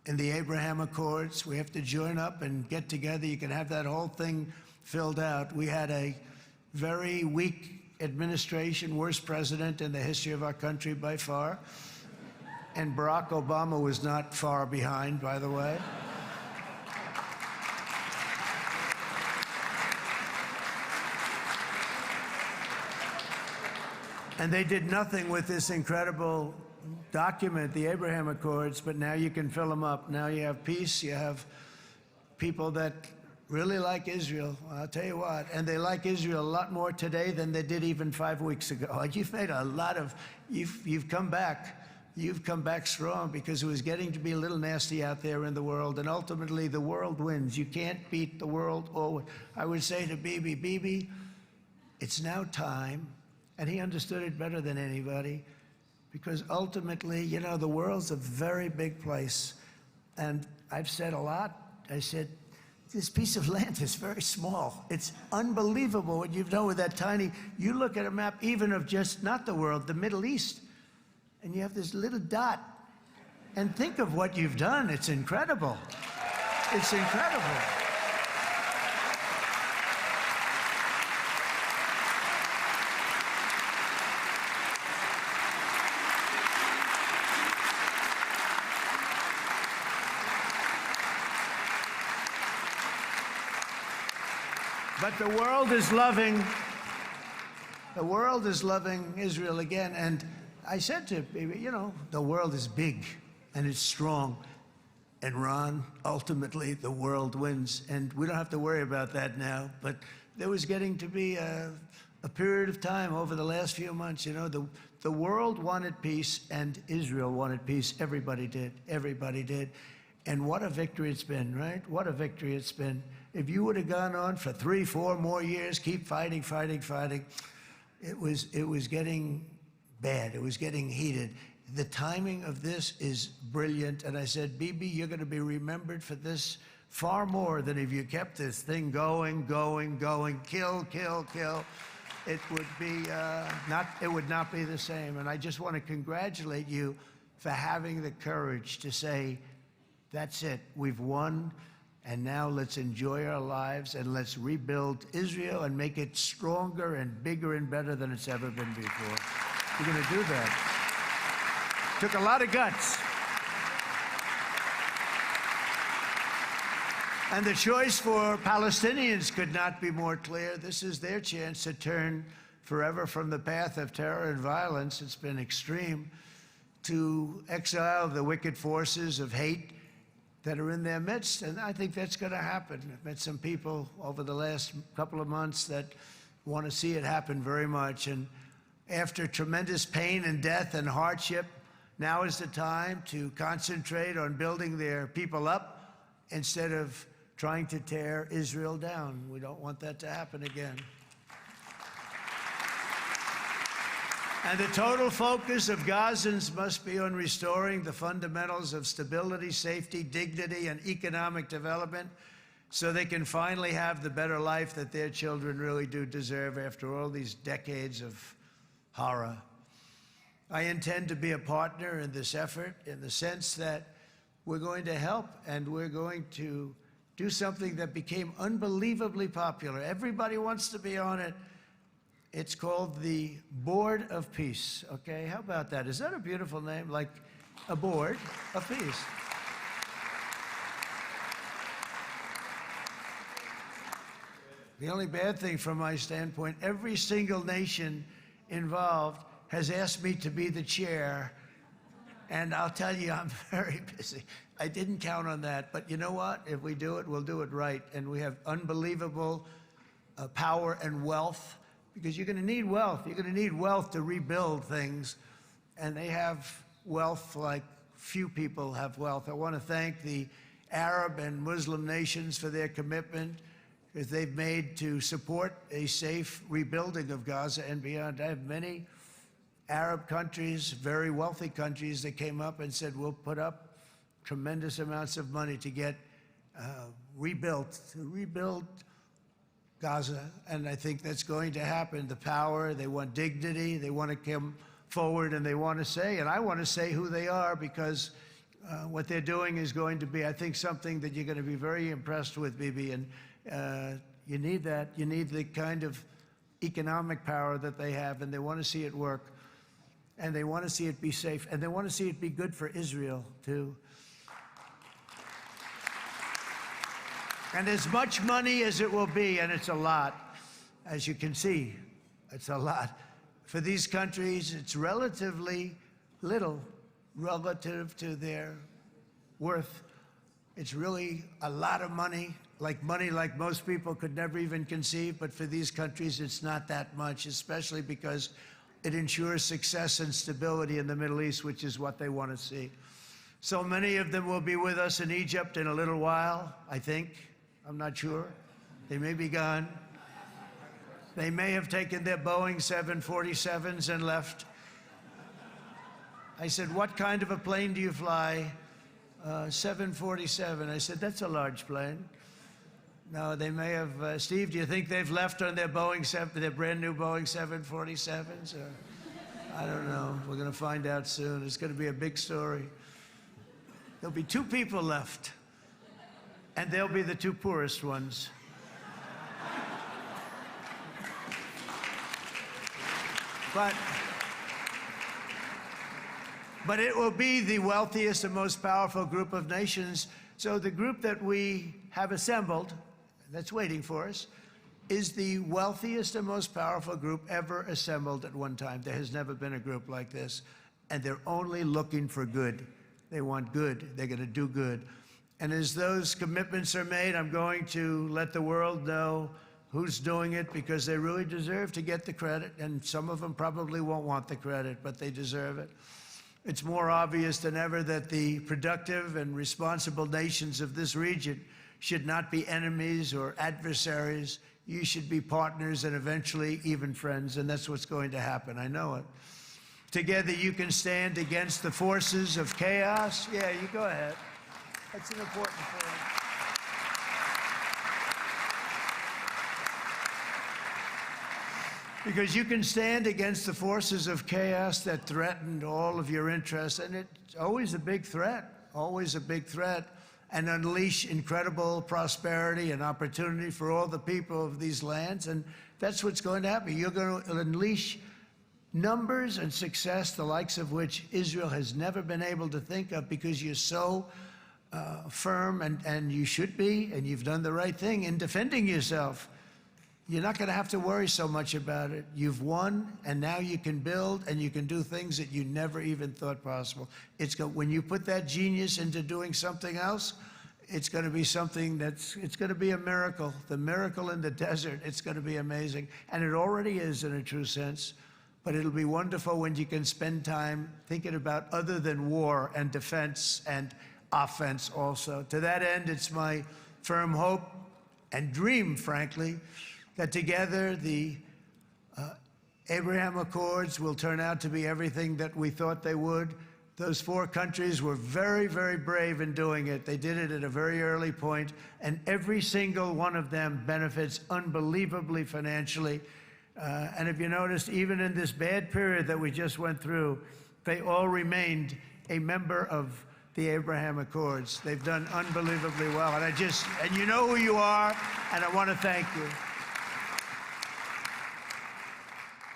in the Abraham Accords. We have to join up and get together. You can have that whole thing filled out. We had a very weak administration, worst president in the history of our country by far. And Barack Obama was not far behind, by the way. And they did nothing with this incredible document, the Abraham Accords, but now you can fill them up. Now you have peace, you have people that really like Israel. I'll tell you what, and they like Israel a lot more today than they did even 5 weeks ago. You've made a lot of, you've come back. You've come back strong, because it was getting to be a little nasty out there in the world, and ultimately the world wins. You can't beat the world. Or I would say to Bibi, it's now time, and he understood it better than anybody, because ultimately, you know, the world's a very big place. And I've said a lot. I said, this piece of land is very small. It's unbelievable what you've done with that tiny, you look at a map even of just, not the world, the Middle East, and you have this little dot. And think of what you've done. It's incredible. It's incredible. But the world is loving Israel again. And I said to Bibi, you know, the world is big and it's strong. And Ron, ultimately, the world wins. And we don't have to worry about that now. But there was getting to be a period of time over the last few months, you know, the world wanted peace and Israel wanted peace. Everybody did. Everybody did. And what a victory it's been, right? What a victory it's been. If you would have gone on for 3, 4 more years, keep fighting, it was getting bad. It was getting heated. The timing of this is brilliant. And I said, Bibi, you're going to be remembered for this far more than if you kept this thing going, kill. It would be it would not be the same. And I just want to congratulate you for having the courage to say, that's it, we've won. And now let's enjoy our lives and let's rebuild Israel and make it stronger and bigger and better than it's ever been before. We're going to do that. Took a lot of guts. And the choice for Palestinians could not be more clear. This is their chance to turn forever from the path of terror and violence. It's been extreme, to exile the wicked forces of hate that are in their midst, and I think that's going to happen. I've met some people over the last couple of months that want to see it happen very much, and after tremendous pain and death and hardship, now is the time to concentrate on building their people up instead of trying to tear Israel down. We don't want that to happen again. And the total focus of Gazans must be on restoring the fundamentals of stability, safety, dignity, and economic development so they can finally have the better life that their children really do deserve after all these decades of horror. I intend to be a partner in this effort in the sense that we're going to help and we're going to do something that became unbelievably popular. Everybody wants to be on it. It's called the Board of Peace, okay? How about that? Is that a beautiful name? Like a board of peace. The only bad thing from my standpoint, every single nation involved has asked me to be the chair, and I'll tell you, I'm very busy. I didn't count on that, but you know what? If we do it, we'll do it right, and we have unbelievable power and wealth, because you're going to need wealth. You're going to need wealth to rebuild things, and they have wealth like few people have wealth. I want to thank the Arab and Muslim nations for their commitment that they've made to support a safe rebuilding of Gaza and beyond. I have many Arab countries, very wealthy countries, that came up and said, we'll put up tremendous amounts of money to get rebuild Gaza, and I think that's going to happen. The power, they want dignity, they want to come forward, and they want to say, and I want to say who they are, because what they're doing is going to be, I think, something that you're going to be very impressed with, Bibi, and you need that. You need the kind of economic power that they have, and they want to see it work, and they want to see it be safe, and they want to see it be good for Israel, too. And as much money as it will be, and it's a lot, as you can see, it's a lot. For these countries, it's relatively little relative to their worth. It's really a lot of money like most people could never even conceive, but for these countries, it's not that much, especially because it ensures success and stability in the Middle East, which is what they want to see. So many of them will be with us in Egypt in a little while, I think. I'm not sure. They may be gone. They may have taken their Boeing 747s and left. I said, what kind of a plane do you fly? 747. I said, that's a large plane. No, they may have, Steve, do you think they've left on their their brand new Boeing 747s? Or, I don't know. We're going to find out soon. It's going to be a big story. There'll be 2 people left, and they'll be the 2 poorest ones. But it will be the wealthiest and most powerful group of nations. So the group that we have assembled, that's waiting for us, is the wealthiest and most powerful group ever assembled at one time. There has never been a group like this. And they're only looking for good. They want good. They're going to do good. And as those commitments are made, I'm going to let the world know who's doing it, because they really deserve to get the credit. And some of them probably won't want the credit, but they deserve it. It's more obvious than ever that the productive and responsible nations of this region should not be enemies or adversaries. You should be partners and eventually even friends, and that's what's going to happen. I know it. Together you can stand against the forces of chaos. Yeah, you go ahead. That's an important point. Because you can stand against the forces of chaos that threaten all of your interests, and it's always a big threat, and unleash incredible prosperity and opportunity for all the people of these lands, and that's what's going to happen. You're going to unleash numbers and success, the likes of which Israel has never been able to think of, because you're so firm, and you should be, and you've done the right thing in defending yourself. You're not going to have to worry so much about it. You've won, and now you can build, and you can do things that you never even thought possible. When you put that genius into doing something else, it's going to be something it's going to be a miracle. The miracle in the desert, it's going to be amazing. And it already is in a true sense. But it'll be wonderful when you can spend time thinking about other than war and defense and offense also. To that end, it's my firm hope and dream, frankly, that together the Abraham Accords will turn out to be everything that we thought they would. Those 4 countries were very, very brave in doing it. They did it at a very early point, and every single one of them benefits unbelievably financially. And if you noticed, even in this bad period that we just went through, they all remained a member of the Abraham Accords. They've done unbelievably well. And you know who you are, and I want to thank you.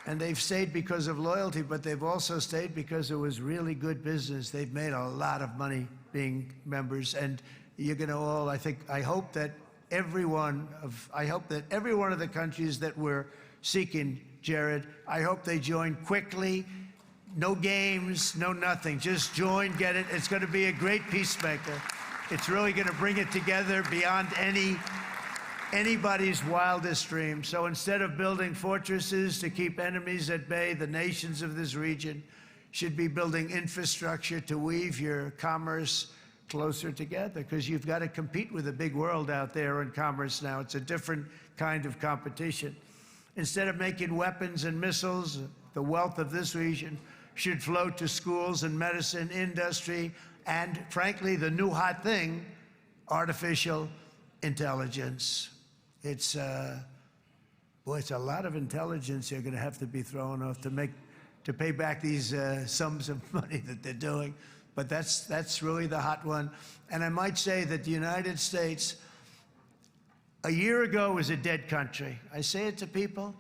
And they've stayed because of loyalty, but they've also stayed because it was really good business. They've made a lot of money being members, and you're going to all, I hope that every one of the countries that we're seeking, Jared, I hope they join quickly. No games, no nothing. Just join, get it. It's going to be a great peacemaker. It's really going to bring it together beyond anybody's wildest dream. So instead of building fortresses to keep enemies at bay, the nations of this region should be building infrastructure to weave your commerce closer together, because you've got to compete with the big world out there in commerce now. It's a different kind of competition. Instead of making weapons and missiles, the wealth of this region should flow to schools and medicine, industry, and frankly, the new hot thing, artificial intelligence. It's a lot of intelligence you're going to have to be thrown off to pay back these sums of money that they're doing. But that's really the hot one. And I might say that the United States, a year ago, was a dead country. I say it to people.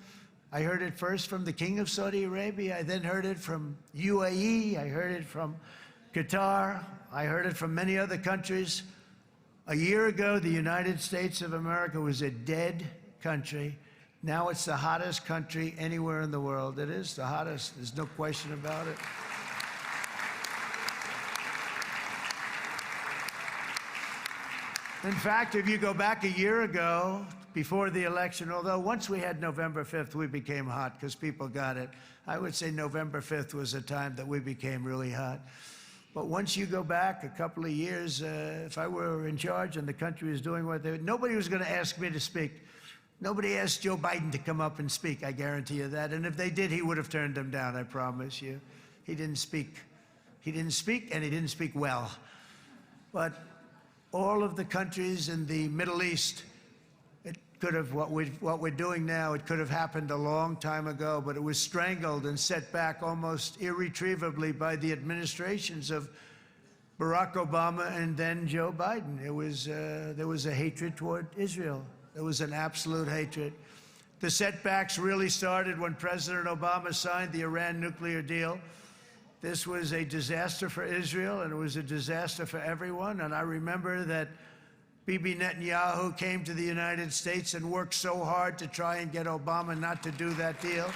I heard it first from the King of Saudi Arabia. I then heard it from UAE. I heard it from Qatar. I heard it from many other countries. A year ago, the United States of America was a dead country. Now it's the hottest country anywhere in the world. It is the hottest. There's no question about it. In fact, if you go back a year ago, before the election, although once we had November 5th, we became hot because people got it. I would say November 5th was a time that we became really hot. But once you go back a couple of years, if I were in charge and the country was doing what they were, nobody was going to ask me to speak. Nobody asked Joe Biden to come up and speak, I guarantee you that. And if they did, he would have turned them down, I promise you. He didn't speak. He didn't speak, and he didn't speak well. But all of the countries in the Middle East, it could have, what we're doing now, it could have happened a long time ago, but it was strangled and set back almost irretrievably by the administrations of Barack Obama and then Joe Biden. There was a hatred toward Israel. There was an absolute hatred. The setbacks really started when President Obama signed the Iran nuclear deal. This was a disaster for Israel, and it was a disaster for everyone. And I remember that Bibi Netanyahu came to the United States and worked so hard to try and get Obama not to do that deal.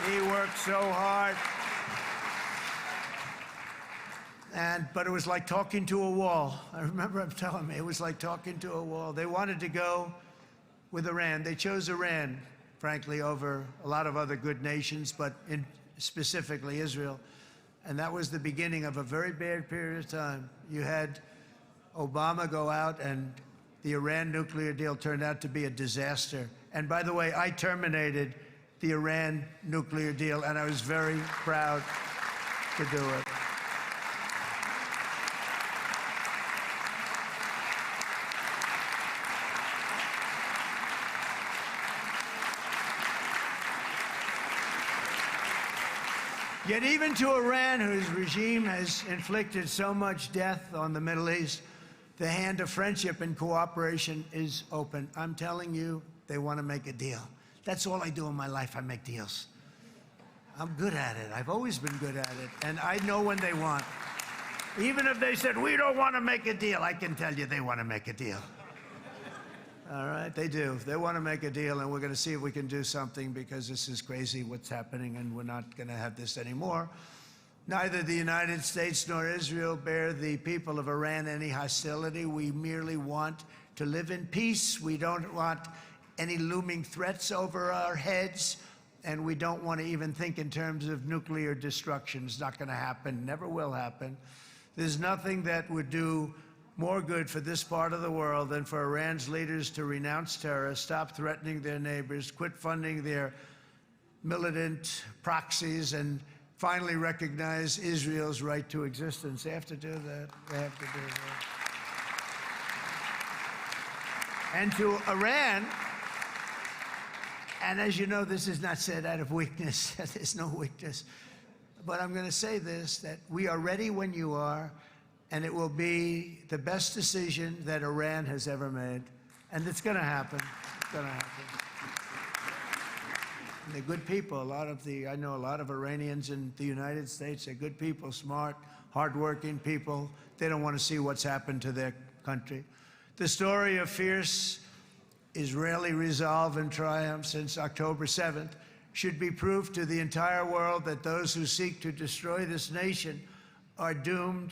He worked so hard. But it was like talking to a wall. I remember him telling me it was like talking to a wall. They wanted to go with Iran. They chose Iran, frankly, over a lot of other good nations, but specifically Israel. And that was the beginning of a very bad period of time. You had Obama go out, and the Iran nuclear deal turned out to be a disaster. And by the way, I terminated the Iran nuclear deal, and I was very proud to do it. Yet even to Iran, whose regime has inflicted so much death on the Middle East, the hand of friendship and cooperation is open. I'm telling you, they want to make a deal. That's all I do in my life. I make deals. I'm good at it. I've always been good at it. And I know when they want. Even if they said, we don't want to make a deal, I can tell you they want to make a deal. All right, they do. They want to make a deal, and we're going to see if we can do something, because this is crazy what's happening, and we're not going to have this anymore. Neither the United States nor Israel bear the people of Iran any hostility. We merely want to live in peace. We don't want any looming threats over our heads, and we don't want to even think in terms of nuclear destruction. It's not going to happen, never will happen. There's nothing that would do more good for this part of the world than for Iran's leaders to renounce terror, stop threatening their neighbors, quit funding their militant proxies, and finally recognize Israel's right to existence. They have to do that. They have to do that. And to Iran, and as you know, this is not said out of weakness. There's no weakness. But I'm going to say this, that we are ready when you are, and it will be the best decision that Iran has ever made. And it's going to happen. It's going to happen. And they're good people. I know a lot of Iranians in the United States. They're good people, smart, hardworking people. They don't want to see what's happened to their country. The story of fierce Israeli resolve and triumph since October 7th should be proof to the entire world that those who seek to destroy this nation are doomed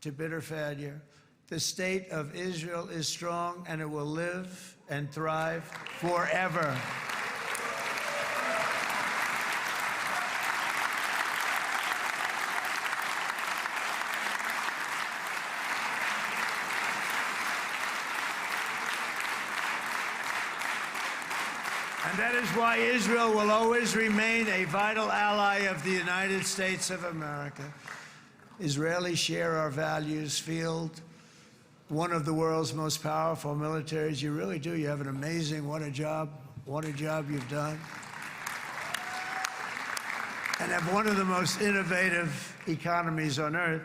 to bitter failure. The state of Israel is strong, and it will live and thrive forever. And that is why Israel will always remain a vital ally of the United States of America. Israelis share our values, field one of the world's most powerful militaries. You really do. You have an amazing, what a job you've done. And have one of the most innovative economies on earth.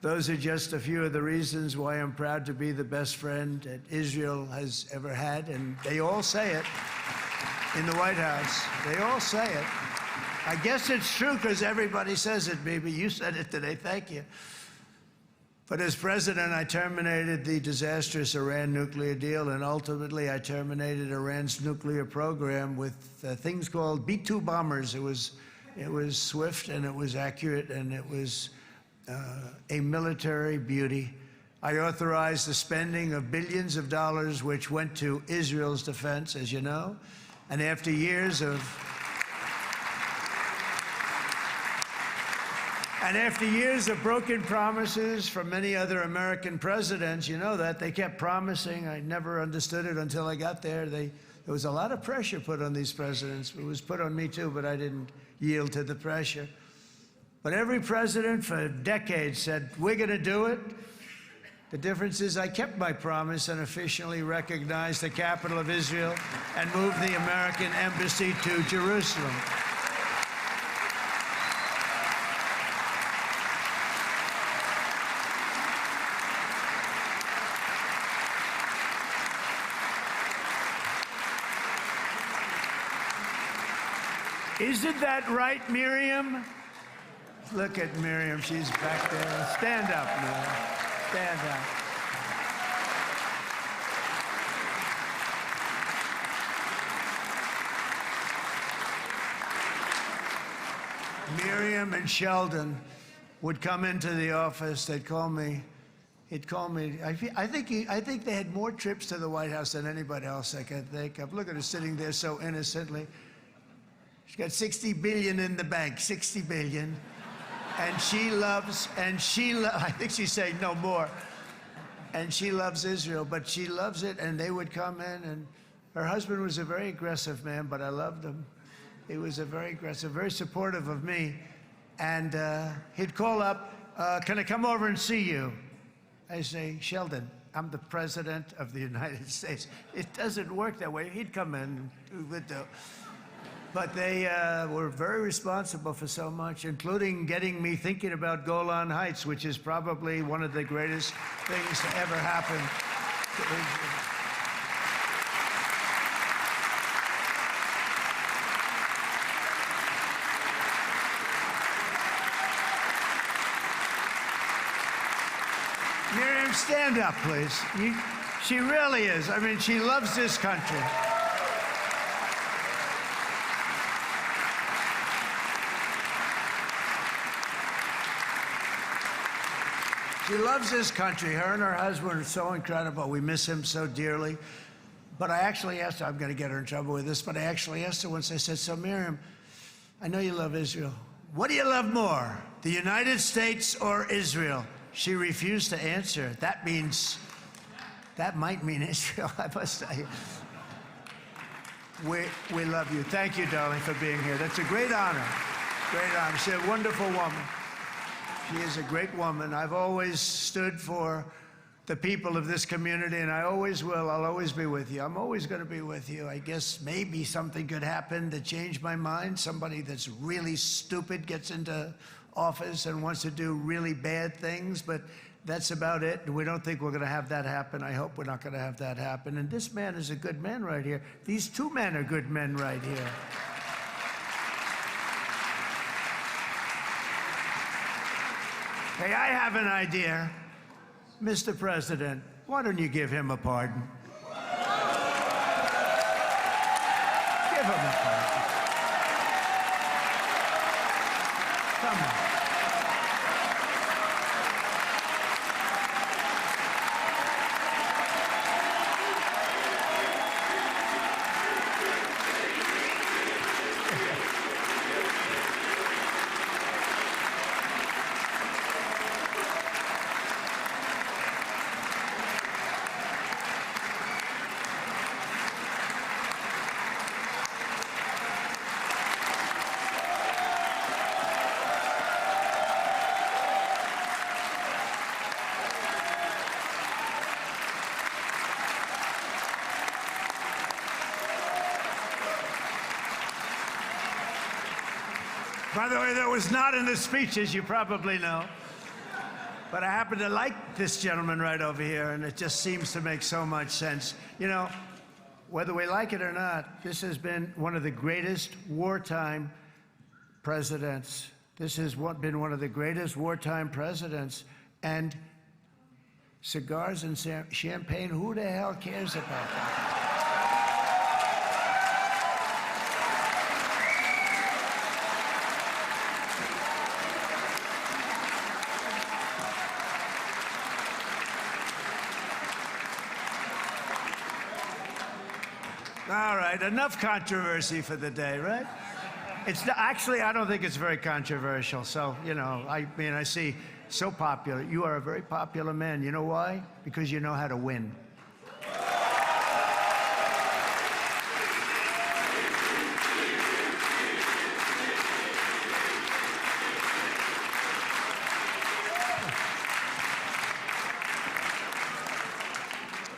Those are just a few of the reasons why I'm proud to be the best friend that Israel has ever had. And they all say it in the White House. They all say it. I guess it's true because everybody says it, baby. You said it today. Thank you. But as president, I terminated the disastrous Iran nuclear deal, and ultimately I terminated Iran's nuclear program with things called B-2 bombers. It was swift, and it was accurate, and it was a military beauty. I authorized the spending of billions of dollars, which went to Israel's defense, as you know. And after years of broken promises from many other American presidents, you know that, they kept promising. I never understood it until I got there. There was a lot of pressure put on these presidents. It was put on me too, but I didn't yield to the pressure. But every president for decades said, we're going to do it. The difference is I kept my promise and officially recognized the capital of Israel and moved the American embassy to Jerusalem. Isn't that right, Miriam? Look at Miriam, she's back there. Stand up, Miriam. Stand up. Miriam and Sheldon would come into the office. They'd call me. He'd call me. I think they had more trips to the White House than anybody else I can think of. Look at her sitting there so innocently. She's got $60 billion in the bank, $60 billion. And I think she's saying no more. And she loves Israel, but she loves it, and they would come in, and her husband was a very aggressive man, but I loved him. He was a very aggressive, very supportive of me. And he'd call up, can I come over and see you? I say, Sheldon, I'm the president of the United States. It doesn't work that way. He'd come in, but they were very responsible for so much, including getting me thinking about Golan Heights, which is probably one of the greatest things to ever happen to Israel. Miriam, stand up, please. She really is. I mean, she loves this country. She loves this country. Her and her husband are so incredible. We miss him so dearly. But I actually asked her, I'm going to get her in trouble with this, but I actually asked her once, I said, so Miriam, I know you love Israel. What do you love more, the United States or Israel? She refused to answer. That might mean Israel. I must say. We love you. Thank you, darling, for being here. That's a great honor. Great honor. She's a wonderful woman. She is a great woman. I've always stood for the people of this community, and I always will. I'll always be with you. I'm always going to be with you. I guess maybe something could happen to change my mind. Somebody that's really stupid gets into office and wants to do really bad things, but that's about it. We don't think we're going to have that happen. I hope we're not going to have that happen. And this man is a good man right here. These two men are good men right here. Hey, I have an idea. Mr. President, why don't you give him a pardon? Give him a pardon. Come on. By the way, that was not in the speeches, you probably know. But I happen to like this gentleman right over here, and it just seems to make so much sense. You know, whether we like it or not, this has been one of the greatest wartime presidents. This has been one of the greatest wartime presidents. And cigars and champagne, who the hell cares about that? All right, enough controversy for the day, right? Actually, I don't think it's very controversial. So, you know, I mean, I see so popular. You are a very popular man. You know why? Because you know how to win.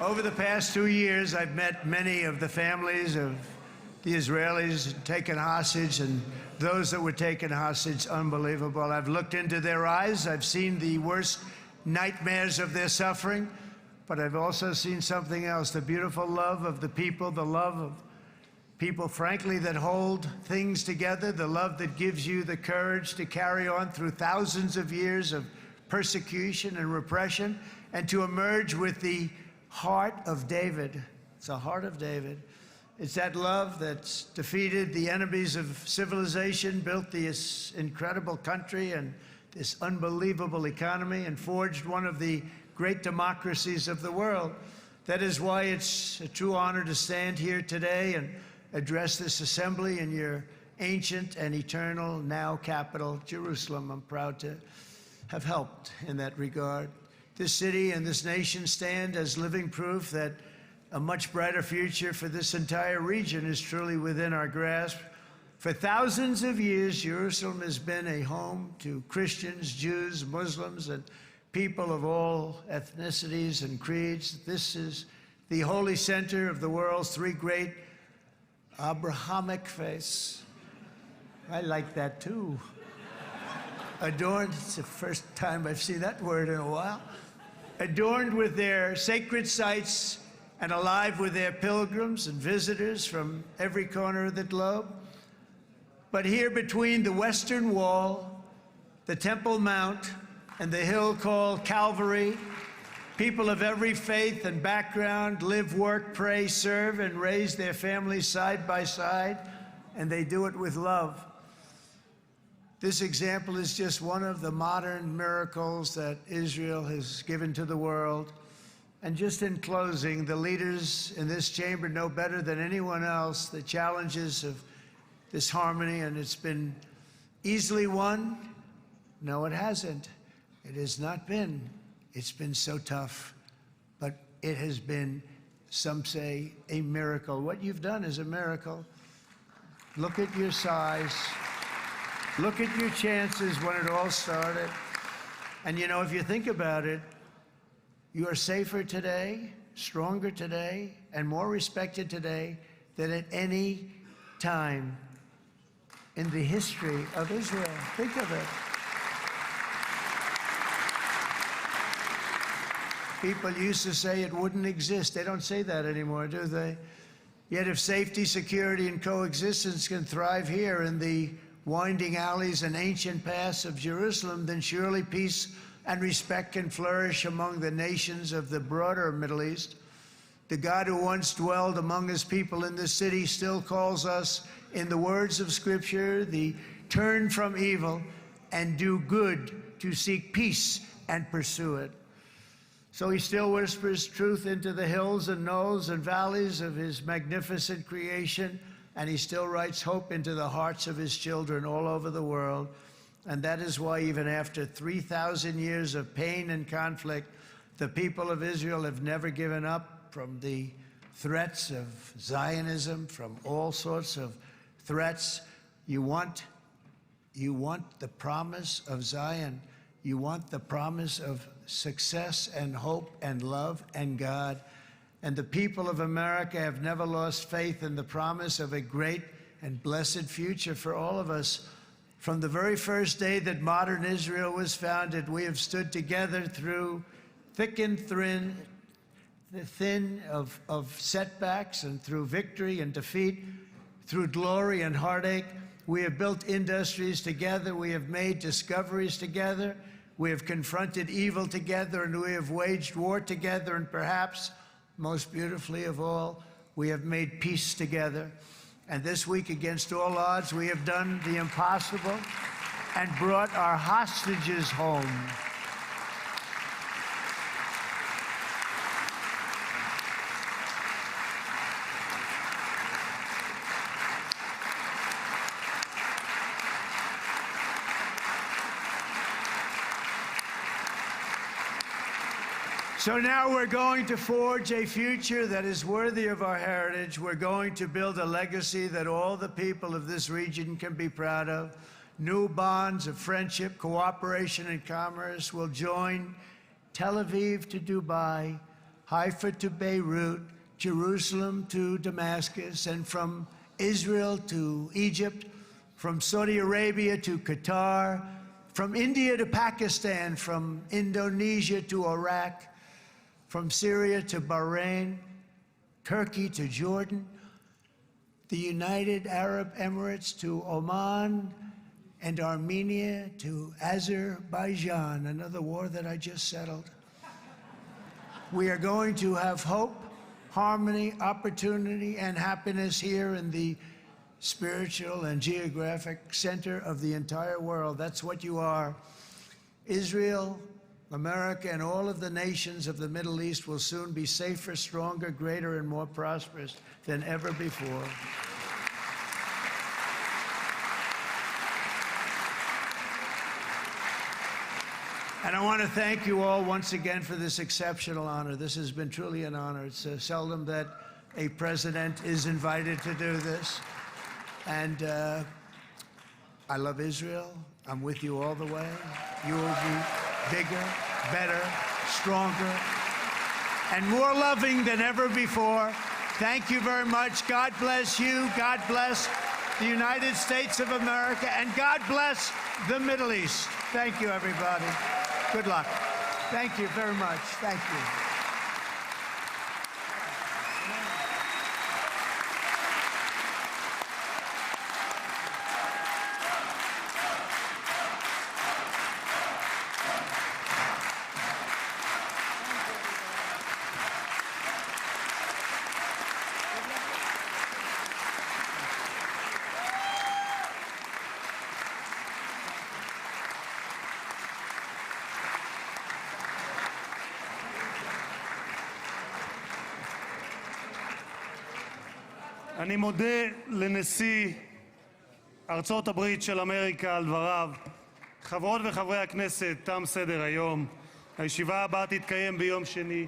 Over the past 2 years, I've met many of the families of the Israelis taken hostage and those that were taken hostage. Unbelievable. I've looked into their eyes. I've seen the worst nightmares of their suffering, but I've also seen something else, the beautiful love of the people, the love of people, frankly, that hold things together, the love that gives you the courage to carry on through thousands of years of persecution and repression and to emerge with the heart of David. It's the heart of David. It's that love that's defeated the enemies of civilization, built this incredible country and this unbelievable economy, and forged one of the great democracies of the world. That is why it's a true honor to stand here today and address this assembly in your ancient and eternal now capital, Jerusalem. I'm proud to have helped in that regard. This city and this nation stand as living proof that a much brighter future for this entire region is truly within our grasp. For thousands of years, Jerusalem has been a home to Christians, Jews, Muslims, and people of all ethnicities and creeds. This is the holy center of the world's three great Abrahamic faiths. I like that too. Adorned, it's the first time I've seen that word in a while. Adorned with their sacred sites and alive with their pilgrims and visitors from every corner of the globe. But here between the Western Wall, the Temple Mount, and the hill called Calvary, people of every faith and background live, work, pray, serve, and raise their families side by side, and they do it with love. This example is just one of the modern miracles that Israel has given to the world. And just in closing, the leaders in this chamber know better than anyone else the challenges of this harmony, and it's been easily won. No, it hasn't. It has not been. It's been so tough, but it has been, some say, a miracle. What you've done is a miracle. Look at your size. Look at your chances when it all started. And you know, if you think about it, you are safer today, stronger today, and more respected today than at any time in the history of Israel. Think of it. People used to say it wouldn't exist. They don't say that anymore, do they? Yet if safety, security, and coexistence can thrive here in the winding alleys and ancient paths of Jerusalem, then surely peace and respect can flourish among the nations of the broader Middle East. The God who once dwelled among his people in this city still calls us, in the words of Scripture, the turn from evil and do good, to seek peace and pursue it. So he still whispers truth into the hills and knolls and valleys of his magnificent creation, and he still writes hope into the hearts of his children all over the world. And that is why even after 3,000 years of pain and conflict, the people of Israel have never given up from the threats of Zionism, from all sorts of threats. You want the promise of Zion. You want the promise of success and hope and love and God. And the people of America have never lost faith in the promise of a great and blessed future for all of us. From the very first day that modern Israel was founded, we have stood together through thick and thin of setbacks, and through victory and defeat, through glory and heartache. We have built industries together. We have made discoveries together. We have confronted evil together, and we have waged war together. And perhaps most beautifully of all, we have made peace together. And this week, against all odds, we have done the impossible and brought our hostages home. So now we're going to forge a future that is worthy of our heritage. We're going to build a legacy that all the people of this region can be proud of. New bonds of friendship, cooperation, and commerce will join Tel Aviv to Dubai, Haifa to Beirut, Jerusalem to Damascus, and from Israel to Egypt, from Saudi Arabia to Qatar, from India to Pakistan, from Indonesia to Iraq, from Syria to Bahrain, Turkey to Jordan, the United Arab Emirates to Oman, and Armenia to Azerbaijan, another war that I just settled. We are going to have hope, harmony, opportunity, and happiness here in the spiritual and geographic center of the entire world. That's what you are. Israel, America, and all of the nations of the Middle East will soon be safer, stronger, greater, and more prosperous than ever before. And I want to thank you all once again for this exceptional honor. This has been truly an honor. It's seldom that a president is invited to do this. And I love Israel. I'm with you all the way. You will be bigger, better, stronger, and more loving than ever before. Thank you very much. God bless you. God bless the United States of America. And God bless the Middle East. Thank you, everybody. Good luck. Thank you very much. Thank you. אני מודה לנשיא ארצות הברית של אמריקה על דבריו. חברות וחברי הכנסת, תם סדר היום. הישיבה הבאה תתקיים ביום שני,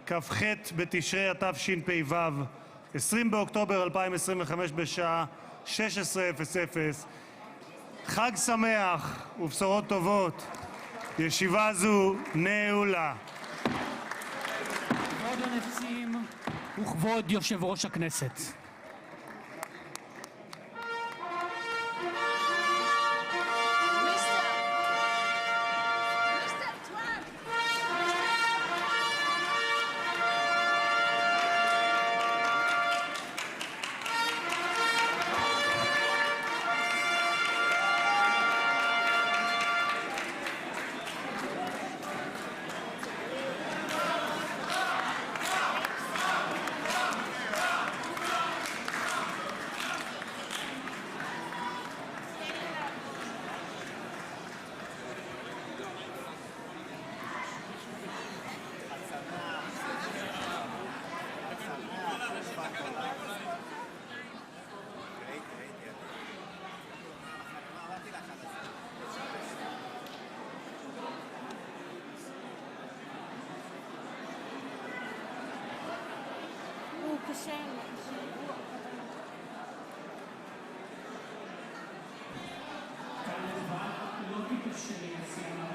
כ"ח בתשרי התשפ"ו, 20 באוקטובר 2025 בשעה 16:00. חג שמח ובשורות טובות. ישיבה זו נעולה. כבוד הנשיאים וכבוד יושב ראש הכנסת.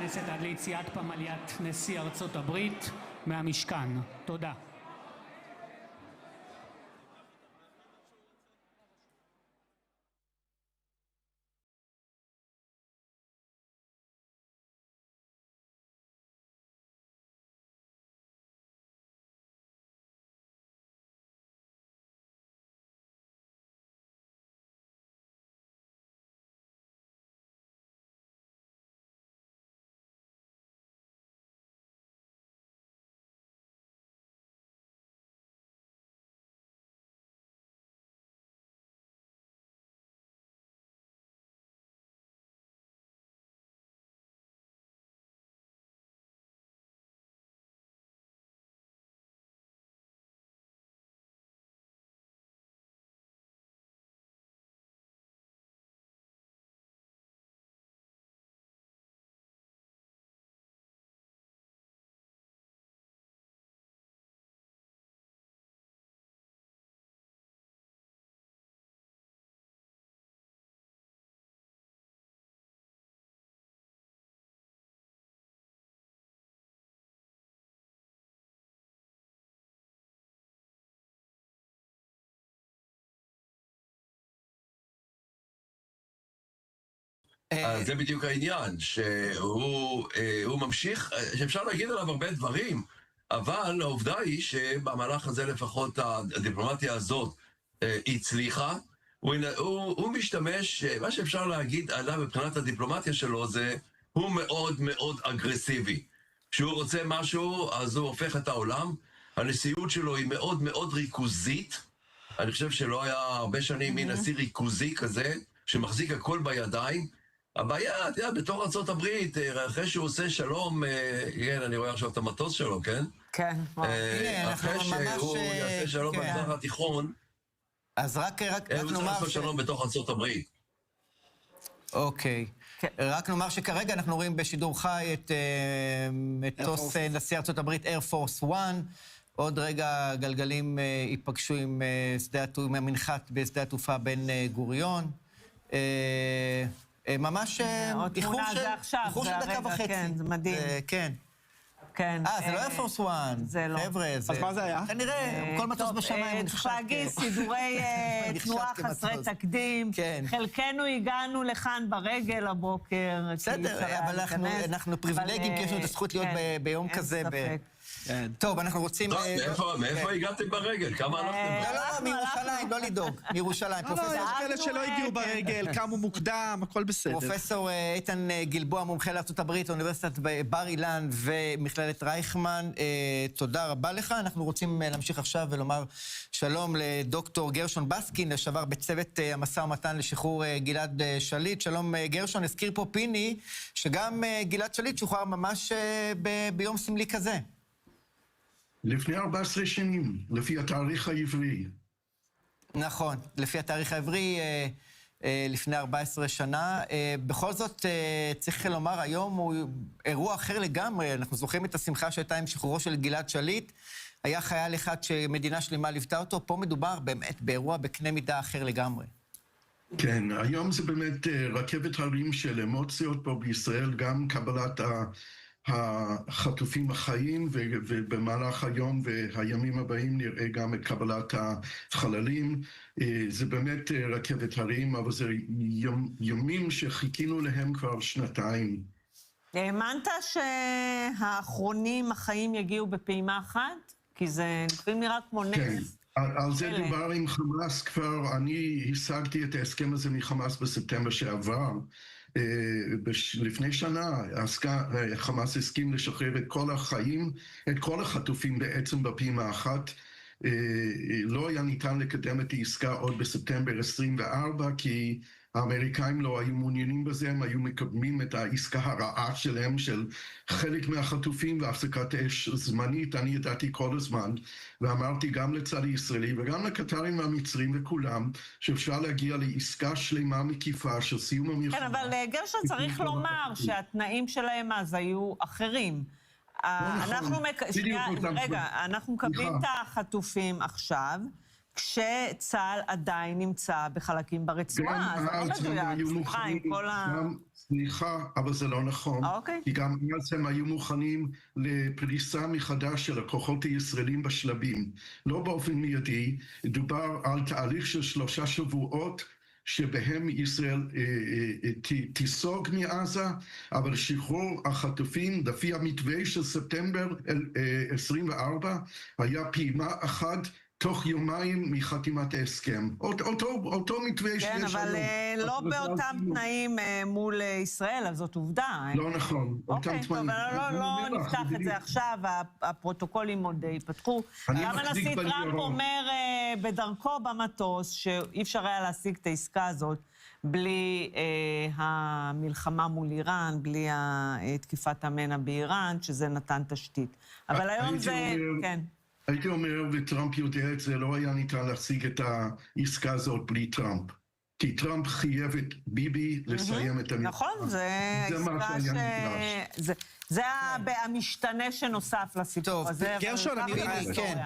הכנסת עד ליציאת פמליית נשיא ארצות הברית מהמשכן. תודה. זה בדיוק העניין, שהוא ממשיך, שאפשר להגיד עליו הרבה דברים, אבל העובדה היא שבמהלך הזה לפחות הדיפלומטיה הזאת הצליחה, הוא משתמש, מה שאפשר להגיד עליו מבחינת הדיפלומטיה שלו זה, הוא מאוד מאוד אגרסיבי. כשהוא רוצה משהו, אז הוא הופך את העולם, הנשיאות שלו היא מאוד מאוד ריכוזית, אני חושב שלא היה הרבה שנים מנשיא ריכוזי כזה, שמחזיק הכל בידיים, הבעיה, אתה יודע, בתור ארצות הברית, אחרי שהוא עושה שלום, כן, אני רואה עכשיו את המטוס שלו, כן? כן. אחרי שהוא יעשה שלום במזרח התיכון, אז רק הוא צריך לעשות שלום בתוך ארצות הברית. אוקיי. רק נאמר שכרגע אנחנו רואים בשידור חי את מטוס נשיא ארצות הברית, Air Force One. עוד רגע גלגלים ייפגשו עם המנחת בשדה התעופה בן גוריון. ממש איחור של דקה וחצי. כן, זה מדהים. כן. כן. זה לא Air Force One. זה לא. חבר'ה, זה... אז מה זה היה? כנראה, כל מטוס בשמיים. צריך להגיד, סידורי תנועה חסרי תקדים. חלקנו הגענו לכאן ברגל הבוקר. בסדר, אבל אנחנו פריבילגים, כי יש לנו את הזכות להיות ביום כזה. טוב, אנחנו רוצים... מאיפה הגעתם ברגל? כמה הלכתם? לא, מירושלים, לא לדאוג. מירושלים. לא, יש כאלה שלא הגיעו ברגל, קמו מוקדם, הכל בסדר. פרופסור איתן גלבוע, מומחה לארצות הברית, אוניברסיטת בר אילן ומכללת רייכמן, תודה רבה לך. אנחנו רוצים להמשיך עכשיו ולומר שלום לדוקטור גרשון בסקין, לשעבר בצוות המשא ומתן לשחרור גלעד שליט. שלום גרשון, הזכיר פה פיני, שגם גלעד שליט שוחרר ממש ביום סמלי כזה. לפני 14 שנים, לפי התאריך העברי. נכון, לפי התאריך העברי, לפני 14 שנה. בכל זאת, צריך לומר, היום הוא אירוע אחר לגמרי. אנחנו זוכרים את השמחה שהייתה עם שחרורו של גלעד שליט. היה חייל אחד שמדינה שלמה ליוותה אותו. פה מדובר באמת באירוע בקנה מידה אחר לגמרי. כן, היום זה באמת רכבת הרים של אמוציות פה בישראל, גם קבלת החטופים החיים, ובמהלך היום והימים הבאים נראה גם את קבלת החללים. זה באמת רכבת הרים, אבל זה ימים שחיכינו להם כבר שנתיים. האמנת שהאחרונים החיים יגיעו בפעימה אחת? כי זה לפעמים נראה כמו נס. כן. על זה דובר עם חמאס כבר, אני השגתי את ההסכם הזה מחמאס בספטמבר שעבר. לפני שנה, חמאס הסכים לשחרר את כל החיים, את כל החטופים בעצם בפעימה אחת. לא היה ניתן לקדם את העסקה עוד בספטמבר 24, כי האמריקאים לא היו מעוניינים בזה, הם היו מקדמים את העסקה הרעה שלהם, של חלק מהחטופים והפסקת אש זמנית. אני ידעתי כל הזמן, ואמרתי גם לצד הישראלי וגם לקטרים והמצרים וכולם, שאפשר להגיע לעסקה שלמה מקיפה של סיום המלחמה. כן, אבל גרשון צריך לומר שהתנאים שלהם אז היו אחרים. אנחנו מקבלים את החטופים עכשיו, כשצה"ל עדיין נמצא בחלקים ברצועה, אז לא מדויק, סליחה, עם כל סליחה, אבל זה לא נכון. כי גם אז הם היו מוכנים לפריסה מחדש של הכוחות הישראלים בשלבים. לא באופן מיידי, דובר על תהליך של 3 שבועות, שבהם ישראל תיסוג מעזה, אבל שחרור החטופים, לפי המתווה של ספטמבר 24, היה פעימה אחת, תוך יומיים מחתימת ההסכם. אותו מתווה שיש היום. כן, אבל לא באותם תנאים מול ישראל, אז זאת עובדה. לא נכון. אוקיי, טוב, אבל לא נפתח את זה עכשיו, הפרוטוקולים עוד ייפתחו. גם הנשיא טראמפ אומר בדרכו במטוס, שאי אפשר היה להשיג את העסקה הזאת, בלי המלחמה מול איראן, בלי תקיפת המנע באיראן, שזה נתן תשתית. אבל היום זה... כן. הייתי אומר, וטראמפ יודע את זה, לא היה ניתן להשיג את העסקה הזאת בלי טראמפ. כי טראמפ חייב את ביבי לסיים את המלחמה. נכון, זה העסקה זה המשתנה שנוסף לסיפור הזה. גרשון,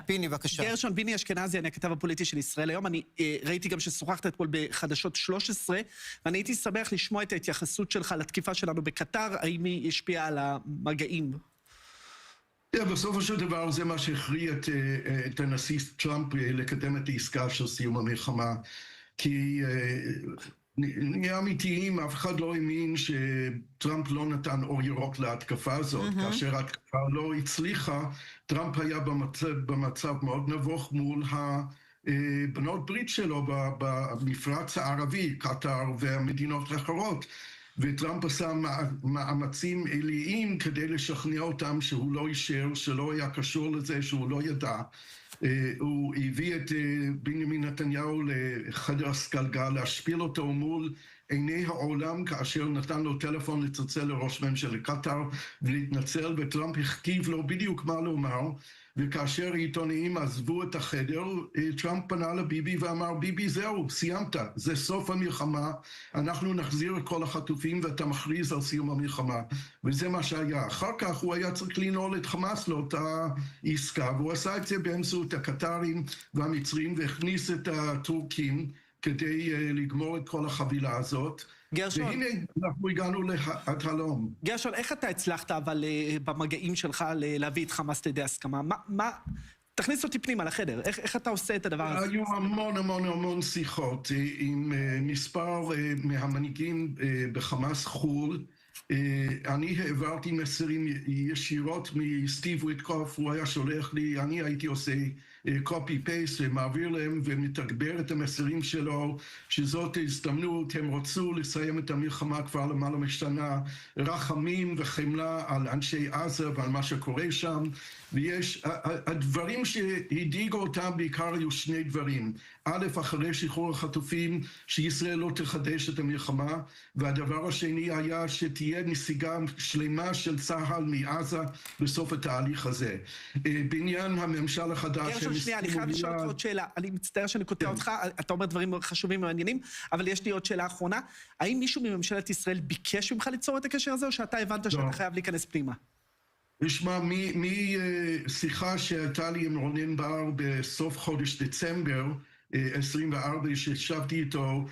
פיני, בבקשה. גרשון, ביני אשכנזי, אני הכתב הפוליטי של ישראל היום. אני ראיתי גם ששוחחת אתמול בחדשות 13, ואני הייתי שמח לשמוע את ההתייחסות שלך לתקיפה שלנו בקטר, האם היא השפיעה על המגעים? בסופו של דבר זה מה שהכריע את הנשיא טראמפ לקדם את העסקה של סיום המלחמה, כי נהיה אמיתיים, אף אחד לא האמין שטראמפ לא נתן אור ירוק להתקפה הזאת. כאשר ההתקפה לא הצליחה, טראמפ היה במצב מאוד נבוך מול הבנות ברית שלו במפרץ הערבי, קטר והמדינות האחרות. וטראמפ עשה מאמצים עיליים כדי לשכנע אותם שהוא לא אישר, שלא היה קשור לזה, שהוא לא ידע. הוא הביא את בנימין נתניהו לחדר הסגלגל, להשפיל אותו מול עיני העולם, כאשר נתן לו טלפון לצלצל לראש ממשלת קטר ולהתנצל, וטראמפ הכתיב לו בדיוק מה לומר, וכאשר העיתונאים עזבו את החדר, טראמפ פנה לביבי ואמר, ביבי זהו, סיימת, זה סוף המלחמה, אנחנו נחזיר את כל החטופים ואתה מכריז על סיום המלחמה. וזה מה שהיה. אחר כך הוא היה צריך לנעול את חמאס לאותה עסקה, והוא עשה את זה באמצעות הקטרים והמצרים, והכניס את הטורקים כדי לגמור את כל החבילה הזאת. גרשון. והנה אנחנו הגענו להלום. גרשון, איך אתה הצלחת אבל במגעים שלך להביא את חמאס לידי הסכמה? תכניס אותי פנימה לחדר, איך אתה עושה את הדבר הזה? היו המון שיחות עם מספר מהמנהיגים בחמאס חול. אני העברתי מסרים ישירות מסטיב ויטקוף, הוא היה שולח לי, אני הייתי עושה copy paste ומעביר להם ומתגבר את המסרים שלו, שזאת הזדמנות, הם רצו לסיים את המלחמה כבר למעלה משנה, רחמים וחמלה על אנשי עזה ועל מה שקורה שם, ויש, הדברים שהדאיגו אותם בעיקר היו 2 דברים. א', אחרי שחרור החטופים, שישראל לא תחדש את המלחמה, והדבר השני היה שתהיה נסיגה שלמה של צה"ל מעזה בסוף התהליך הזה. בעניין הממשל החדש... גרשון, שנייה, אני חייב לשאול אותך עוד שאלה. אני מצטער שאני קוטע אותך, אתה אומר דברים חשובים ומעניינים, אבל יש לי עוד שאלה אחרונה. האם מישהו מממשלת ישראל ביקש ממך ליצור את הקשר הזה, או שאתה הבנת שאתה חייב להיכנס פנימה? תשמע, משיחה שהייתה לי עם רונן בר בסוף חודש דצמבר 24, שישבתי איתו,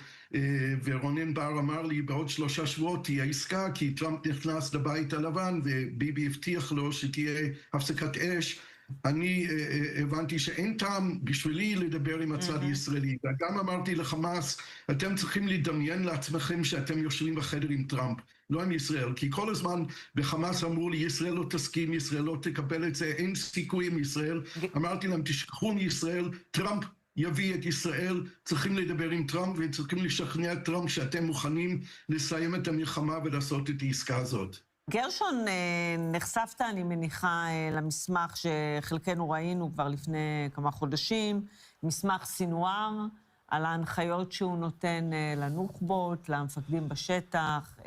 ורונן בר אמר לי, בעוד 3 שבועות תהיה עסקה, כי טראמפ נכנס לבית הלבן, וביבי הבטיח לו שתהיה הפסקת אש. אני הבנתי שאין טעם בשבילי לדבר עם הצד הישראלי. וגם אמרתי לחמאס, אתם צריכים לדמיין לעצמכם שאתם יושבים בחדר עם טראמפ, לא עם ישראל. כי כל הזמן בחמאס אמרו לי, ישראל לא תסכים, ישראל לא תקבל את זה, אין סיכוי עם ישראל. אמרתי להם, תשכחו מישראל, טראמפ יביא את ישראל, צריכים לדבר עם טראמפ וצריכים לשכנע את טראמפ שאתם מוכנים לסיים את המלחמה ולעשות את העסקה הזאת. גרשון, נחשפת, אני מניחה, למסמך שחלקנו ראינו כבר לפני כמה חודשים, מסמך סינואר, על ההנחיות שהוא נותן לנוח'בות, למפקדים בשטח,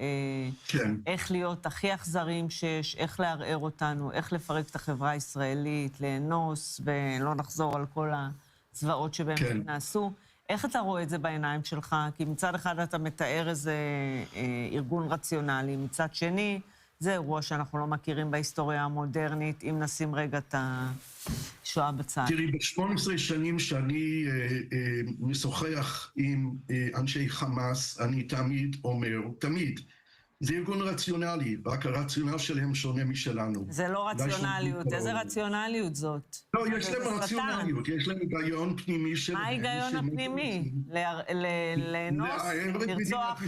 כן. איך להיות הכי אכזרים שיש, איך לערער אותנו, איך לפרק את החברה הישראלית, לאנוס, ולא נחזור על כל הצבאות שבהם כן. נעשו. איך אתה רואה את זה בעיניים שלך? כי מצד אחד אתה מתאר איזה ארגון רציונלי, מצד שני, זה אירוע שאנחנו לא מכירים בהיסטוריה המודרנית, אם נשים רגע את השואה בצד. תראי, ב-18 שנים שאני משוחח עם אנשי חמאס, אני תמיד אומר, תמיד, זה ארגון רציונלי, רק הרציונל שלהם שונה משלנו. זה לא רציונליות, איזה רציונליות זאת? לא, יש להם רציונליות, יש להם היגיון פנימי שלהם. מה ההיגיון הפנימי? לאנוס, לרצוח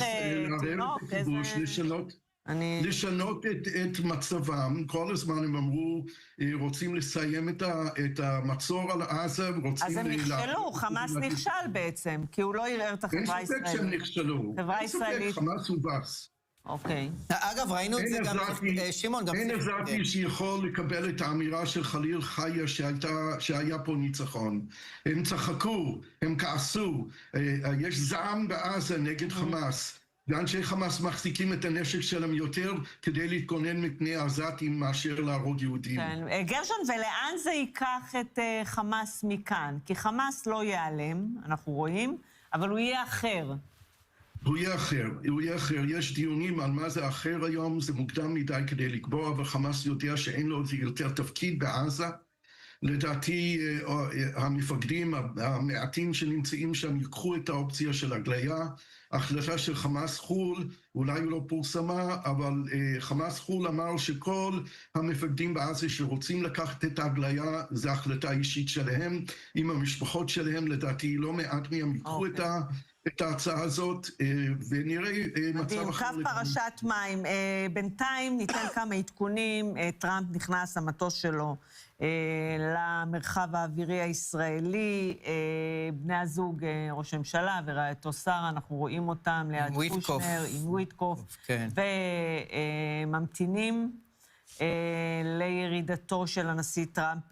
תינוק? לשנות את מצבם, כל הזמן הם אמרו, רוצים לסיים את המצור על עזה, רוצים... אז הם נכשלו, חמאס נכשל בעצם, כי הוא לא ערער את החברה הישראלית. אין ספק שהם נכשלו, אין ספק, חמאס הובס. אוקיי. אגב, ראינו את זה גם, שמעון, גם... אין עזרתי שיכול לקבל את האמירה של חליל חיה שהיה פה ניצחון. הם צחקו, הם כעסו, יש זעם בעזה נגד חמאס. ואנשי חמאס מחזיקים את הנשק שלהם יותר כדי להתכונן מפני העזתים מאשר להרוג יהודים. כן. גרשון, ולאן זה ייקח את חמאס מכאן? כי חמאס לא ייעלם, אנחנו רואים, אבל הוא יהיה אחר. הוא יהיה אחר. יש דיונים על מה זה אחר היום, זה מוקדם מדי כדי לקבוע, אבל חמאס יודע שאין לו יותר תפקיד בעזה. לדעתי, המפקדים המעטים שנמצאים שם ייקחו את האופציה של הגליה. ההחלטה של חמאס חול, אולי לא פורסמה, אבל חמאס חול אמר שכל המפקדים בעזה שרוצים לקחת את ההגליה, זו החלטה אישית שלהם, עם המשפחות שלהם, לדעתי לא מעט מהם ייקחו את ההצעה הזאת, ונראה מצב אחר. קו פרשת מים. בינתיים ניתן כמה עדכונים, טראמפ נכנס, המטוס שלו, למרחב האווירי הישראלי, בני הזוג ראש הממשלה ורעייתו שרה, אנחנו רואים אותם ליד קושנר, עם וויטקוף, וממתינים לירידתו של הנשיא טראמפ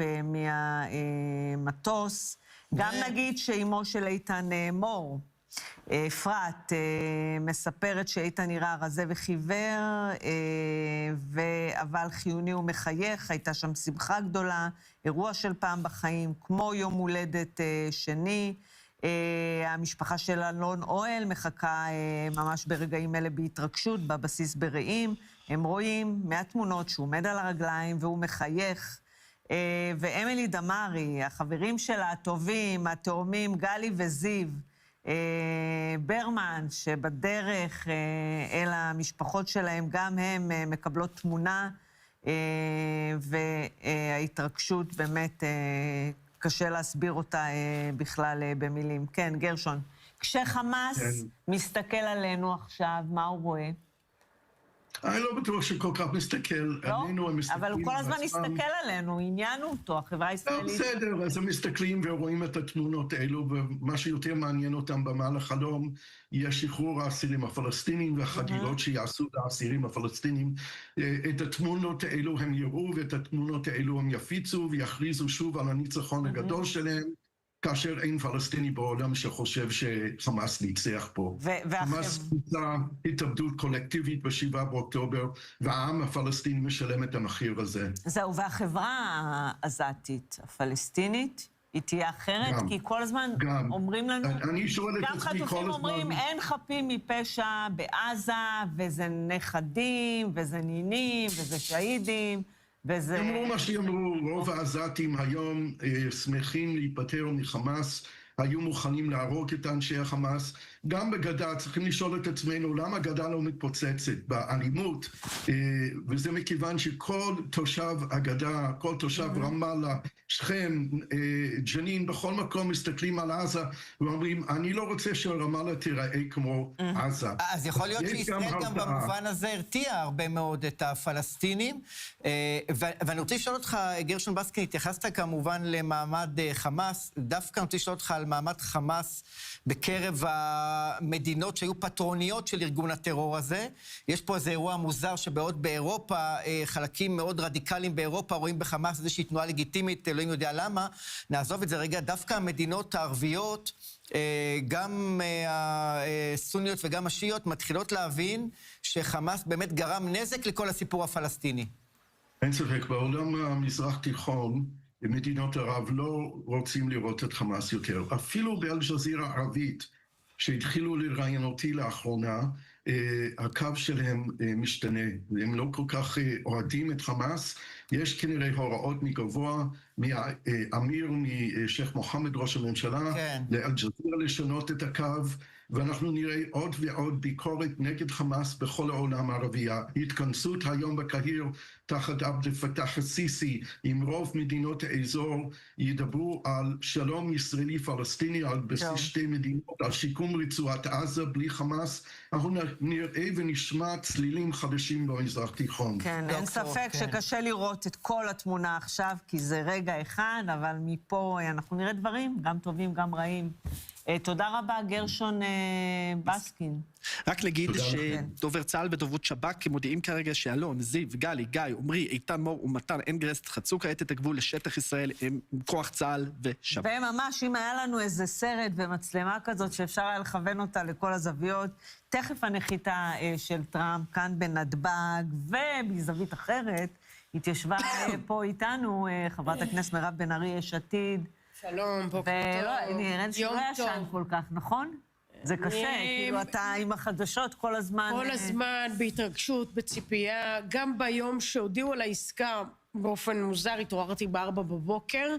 מהמטוס. גם נגיד שאימו של איתן מור, אפרת, מספרת שאיתן נראה רזה וחיוור, אבל חיוני ומחייך, הייתה שם שמחה גדולה, אירוע של פעם בחיים, כמו יום הולדת שני. המשפחה של אלון אוהל מחכה ממש ברגעים אלה בהתרגשות, בבסיס ברעים. הם רואים מהתמונות שהוא עומד על הרגליים והוא מחייך. ואמילי דמרי, החברים שלה הטובים, התאומים גלי וזיו, ברמן, שבדרך אל המשפחות שלהם, גם הם מקבלות תמונה, וההתרגשות באמת קשה להסביר אותה בכלל במילים. כן, גרשון, כשחמאס מסתכל עלינו עכשיו, מה הוא רואה? אני לא בטוח שכל כך מסתכל. לא, אבל הוא כל הזמן מסתכל עלינו, עניינו אותו, החברה הישראלית. בסדר, אז הם מסתכלים ורואים את התמונות האלו, ומה שיותר מעניין אותם במהלך החלום, יהיה שחרור האסירים הפלסטינים והחגיגות שיעשו לאסירים הפלסטינים. את התמונות האלו הם יראו, ואת התמונות האלו הם יפיצו, ויכריזו שוב על הניצחון הגדול שלהם. כאשר אין פלסטיני בעולם שחושב שחמאס ניצח פה. חמאס ביצע התאבדות קולקטיבית ב7 באוקטובר, והעם הפלסטיני משלם את המחיר הזה. זהו, והחברה העזתית, הפלסטינית, היא תהיה אחרת? כי כל הזמן אומרים לנו, גם חטופים אומרים, אין חפים מפשע בעזה, וזה נכדים, וזה נינים, וזה שהידים, וזה... אמרו מה שאמרו, רוב העזתים היום שמחים להיפטר מחמאס, היו מוכנים להרוג את אנשי החמאס. גם בגדה צריכים לשאול את עצמנו למה גדה לא מתפוצצת באלימות, וזה מכיוון שכל תושב הגדה, כל תושב רמאללה, שכם, ג'נין, בכל מקום מסתכלים על עזה ואומרים, אני לא רוצה שרמאללה תיראה כמו עזה. אז יכול להיות שישראל גם במובן הזה הרתיעה הרבה מאוד את הפלסטינים, ואני רוצה לשאול אותך, גרשון בסקין, התייחסת כמובן למעמד חמאס, דווקא אני רוצה לשאול אותך על מעמד חמאס בקרב המדינות שהיו פטרוניות של ארגון הטרור הזה. יש פה איזה אירוע מוזר שבעוד באירופה, חלקים מאוד רדיקליים באירופה רואים בחמאס איזושהי תנועה לגיטימית, אלוהים יודע למה. נעזוב את זה רגע, דווקא המדינות הערביות, גם הסוניות וגם השיעיות, מתחילות להבין שחמאס באמת גרם נזק לכל הסיפור הפלסטיני. אין ספק, בעולם המזרח תיכון, מדינות ערב לא רוצים לראות את חמאס יותר. אפילו באל-ג'זירה הערבית, שהתחילו לראיין אותי לאחרונה, הקו שלהם משתנה. הם לא כל כך אוהדים את חמאס. יש כנראה הוראות מגבוה, מהאמיר, משייח מוחמד, ראש הממשלה, לאל-ג'זירה לשנות את הקו, ואנחנו נראה עוד ועוד ביקורת נגד חמאס בכל העולם הערבי. ההתכנסות היום בקהיר תחת עבד אל-פתאח א-סיסי עם רוב מדינות האזור ידברו על שלום ישראלי-פלסטיני על בסיס שתי מדינות, על שיקום רצועת עזה בלי חמאס. אנחנו נראה ונשמע צלילים חדשים במזרח תיכון. כן, אין ספק שקשה לראות את כל התמונה עכשיו, כי זה רגע אחד, אבל מפה אנחנו נראה דברים, גם טובים, גם רעים. תודה רבה, גרשון בסקין. רק להגיד שדובר צה"ל ודוברות שב"כ מודיעים כרגע שאלון, זיו, גלי, גיא, עמרי, איתן מור ומתן אנגרסט חצו כעת את הגבול לשטח ישראל עם כוח צה"ל ושב"כ. וממש, אם היה לנו איזה סרט ומצלמה כזאת שאפשר היה לכוון אותה לכל הזוויות, תכף הנחיתה של טראמפ כאן בנתב"ג ובזווית אחרת, התיישבה פה איתנו חברת הכנסת מירב בן ארי, יש עתיד. שלום, בוקר טוב. נראה שלא ישן כל כך, נכון? זה קשה, כאילו אתה עם החדשות כל הזמן... כל הזמן, בהתרגשות, בציפייה. גם ביום שהודיעו על העסקה, באופן מוזר, התעוררתי ב-4 בבוקר,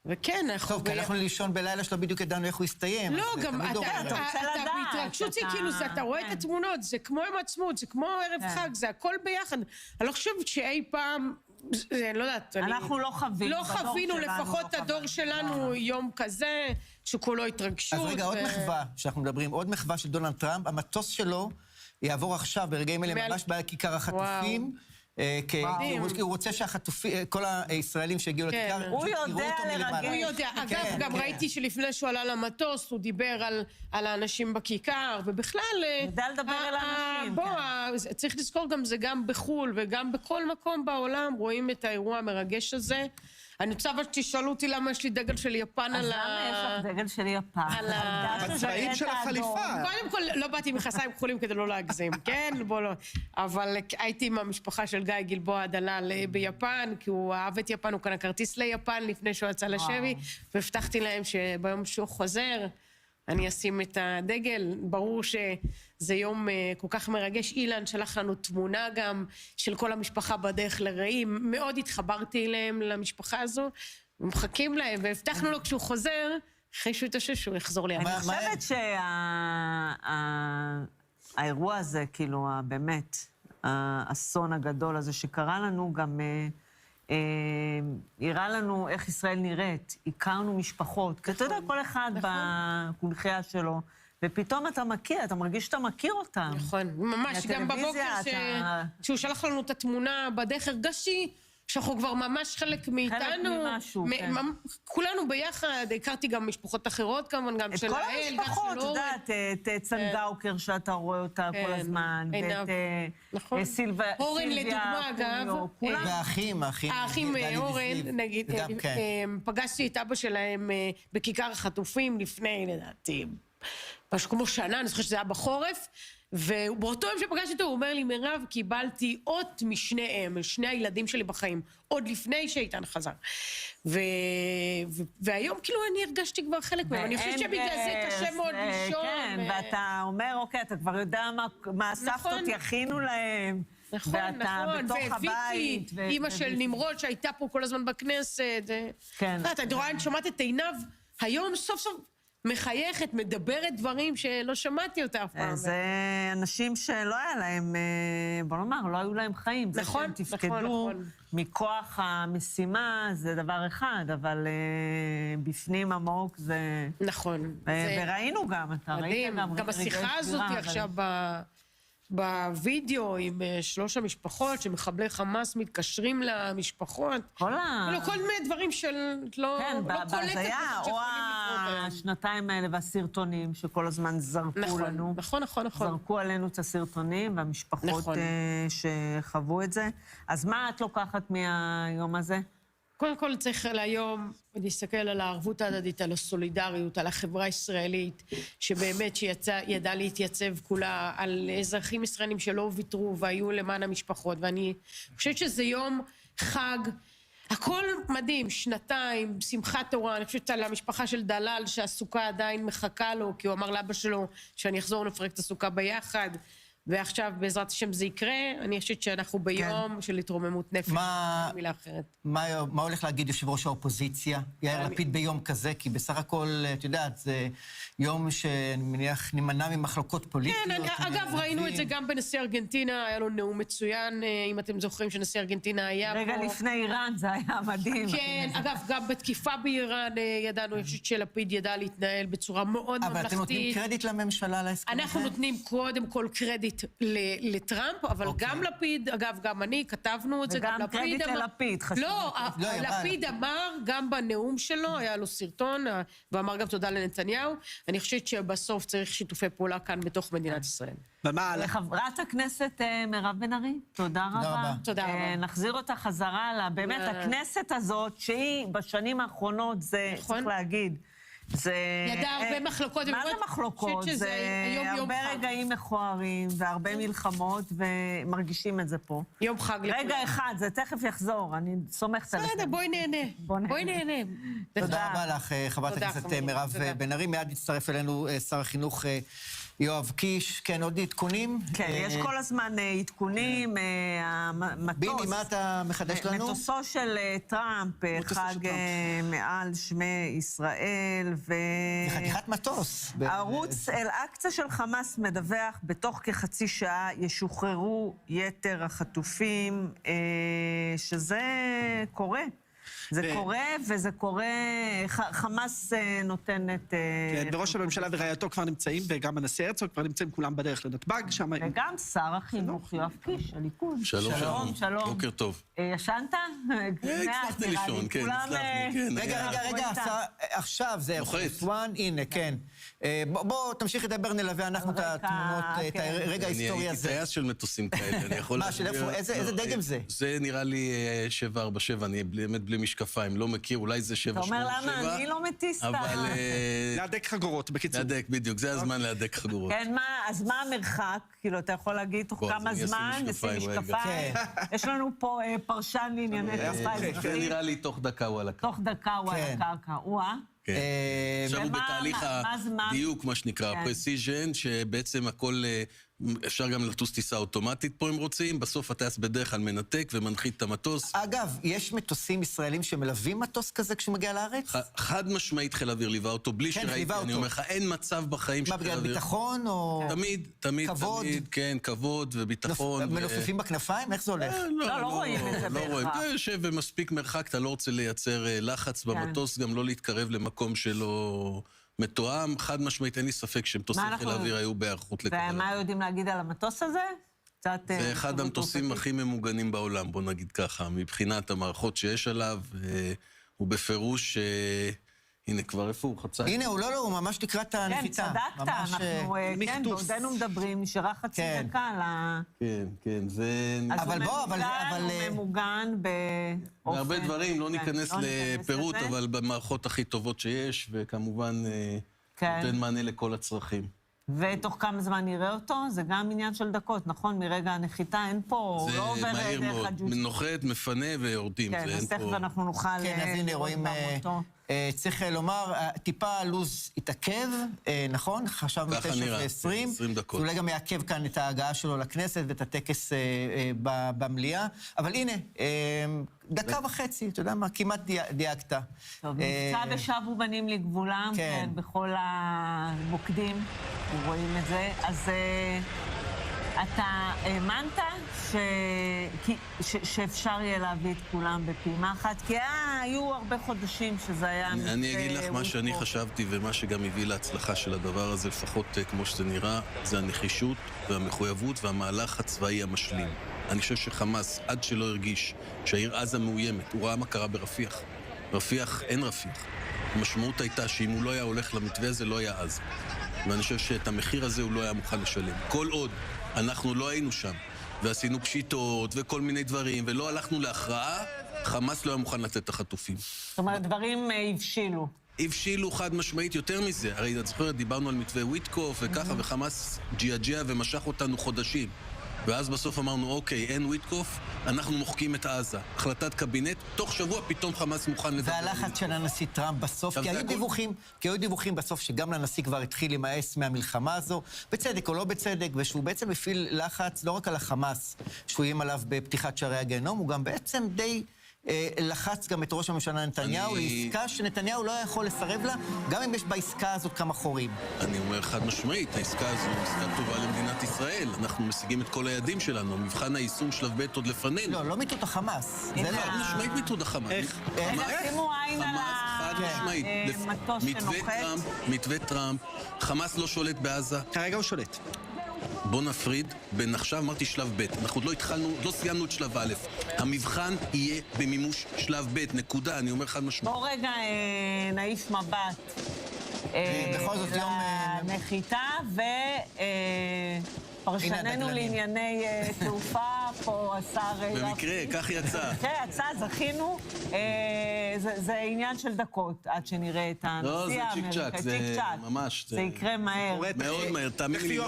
וכן, אנחנו... טוב, כי אנחנו לישון בלילה שלו בדיוק ידענו איך הוא יסתיים. לא, גם אתה בהתרגשות, כאילו, אתה רואה את התמונות, זה כמו יום עצמאות, זה כמו ערב חג, זה הכל ביחד. אני לא חושבת שאי פעם... אני לא יודעת, אנחנו לא חווינו, לא חווינו, לפחות הדור שלנו יום כזה, שכולו התרגשות. אז רגע, עוד מחווה שאנחנו מדברים, עוד מחווה של דונלד טראמפ, המטוס שלו יעבור עכשיו, ברגעים אלה ממש בכיכר החטופים, כי הוא רוצה כל הישראלים שהגיעו לכיכר, הוא יודע לרגע. הוא יודע, אגב, גם ראיתי שלפני שהוא עלה למטוס, הוא דיבר על האנשים בכיכר, ובכלל... יודע לדבר על האנשים. בוא, צריך לזכור גם זה גם בחול, וגם בכל מקום בעולם רואים את האירוע המרגש הזה. אני רוצה שתשאלו אותי למה יש לי דגל של יפן על ה... אז למה יש לך דגל של יפן? בצבעים של החליפה. קודם כל, לא באתי עם מכנסיים כחולים כדי לא להגזים, כן? בוא לא. אבל הייתי עם המשפחה של גיא גלבוע דלל ביפן, כי הוא אהב את יפן, הוא קנה כרטיס ליפן לפני שהוא יצא לשבי, והבטחתי להם שביום שהוא חוזר, אני אשים את הדגל. ברור שזה יום כל כך מרגש. אילן שלח לנו תמונה גם של כל המשפחה בדרך לרעים. מאוד התחברתי אליהם, למשפחה הזו. ומחכים להם, והבטחנו לו כשהוא חוזר, אחרי שהוא יתאושש, שהוא יחזור לי. אני חושבת שהאירוע הזה, כאילו, באמת, האסון הגדול הזה שקרה לנו, גם הראה לנו איך ישראל נראית. הכרנו משפחות, כי אתה יודע, כל אחד בקונחייה שלו, ופתאום אתה מכיר, אתה מרגיש שאתה מכיר אותם. נכון, ממש, גם בבוקר שהוא שלח לנו את התמונה בדרך, הרגשתי שאנחנו כבר ממש חלק מאיתנו. חלק ממשהו, כן. כולנו ביחד, הכרתי גם משפחות אחרות כמובן, גם של האל, גם של אורן. את כל המשפחות, את צנגאוקר שאתה רואה אותה כל הזמן, ואת סילביה, אורן לדוגמה, אגב. והאחים, האחים אורן, נגיד, פגשתי את אבא שלהם בכיכר החטופים לפני, לדעתי, משהו כמו שנה, אני זוכרת שזה היה בחורף, ובאותו יום שפגשתי אותו, הוא אומר לי, מירב, קיבלתי אות משניהם, שני הילדים שלי בחיים, עוד לפני שאיתן חזר. והיום כאילו אני הרגשתי כבר חלק מהם, אני חושבת שבגלל זה קשה מאוד לישון. כן, ואתה אומר, אוקיי, אתה כבר יודע מה הסבתות יכינו להם. נכון, ואתה בתוך הבית. אימא של נמרוד שהייתה פה כל הזמן בכנסת. כן. אתה רואה, אני שומעת את עיניו, היום סוף סוף מחייכת, מדברת דברים שלא שמעתי אותה אף פעם. זה אנשים שלא היה להם, בוא נאמר, לא היו להם חיים. נכון, זה שהם תפקדו מכוח המשימה, זה דבר אחד, אבל בפנים עמוק זה... נכון. וראינו גם, אתה ראית גם השיחה הזאת עכשיו בווידאו עם 3 המשפחות, שמחבלי חמאס מתקשרים למשפחות. כל מיני דברים של... כן, בהזיה, או השנתיים האלה והסרטונים שכל הזמן זרקו לנו. נכון. זרקו עלינו את הסרטונים והמשפחות שחוו את זה. אז מה את לוקחת מהיום הזה? קודם כל צריך להיום להסתכל על הערבות ההדדית, על הסולידריות, על החברה הישראלית, שבאמת שידעה להתייצב כולה, על אזרחים ישראלים שלא ויתרו והיו למען המשפחות, ואני חושבת שזה יום חג, הכל מדהים, שנתיים, שמחת תורה, אני חושבת על המשפחה של דלל שהסוכה עדיין מחכה לו, כי הוא אמר לאבא שלו שאני אחזור נפרק את הסוכה ביחד, ועכשיו בעזרת השם זה יקרה, אני חושבת שאנחנו ביום של התרוממות נפש, מילה אחרת. מה הולך להגיד יושב ראש האופוזיציה, יאיר לפיד ביום כזה? כי בסך הכל, את יודעת, זה יום שאני מניח נמנע ממחלוקות פוליטיות. כן, אגב, ראינו את זה גם בנשיא ארגנטינה, היה לו נאום מצוין, אם אתם זוכרים שנשיא ארגנטינה היה פה. רגע לפני איראן זה היה מדהים. כן, אגב, גם בתקיפה באיראן ידענו, אני חושבת שלפיד ידע להתנהל בצורה מאוד ממלכתית. אבל אתם נותנים קרדיט לממשלה על ההסכם הזה? אנחנו נותנים קודם כל קרדיט לטראמפ, אבל גם לפיד, אגב, גם אני, כתבנו את זה, גם לפיד אמר... וגם קרדיט ללפיד, חשוב. לא, לפיד אמר, גם בנאום שלו, היה לו סרטון, ואמר גם תודה לנתניהו. אני חושבת שבסוף צריך שיתופי פעולה כאן בתוך מדינת ישראל. לחברת הכנסת מירב בן ארי, תודה רבה. תודה רבה. נחזיר אותה חזרה, באמת, הכנסת הזאת, שהיא בשנים האחרונות, זה צריך להגיד, זה... ידע הרבה מחלוקות. מה זה מחלוקות? זה הרבה רגעים מכוערים והרבה מלחמות, ומרגישים את זה פה. יום חג. רגע אחד, זה תכף יחזור, אני סומכת עליכם. בסדר, בואי נהנה. תודה רבה לך, חברת הכנסת מירב בן ארי. מיד יצטרף אלינו שר החינוך יואב קיש. כן, עוד עדכונים? כן, יש כל הזמן עדכונים. ביני, מה אתה מחדש לנו? מטוסו של טראמפ, חג מעל שמי ישראל, זה חתיכת מטוס. ערוץ אל-אקצא של חמאס מדווח, בתוך כחצי שעה ישוחררו יתר החטופים, שזה קורה. זה קורה, וזה קורה, חמאס נותנת... כן, וראש הממשלה ורעייתו כבר נמצאים, וגם הנשיא הרצוג כבר נמצאים כולם בדרך לנתב"ג. וגם שר החינוך יואב קיש, הליכוד. שלום. בוקר טוב. ישנת? הצלחתי לישון, כן, הצלחתי, כן. רגע, עכשיו זה פואן, הנה, כן. בוא, תמשיך לדבר, נלווה אנחנו את התמונות, את הרגע ההיסטורי הזה. אני הייתי טייס של מטוסים כאלה, אני יכול... מה, של איפה? איזה דגם זה? זה נראה לי 747, אני באמת בלי משקפיים, לא מכיר, אולי זה 787. אתה אומר למה? אני לא מטיס את ה... להדק חגורות, בקיצור. להדק, בדיוק, זה הזמן להדק חגורות. כן, אז מה המרחק? כאילו, אתה יכול להגיד תוך כמה זמן, נשים משקפיים. יש לנו פה פרשן לענייני צבא אזרחי. זה נראה לי תוך דקה הוא על הקרקע. תוך דקה הוא על הקרקע, כן. עכשיו הוא בתהליך הדיוק, מה שנקרא, פרסיז'ן, שבעצם הכל, אפשר גם לטוס טיסה אוטומטית פה אם רוצים, בסוף הטייס בדרך כלל מנתק ומנחית את המטוס. אגב, יש מטוסים ישראלים שמלווים מטוס כזה כשהוא מגיע לארץ? חד משמעית חיל אוויר ליווה אותו, בלי שראיתי, אני אומר לך, אין מצב בחיים מה, בגלל ביטחון או... תמיד, כן, כבוד וביטחון. מלופפים בכנפיים? איך זה הולך? לא רואים את זה בהכרח. אתה יושב במספיק מרחק, אתה לא רוצה לייצר לחץ במטוס, גם לא להתקרב למקום שלא מתואם. חד משמעית, אין לי ספק שמטוסי חיל האוויר היו בהיערכות לכך. ומה יודעים להגיד על המטוס הזה? זה אחד המטוסים הכי ממוגנים בעולם, בוא נגיד ככה, מבחינת המערכות שיש עליו, הוא בפירוש... הנה, כבר איפה הוא חצה? הנה, הוא ממש לקראת הנחיתה. כן, צדקת, אנחנו, כן, בעודנו מדברים, נשארה חצי דקה ל... כן, זה... אבל בוא, אבל... הוא ממוגן באופן... הרבה דברים, לא ניכנס לפירוט, אבל במערכות הכי טובות שיש, וכמובן נותן מענה לכל הצרכים. ותוך כמה זמן נראה אותו? זה גם עניין של דקות, נכון? מרגע הנחיתה אין פה, זה לא עובר מהיר דרך מאוד, הג'וס. נוחת, מפנה ויורדים. כן, אז תכף אנחנו נוכל לראות במותו. צריך לומר, טיפה הלוז התעכב, נכון? חשבנו 9:20. דקות. אולי גם יעכב כאן את ההגעה שלו לכנסת ואת הטקס במליאה. אבל הנה, דקה וחצי, אתה יודע מה? כמעט דייקת. טוב, מבצע ושבו בנים לגבולם, כן, בכל המוקדים, רואים את זה. אז אתה האמנת שאפשר יהיה להביא את כולם בפעימה אחת? כי היו הרבה חודשים שזה היה... אני אגיד לך מה שאני חשבתי ומה שגם הביא להצלחה של הדבר הזה, לפחות כמו שזה נראה, זה הנחישות והמחויבות והמהלך הצבאי המשלים. אני חושב שחמאס, עד שלא הרגיש שהעיר עזה מאוימת, הוא ראה מה קרה ברפיח. רפיח, אין רפיח. המשמעות הייתה שאם הוא לא היה הולך למתווה הזה, לא היה עזה. ואני חושב שאת המחיר הזה הוא לא היה מוכן לשלם. כל עוד אנחנו לא היינו שם, ועשינו פשיטות וכל מיני דברים, ולא הלכנו להכרעה, חמאס לא היה מוכן לתת את החטופים. זאת אומרת, דברים הבשילו. הבשילו חד משמעית יותר מזה. הרי את זוכרת, דיברנו על מתווה וויטקוף וככה, וחמאס ג'יאג'יה ומשך אותנו חודשים. ואז בסוף אמרנו, אוקיי, אין וויטקוף, אנחנו מוחקים את עזה. החלטת קבינט, תוך שבוע פתאום חמאס מוכן לדבר. והלחץ של הנשיא טראמפ בסוף, כי היו דיווחים בסוף שגם לנשיא כבר התחיל להימאס מהמלחמה הזו, בצדק או לא בצדק, ושהוא בעצם הפעיל לחץ לא רק על החמאס, שהוא איים עליו בפתיחת שערי הגיהנום, הוא גם בעצם די... לחץ גם את ראש הממשלה נתניהו לעסקה שנתניהו לא יכול לסרב לה, גם אם יש בעסקה הזאת כמה חורים. אני אומר חד משמעית, העסקה הזו היא עסקה טובה למדינת ישראל. אנחנו משיגים את כל היעדים שלנו. מבחן היישום שלב ב' עוד לפנינו. לא מיטוט החמאס. חד משמעית מיטוט החמאס. איך? שימו עין על המטוס שנוחת. מתווה טראמפ, חמאס לא שולט בעזה. כרגע הוא שולט. בוא נפריד בין עכשיו, אמרתי שלב ב', אנחנו לא התחלנו, לא סיימנו את שלב א'. המבחן יהיה במימוש שלב ב', נקודה, אני אומר חד משמעית. בוא רגע נעיף מבט. בכל זאת יום... נחיתה פרשננו לענייני תעופה, פה השר... במקרה, כך יצא. כן, יצא, זכינו. זה עניין של דקות עד שנראה את הנשיא. לא, זה צ'יק צ'ק, זה ממש... זה יקרה מהר. מאוד מהר, תאמין לי,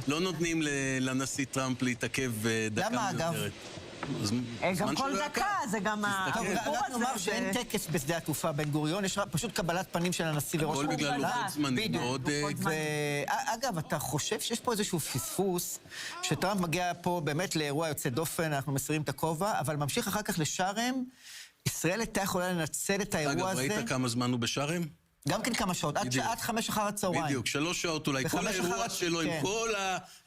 לא נותנים לנשיא טראמפ להתעכב דקה למה, אגב? גם כל דקה, זה גם הסיפור רק נאמר שאין טקס בשדה התעופה בן גוריון, יש פשוט קבלת פנים של הנשיא וראש הממשלה. הכל בגלל לוחות זמנים מאוד... אגב, אתה חושב שיש פה איזשהו פספוס, שטראמפ מגיע פה באמת לאירוע יוצא דופן, אנחנו מסירים את הכובע, אבל ממשיך אחר כך לשארם, ישראל הייתה יכולה לנצל את האירוע הזה. אגב, ראית כמה זמן הוא בשארם? גם כן כמה שעות, עד 5 אחר הצהריים. בדיוק, 3 שעות אולי. כל האירוע שלו עם כל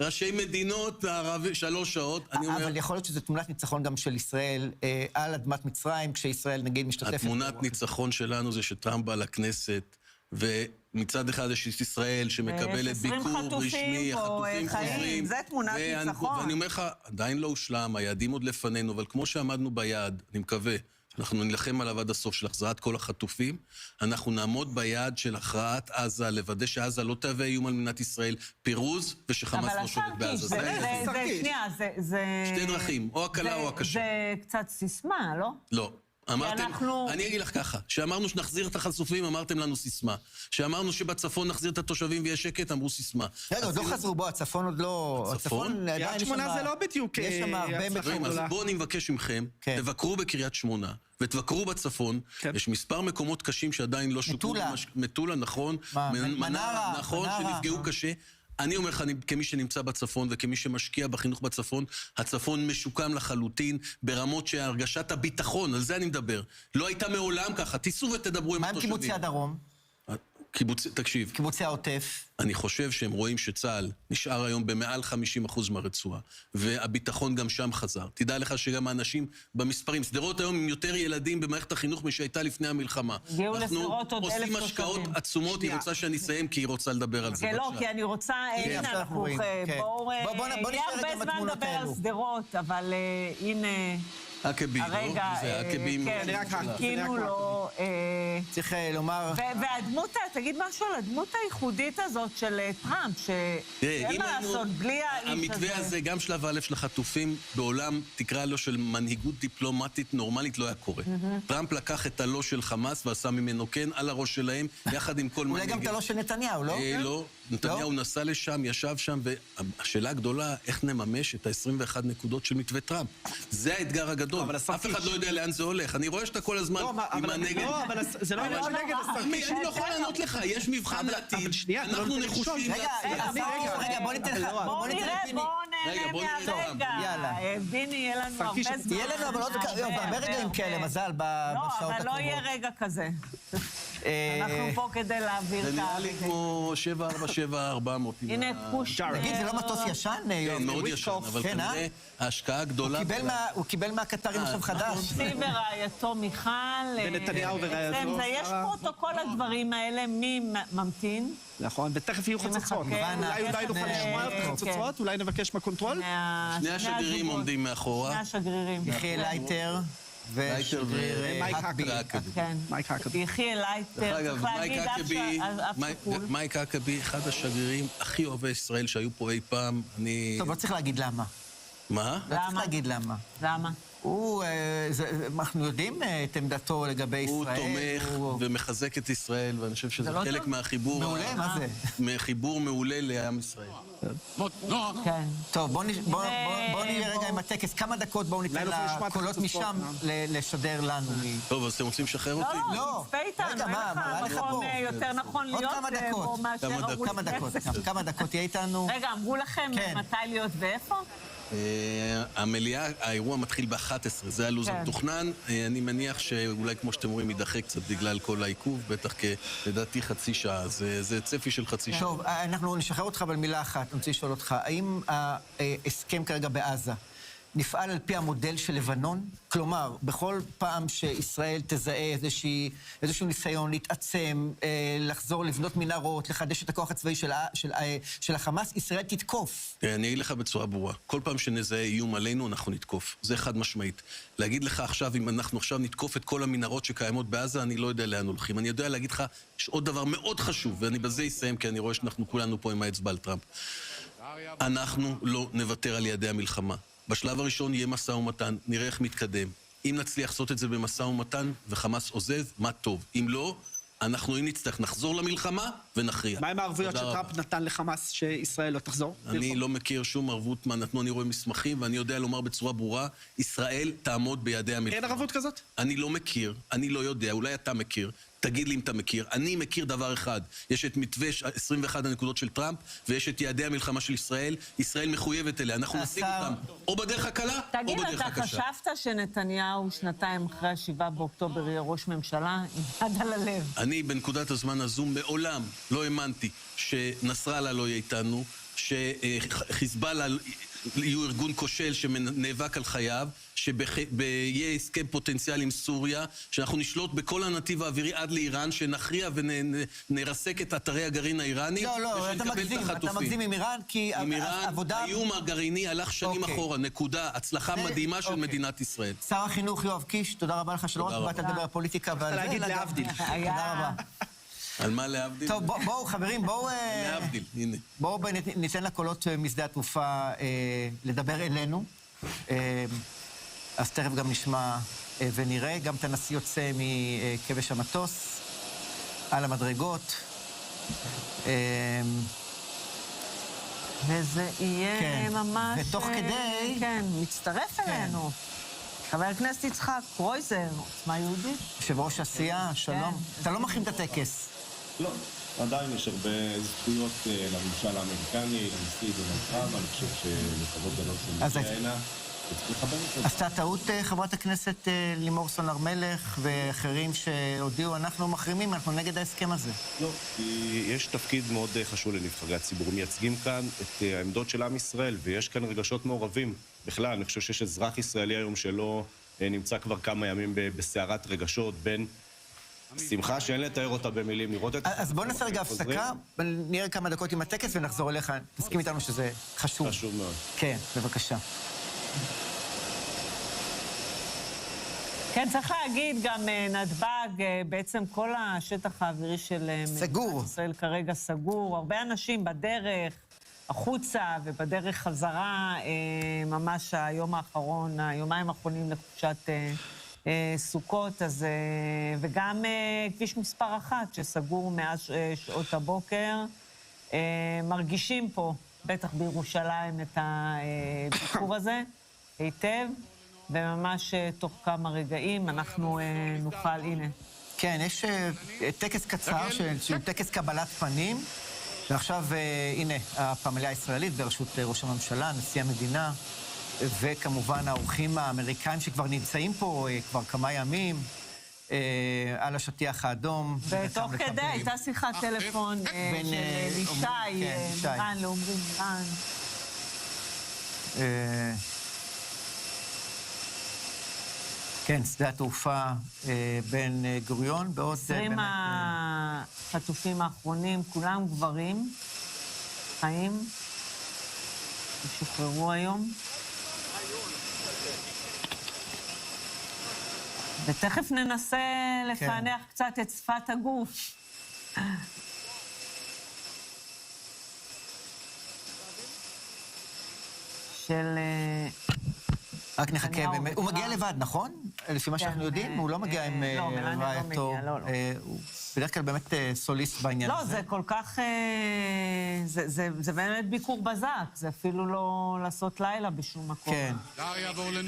הראשי מדינות הערבים, 3 שעות. אבל יכול להיות שזו תמונת ניצחון גם של ישראל על אדמת מצרים, כשישראל נגיד משתתפת. התמונת ניצחון שלנו זה שטראמפ בא לכנסת, ומצד אחד יש את ישראל שמקבלת ביקור רשמי, החטופים חוזרים. זה תמונת ניצחון. ואני אומר לך, עדיין לא הושלם, היעדים עוד לפנינו, אבל כמו שעמדנו ביעד, אני מקווה, אנחנו נלחם עליו עד הסוף של החזרת כל החטופים, אנחנו נעמוד ביעד של הכרעת עזה, לוודא שעזה לא תהווה איום על מדינת ישראל, פירוז, ושחמאס לא שולט בעזה. שנייה, זה... שתי דרכים, או הקלה או הקשה. זה קצת סיסמה, לא? לא. אמרתם, אני אגיד לך ככה, שאמרנו שנחזיר את החשופים, אמרתם לנו סיסמה. שאמרנו שבצפון נחזיר את התושבים ויהיה שקט, אמרו סיסמה. רגע, עוד לא חזרו בו, הצפון עוד לא... הצפון? קריית שמונה זה לא בדיוק... יש שם הרבה מקומות. אז בואו אני מבקש מכם, תבקרו בקריית שמונה, ותבקרו בצפון, יש מספר מקומות קשים שעדיין לא שוקרו. מטולה, נכון. מנרה, נכון, שנפגעו קשה. אני אומר לך, כמי שנמצא בצפון וכמי שמשקיע בחינוך בצפון, הצפון משוקם לחלוטין ברמות שהרגשת הביטחון, על זה אני מדבר, לא הייתה מעולם ככה, תיסעו ותדברו עם התושבים. מה עם קיבוצי הדרום? תקשיב. קיבוצי העוטף. אני חושב שהם רואים שצה"ל נשאר היום במעל 50% מהרצועה, והביטחון גם שם חזר. תדע לך שגם האנשים במספרים, סדרות היום עם יותר ילדים במערכת החינוך משהייתה לפני המלחמה. אנחנו עושים השקעות עצומות, היא רוצה שאני אסיים כי היא רוצה לדבר על זה. לא, כי אני רוצה, הנה אנחנו, בואו, יהיה הרבה זמן לדבר על סדרות, אבל הנה... עקבי, הרגע, כן, חיכינו לו... צריך לומר... והדמות, תגיד משהו על הדמות הייחודית הזאת של טראמפ, שאין מה לעשות, בלי האיש הזה. המתווה הזה, גם שלב א' של החטופים, בעולם, תקרא לו של מנהיגות דיפלומטית נורמלית, לא היה קורה. טראמפ לקח את הלא של חמאס ועשה ממנו כן על הראש שלהם, יחד עם כל אולי גם את הלא של נתניהו, לא? לא. נתניהו נסע לשם, ישב שם, והשאלה הגדולה, איך נממש את ה-21 נקודות של מתווה טראמפ. זה האתגר הגדול. אף אחד לא יודע לאן זה הולך. אני רואה שאתה כל הזמן עם הנגד. לא, אבל זה לא עניין של נגד, אני לא יכול לענות לך, יש מבחן לעתיד. אנחנו נחושים. רגע, בוא ניתן לך. בואו נהנה מהרגע. יאללה. דיני, יהיה לנו הרבה זמן. יהיה לנו אבל עוד הרבה רגעים כאלה, מזל, בשעות הקרובות. לא, אבל לא יהיה רגע כזה. אנחנו פה כדי להעביר את זה נראה לי כמו 747-400. הנה פוש. תגיד, זה לא מטוס ישן? כן, מאוד ישן, אבל כנראה ההשקעה הגדולה... הוא קיבל מהקטרים עכשיו חדש. סי ורעייתו מיכל. ונתניהו ורעייתו. יש פרוטוקול הדברים האלה, מי ממתין? נכון, ותכף יהיו חצוצרות. אולי נוכל לשמוע את החצוצרות, אולי נבקש מהקונטרול? שני השגרירים עומדים מאחורה. שני השגרירים. יחי לייטר. מייק האקבי. יחי לייטר, צריך להגיד מייק האקבי, אחד השגרירים הכי אוהבי ישראל שהיו פה אי פעם. טוב, לא צריך להגיד למה. מה? לא צריך להגיד למה. למה? אנחנו יודעים את עמדתו לגבי ישראל. הוא תומך ומחזק את ישראל, ואני חושב שזה חלק מהחיבור... מעולה, מה זה? מחיבור מעולה לעם ישראל. כן. טוב, בואו נראה רגע עם הטקס. כמה דקות בואו ניתן לקולות משם לשדר לנו. טוב, אז אתם רוצים לשחרר אותי? לא, תצפה איתנו, אין לך מקום יותר נכון להיות בו מאשר... כמה דקות יהיה איתנו. רגע, אמרו לכם מתי להיות ואיפה? המליאה, האירוע מתחיל ב-11, זה הלו"ז המתוכנן. אני מניח שאולי כמו שאתם רואים יידחה קצת בגלל כל העיכוב, בטח לדעתי חצי שעה, זה צפי של חצי שעה. טוב, אנחנו נשחרר אותך במילה אחת, אני רוצה לשאול אותך, האם ההסכם כרגע בעזה נפעל על פי המודל של לבנון? כלומר, בכל פעם שישראל תזהה איזשהו ניסיון להתעצם, לחזור לבנות מנהרות, לחדש את הכוח הצבאי של החמאס, ישראל תתקוף. אני אגיד לך בצורה ברורה, כל פעם שנזהה איום עלינו, אנחנו נתקוף. זה חד משמעית. להגיד לך עכשיו, אם אנחנו עכשיו נתקוף את כל המנהרות שקיימות בעזה, אני לא יודע לאן הולכים. אני יודע להגיד לך, יש עוד דבר מאוד חשוב, ואני בזה אסיים, כי אני רואה שאנחנו כולנו פה עם האצבע על טראמפ. אנחנו לא נוותר על יעדי המלחמה. בשלב הראשון יהיה מסע ומתן, נראה איך מתקדם. אם נצליח לעשות את זה במסע ומתן וחמאס עוזב, מה טוב. אם לא, אנחנו אם נצטרך נחזור למלחמה ונכריע. מה עם הערבויות שטראמפ נתן לחמאס שישראל לא תחזור? אני לא מכיר שום ערבות מה נתנו, אני רואה מסמכים, ואני יודע לומר בצורה ברורה, ישראל תעמוד ביעדי המלחמה. אין ערבות כזאת? אני לא מכיר, אני לא יודע, אולי אתה מכיר. תגיד לי אם אתה מכיר. אני מכיר דבר אחד. יש את מתווה 21 הנקודות של טראמפ, ויש את יעדי המלחמה של ישראל. ישראל מחויבת אליה. אנחנו נשיג אותם או בדרך הקלה, או בדרך הקשה. תגיד, אתה חשבת שנתניהו שנתיים אחרי 7 באוקטובר יהיה ראש ממשלה עם יד על הלב? אני בנקודת הזמן הזו מעולם לא האמנתי שנסראללה לא יהיה איתנו, שחיזבאללה יהיו ארגון כושל שנאבק על חייו, שיהיה הסכם פוטנציאל עם סוריה, שאנחנו נשלוט בכל הנתיב האווירי עד לאיראן, שנכריע ונרסק את אתרי הגרעין האיראני, לא, אתה מגזים עם איראן, כי עבודה... האיום הגרעיני הלך שנים אחורה, נקודה, הצלחה מדהימה של מדינת ישראל. שר החינוך יואב קיש, תודה רבה לך שלא רק באת לדבר על פוליטיקה ועל זה. להגיד להבדיל. תודה רבה. על מה להבדיל? טוב, בואו חברים, בואו... להבדיל, הנה. בואו ניתן לקולות משדה התעופה לדבר אלינו. אז תכף גם נשמע ונראה. גם את הנשיא יוצא מכבש המטוס, על המדרגות. וזה יהיה ממש... ותוך כדי... כן, מצטרף אלינו. חבר הכנסת יצחק קרויזר, עוצמה יהודית. יושב ראש עשייה, שלום. אתה לא מכין את הטקס. לא, עדיין יש הרבה זכויות לממשל האמריקני, לנשיא ולמרחב, אני חושב שלכבוד גדול של מגיע הנה. עשתה טעות חברת הכנסת לימור סון הר מלך ואחרים שהודיעו, אנחנו מחרימים, אנחנו נגד ההסכם הזה. לא, כי יש תפקיד מאוד חשוב לנבחרי הציבור. מייצגים כאן את העמדות של עם ישראל, ויש כאן רגשות מעורבים. בכלל, אני חושב שיש אזרח ישראלי היום שלא נמצא כבר כמה ימים בסערת רגשות בין שמחה שאין לתאר אותה במילים, לראות את... אז בואו נעשה רגע הפסקה, נראה כמה דקות עם הטקס ונחזור אליך. תסכים איתנו שזה חשוב. חשוב מאוד. כן, בבקשה. כן, צריך להגיד, גם נתב"ג, בעצם כל השטח האווירי של מדינת ישראל כרגע סגור. הרבה אנשים בדרך החוצה ובדרך חזרה, ממש היומיים האחרונים לחופשת סוכות, אז, וגם כביש מספר 1 שסגור מאז שעות הבוקר. מרגישים פה, בטח בירושלים, את הביקור הזה היטב. וממש תוך כמה רגעים אנחנו נוכל, הנה. כן, יש טקס קצר, שהוא טקס קבלת פנים, ועכשיו, הנה, הפמליה הישראלית בראשות ראש הממשלה, נשיא המדינה, וכמובן האורחים האמריקאים שכבר נמצאים פה כבר כמה ימים, על השטיח האדום. ותוך כדי הייתה שיחת טלפון של לישי, מירן, לעומרי מירן. כן, שדה התעופה בן גוריון, בעוד 20 החטופים האחרונים, כולם גברים, חיים, שוחררו היום. ותכף ננסה לפענח קצת את שפת הגוף. של... רק נחכה, הוא מגיע לבד, נכון? לפי מה שאנחנו יודעים, הוא לא מגיע עם רעייתו. הוא בדרך כלל באמת סוליסט בעניין הזה. לא, זה כל כך... זה באמת ביקור בזק, זה אפילו לא לעשות לילה בשום מקום. כן.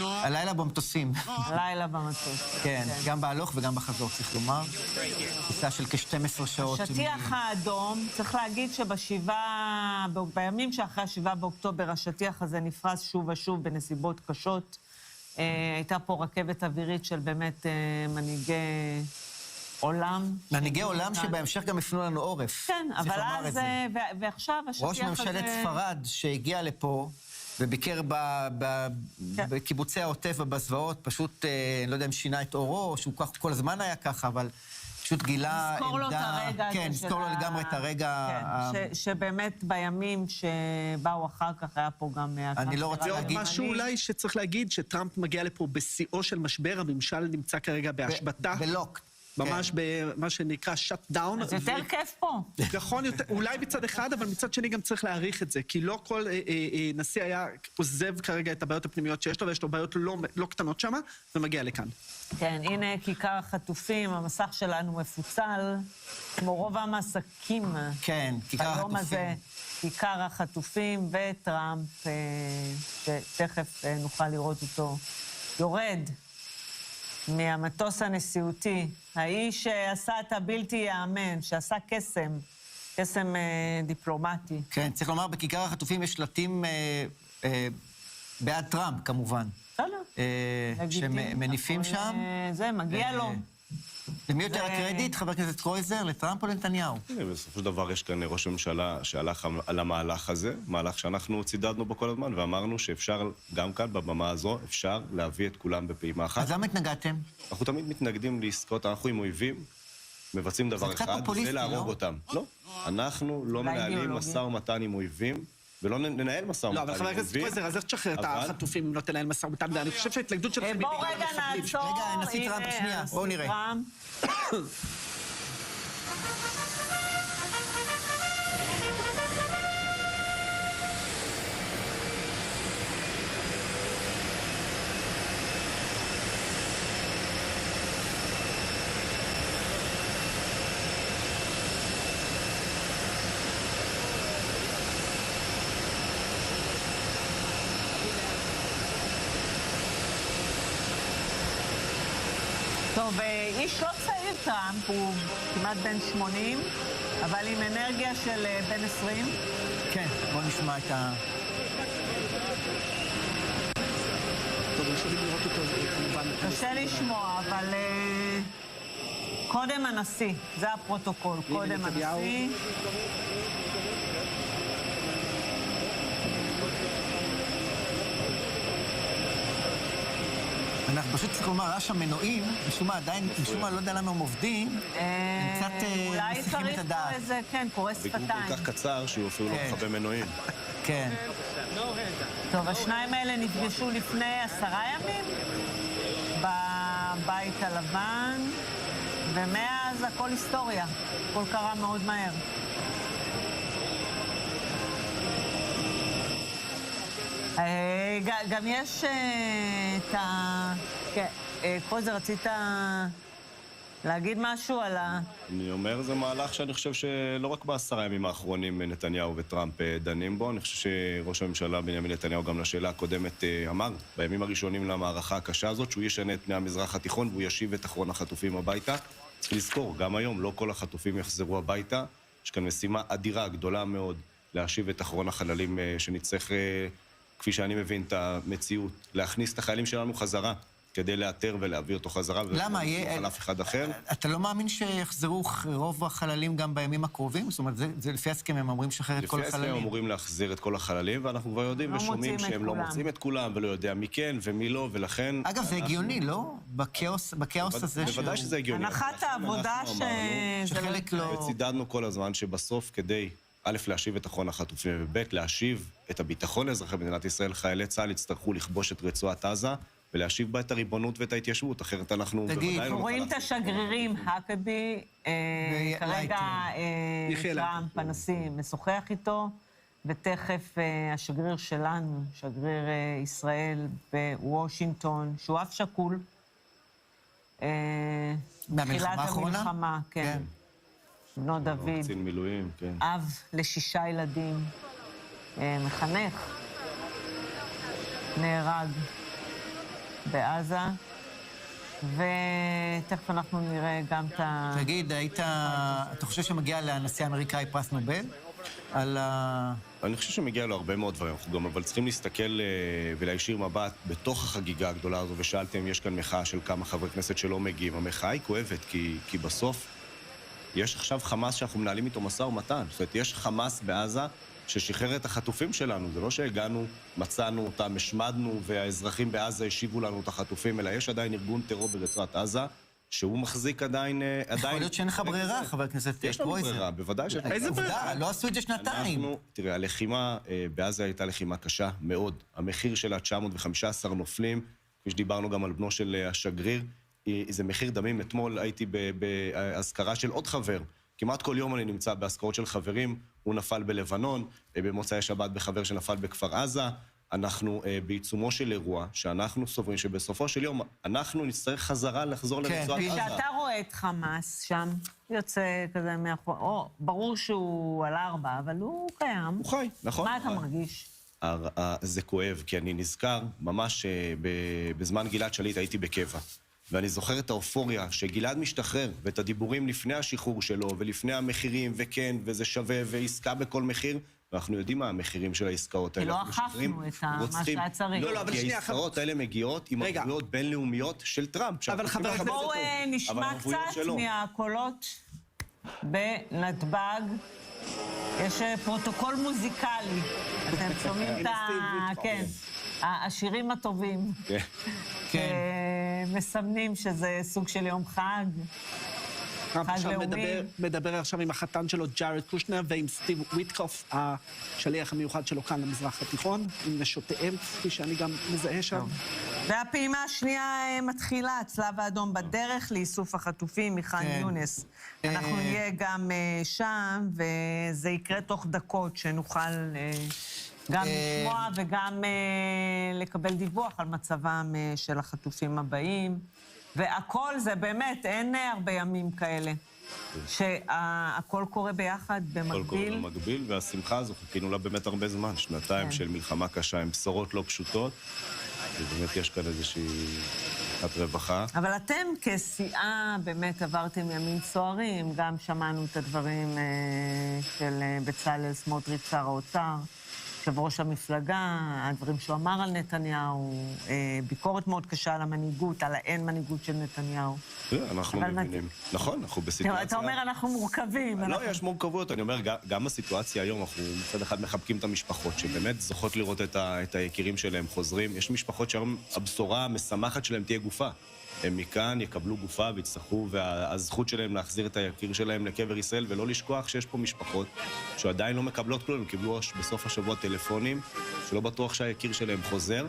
הלילה במטוסים. לילה במטוס. כן, גם בהלוך וגם בחזור, צריך לומר. טיסה של כ-12 שעות. השטיח האדום, צריך להגיד בימים שאחרי 7 באוקטובר, השטיח הזה נפרס שוב ושוב בנסיבות קשות. הייתה פה רכבת אווירית של באמת מנהיגי עולם. מנהיגי עולם שבהמשך גם הפנו לנו עורף. כן, אבל אז, ועכשיו השטיח הזה... ראש ממשלת ספרד שהגיע לפה וביקר בקיבוצי העוטף ובזוועות, פשוט, לא יודע אם שינה את אורו, או שהוא כל הזמן היה ככה, אבל... פשוט גילה עמדה... נזכור לו את הרגע. כן, נזכור לו לגמרי את הרגע... כן, שבאמת בימים שבאו אחר כך היה פה גם... אני לא רוצה להגיד... משהו אולי שצריך להגיד, שטראמפ מגיע לפה בשיאו של משבר, הממשל נמצא כרגע בהשבתה. בלוק. ממש במה שנקרא shut down. אז יותר כיף פה. נכון, אולי מצד אחד, אבל מצד שני גם צריך להעריך את זה, כי לא כל נשיא היה עוזב כרגע את הבעיות הפנימיות שיש לו, ויש לו בעיות לא קטנות שם, ומגיע לכאן. כן, הנה כיכר החטופים, המסך שלנו מפוצל, כמו רוב המסקים. כן, כיכר החטופים. היום הזה, כיכר החטופים וטראמפ, שתכף נוכל לראות אותו יורד מהמטוס הנשיאותי, האיש שעשה את הבלתי יאמן, שעשה קסם דיפלומטי. כן, צריך לומר, בכיכר החטופים יש שלטים בעד טראמפ, כמובן. שמניפים שם. זה, מגיע לו. למי יותר הקרדיט, חבר הכנסת קרויזר, לטראמפ או לנתניהו? בסופו של דבר יש כאן ראש הממשלה שהלך על המהלך הזה, מהלך שאנחנו צידדנו בו כל הזמן, ואמרנו שאפשר, גם כאן, בבמה הזו, אפשר להביא את כולם בפעימה אחת. אז למה התנגדתם? אנחנו תמיד מתנגדים לעסקות, אנחנו עם אויבים, מבצעים דבר אחד, ולהרוג אותם. לא, אנחנו לא מנהלים משא ומתן עם אויבים, ולא ננהל משא ומתן. לא, אבל חבר הכנסת קרויזר, אז איך תשחרר את החטופים אם לא תנהל משא ומתן? ואני חושב שההתנגדות שלכם... בואו רגע נעצור. רגע, נשיא טראמפ שנייה, בואו נראה. טוב, איש לא צעיר טראמפ, הוא כמעט בן 80, אבל עם אנרגיה של בן 20. כן, בוא נשמע את ה... טוב, יכולים לראות אותו כמובן. קשה לשמוע, אבל קודם הנשיא, זה הפרוטוקול, קודם הנשיא. אנחנו פשוט צריך לומר, רעש המנועים, משום מה עדיין, משום מה לא יודע למה הם עובדים, הם קצת מסיחים את הדעת. אולי צריך פה איזה, כן, קורא שפתיים. ביקור כל כך קצר שהוא אפילו לא מכבה מנועים. כן. טוב, השניים האלה נפגשו לפני 10 ימים בבית הלבן, ומאז הכל היסטוריה. הכל קרה מאוד מהר. גם יש את ה... קרויזר, רצית להגיד משהו על ה... אני אומר, זה מהלך שאני חושב שלא רק ב10 ימים האחרונים נתניהו וטראמפ דנים בו, אני חושב שראש הממשלה בנימין נתניהו גם לשאלה הקודמת אמר, בימים הראשונים למערכה הקשה הזאת, שהוא ישנה את פני המזרח התיכון והוא ישיב את אחרון החטופים הביתה. צריך לזכור, גם היום לא כל החטופים יחזרו הביתה, יש כאן משימה אדירה, גדולה מאוד, להשיב את אחרון החללים שנצטרך, כפי שאני מבין את המציאות, להכניס את החיילים שלנו חזרה. כדי לאתר ולהביא אותו חזרה. למה? על אף אחד אחר. אתה לא מאמין שיחזרו רוב החללים גם בימים הקרובים? זאת אומרת, זה לפי הסכם, הם אמורים לשחרר את כל החללים. לפי הסכם הם אמורים להחזיר את כל החללים, ואנחנו כבר יודעים ושומעים שהם לא מוצאים את כולם, ולא יודע מי כן ומי לא, ולכן... אגב, זה הגיוני, לא? בכאוס הזה בוודאי שזה הגיוני. הנחת העבודה שחלק לא... וצידדנו כל הזמן שבסוף כדי, א', להשיב את אחרון החטופים, וב', להשיב את הביטחון לאזרחי מדינת ישראל, חיילי צה"ל יצטרכו לכבוש את רצועת עזה ולהשיב בה את הריבונות ואת ההתיישבות, אחרת אנחנו בוודאי לא נוכל... רואים את השגרירים, האקבי, כרגע טראמפ, הנשיא, משוחח איתו, ותכף השגריר שלנו, שגריר ישראל בוושינגטון, שהוא אף שקול, מהמלחמה האחרונה? המלחמה, כן. בנו דוד, קצין מילואים, כן. אב ל6 ילדים, מחנך, נהרג בעזה, ותכף אנחנו נראה גם את ה... תגיד, אתה חושב שמגיע לנשיא האמריקאי פרס נובל? אני חושב שמגיע לו הרבה מאוד דברים, אנחנו גם אבל צריכים להסתכל ולהישיר מבט בתוך החגיגה הגדולה הזו, ושאלתם, יש כאן מחאה של כמה חברי כנסת שלא מגיעים. המחאה היא כואבת, כי בסוף יש עכשיו חמאס שאנחנו מנהלים איתו משא ומתן. זאת אומרת, יש חמאס בעזה ששחרר את החטופים שלנו. זה לא שהגענו, מצאנו אותם, השמדנו, והאזרחים בעזה השיבו לנו את החטופים, אלא יש עדיין ארגון טרור ברצועת עזה, שהוא מחזיק עדיין... יכול להיות שאין לך ברירה, חבר הכנסת קרויזר. יש לנו ברירה, בוודאי שאין. איזה ברירה? לא עשו את זה שנתיים. תראה, הלחימה בעזה הייתה לחימה קשה מאוד. המחיר של 915 נופלים, כפי שדיברנו גם על בנו של השגריר, זה מחיר דמים. אתמול הייתי בהזכרה של עוד חבר. כמעט כל יום אני נמצא בהזכרות של חברים. הוא נפל בלבנון, במוצאי שבת בחבר שנפל בכפר עזה. אנחנו בעיצומו של אירוע שאנחנו סוברים שבסופו של יום אנחנו נצטרך חזרה לחזור לרצועת עזה. כשאתה רואה את חמאס שם, יוצא כזה מאחור, ברור שהוא על 4, אבל הוא קיים. הוא חי, נכון. מה אתה מרגיש? זה כואב, כי אני נזכר, ממש בזמן גלעד שליט הייתי בקבע. ואני זוכר את האופוריה שגלעד משתחרר, ואת הדיבורים לפני השחרור שלו, ולפני המחירים, וכן, וזה שווה, ועסקה בכל מחיר, ואנחנו יודעים מה המחירים של העסקאות האלה. כי לא אכפנו את מה שהיה צריך. לא, אבל כי העסקאות האלה מגיעות עם ערבויות בינלאומיות של טראמפ. אבל חבר הכנסת... בואו נשמע קצת מהקולות בנתב"ג. יש פרוטוקול מוזיקלי. אתם שומעים את ה... כן. השירים הטובים. כן. מסמנים שזה סוג של יום חג. עכשיו מדבר עכשיו עם החתן שלו, ג'ארד קושנר, ועם סטיב וויטקוף, השליח המיוחד שלו כאן למזרח התיכון, עם נשותיהם, כפי שאני גם מזהה שם. והפעימה השנייה מתחילה, הצלב האדום בדרך לאיסוף החטופים מח'אן יונס. אנחנו נהיה גם שם, וזה יקרה תוך דקות, שנוכל גם לשמוע וגם לקבל דיווח על מצבם של החטופים הבאים. והכל זה באמת, אין הרבה ימים כאלה, שהכל קורה ביחד, במקביל. הכל קורה במקביל, והשמחה הזו חיכינו לה באמת הרבה זמן, שנתיים של מלחמה קשה עם בשורות לא פשוטות, ובאמת יש כאן איזושהי חת רווחה. אבל אתם כסיעה באמת עברתם ימים סוערים, גם שמענו את הדברים של בצלאל סמוטריץ' שר האוצר, יושב ראש המפלגה, הדברים שהוא אמר על נתניהו, ביקורת מאוד קשה על המנהיגות, על האין מנהיגות של נתניהו. אנחנו מבינים. נכון, אנחנו בסיטואציה... אתה אומר, אנחנו מורכבים. לא, יש מורכבות. אני אומר, גם בסיטואציה היום, אנחנו מצד אחד מחבקים את המשפחות, שבאמת זוכות לראות את היקירים שלהם חוזרים. יש משפחות שהיום הבשורה המשמחת שלהם תהיה גופה. הם מכאן יקבלו גופה ויצטרכו, והזכות שלהם להחזיר את היקיר שלהם לקבר ישראל, ולא לשכוח שיש פה משפחות שעדיין לא מקבלות כלום, הם קיבלו בסוף השבוע טלפונים, שלא בטוח שהיקיר שלהם חוזר.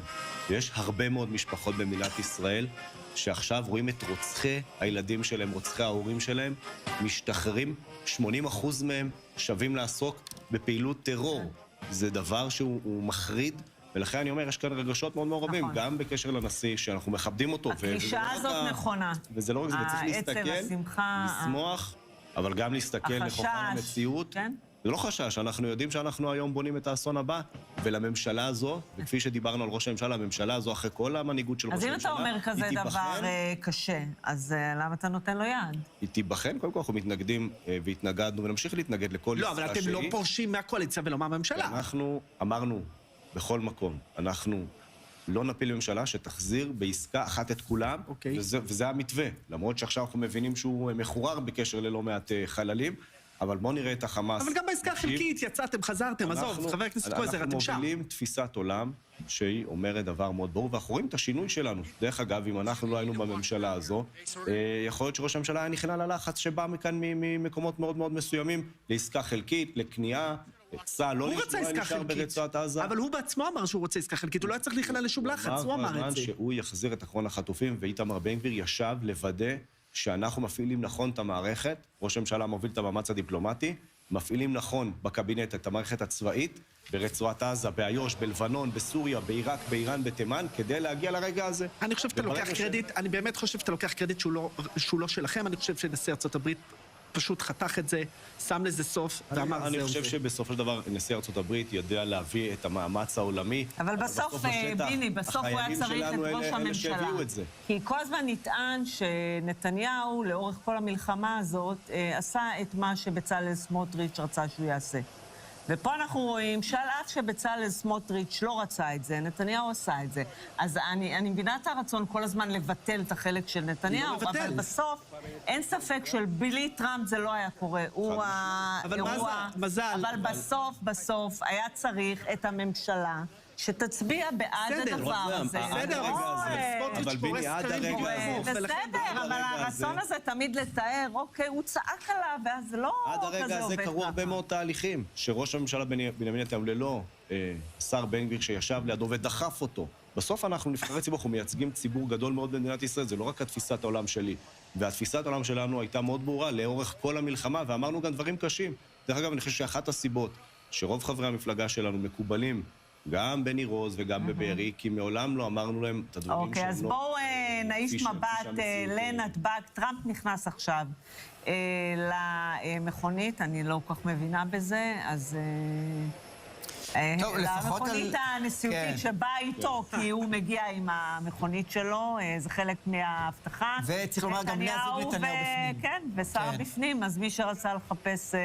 ויש הרבה מאוד משפחות במדינת ישראל שעכשיו רואים את רוצחי הילדים שלהם, רוצחי ההורים שלהם, משתחררים, 80% מהם שווים לעסוק בפעילות טרור. זה דבר שהוא מחריד, ולכן אני אומר, יש כאן רגשות מאוד מעורבים, גם בקשר לנשיא, שאנחנו מכבדים אותו. הקלישה הזאת נכונה. וזה לא רק זה, וצריך להסתכל, לשמוח, אבל גם להסתכל לכוחן המציאות. זה לא חשש, אנחנו יודעים שאנחנו היום בונים את האסון הבא, ולממשלה הזו, וכפי שדיברנו על ראש הממשלה, הממשלה הזו אחרי כל המנהיגות של ראש הממשלה, אז אם אתה אומר כזה דבר קשה, אז למה אתה נותן לו יד? היא תיבחן, קודם כל אנחנו מתנגדים והתנגדנו, ונמשיך להתנגד לכל עסקה שהיא. לא, אבל אתם לא פורשים מהקואליציה ולא מהממשלה. אנחנו אמרנו בכל מקום, אנחנו לא נפיל ממשלה שתחזיר בעסקה אחת את כולם, וזה המתווה. למרות שעכשיו אנחנו מבינים שהוא מחורר בקשר ללא מעט חללים, אבל בואו נראה את החמאס. אבל גם בעסקה חלקית יצאתם, חזרתם, עזוב, חבר הכנסת קרויזר, אתם שם. אנחנו מובילים תפיסת עולם שהיא אומרת דבר מאוד ברור, ואנחנו רואים את השינוי שלנו. דרך אגב, אם אנחנו לא היינו בממשלה הזו, יכול להיות שראש הממשלה היה נכנע ללחץ שבא מכאן ממקומות מאוד מאוד מסוימים, לעסקה חלקית, לקנייה, צה"ל לא נשאר ברצועת עזה. אבל הוא בעצמו אמר שהוא רוצה עסקה חלקית, הוא לא היה צריך להיכנע לשום לחץ, הוא אמר את זה. שהוא יחזיר את אחרון החטופים, ואיתמר בן גביר ישב לוודא שאנחנו מפעילים נכון את המערכת, ראש הממשלה מוביל את המאמץ הדיפלומטי, מפעילים נכון בקבינט את המערכת הצבאית, ברצועת עזה, באיו"ש, בלבנון, בסוריה, בעיראק, באיראן, בתימן, כדי להגיע לרגע הזה. אני חושב שאתה לוקח קרדיט, אני באמת חושב שאתה לוקח קרדיט שהוא לא שלכם, אני חושב שנשיא ארצות הברית פשוט חתך את זה, שם לזה סוף, ואמר זהו זה. אני חושב שבסופו של דבר נשיא ארצות הברית יודע להביא את המאמץ העולמי. אבל בסוף, ביני, בסוף הוא היה צריך את ראש הממשלה. כי כל הזמן נטען שנתניהו, לאורך כל המלחמה הזאת, עשה את מה שבצלאל סמוטריץ' רצה שהוא יעשה. ופה אנחנו רואים שעל אף שבצלאל סמוטריץ' לא רצה את זה, נתניהו עשה את זה. אז אני מבינה את הרצון כל הזמן לבטל את החלק של נתניהו, אבל בסוף אין ספק של בלי טראמפ זה לא היה קורה. הוא האירוע, אבל בסוף היה צריך את הממשלה שתצביע בעד הדבר הזה. בסדר, אבל ביני עד הרגע הזה. בסדר, אבל הרצון הזה תמיד לתאר, אוקיי, הוא צעק עליו, ואז לא כזה עובד ככה. עד הרגע הזה קרו הרבה מאוד תהליכים, שראש הממשלה בנימין נתניהו ללא שר בן גביר שישב לידו ודחף אותו. בסוף אנחנו נבחרי ציבור, אנחנו מייצגים ציבור גדול מאוד במדינת ישראל, זה לא רק התפיסת העולם שלי. והתפיסת העולם שלנו הייתה מאוד ברורה לאורך כל המלחמה, ואמרנו גם דברים קשים. דרך אגב, אני חושב שאחת הסיבות שרוב חברי המפלגה שלנו מקובלים גם בני רוז וגם בבארי, כי מעולם לא אמרנו להם את הדברים אוקיי, אז בואו נעיף מבט לנתב"ג. טראמפ נכנס עכשיו למכונית, אני לא כל כך מבינה בזה, אז... למכונית הנשיאותית שבאה איתו, כי הוא מגיע עם המכונית שלו, זה חלק מההבטחה. וצריך לומר גם בני הזוג נתניהו בפנים. כן, ושר בפנים, אז מי שרצה לחפש...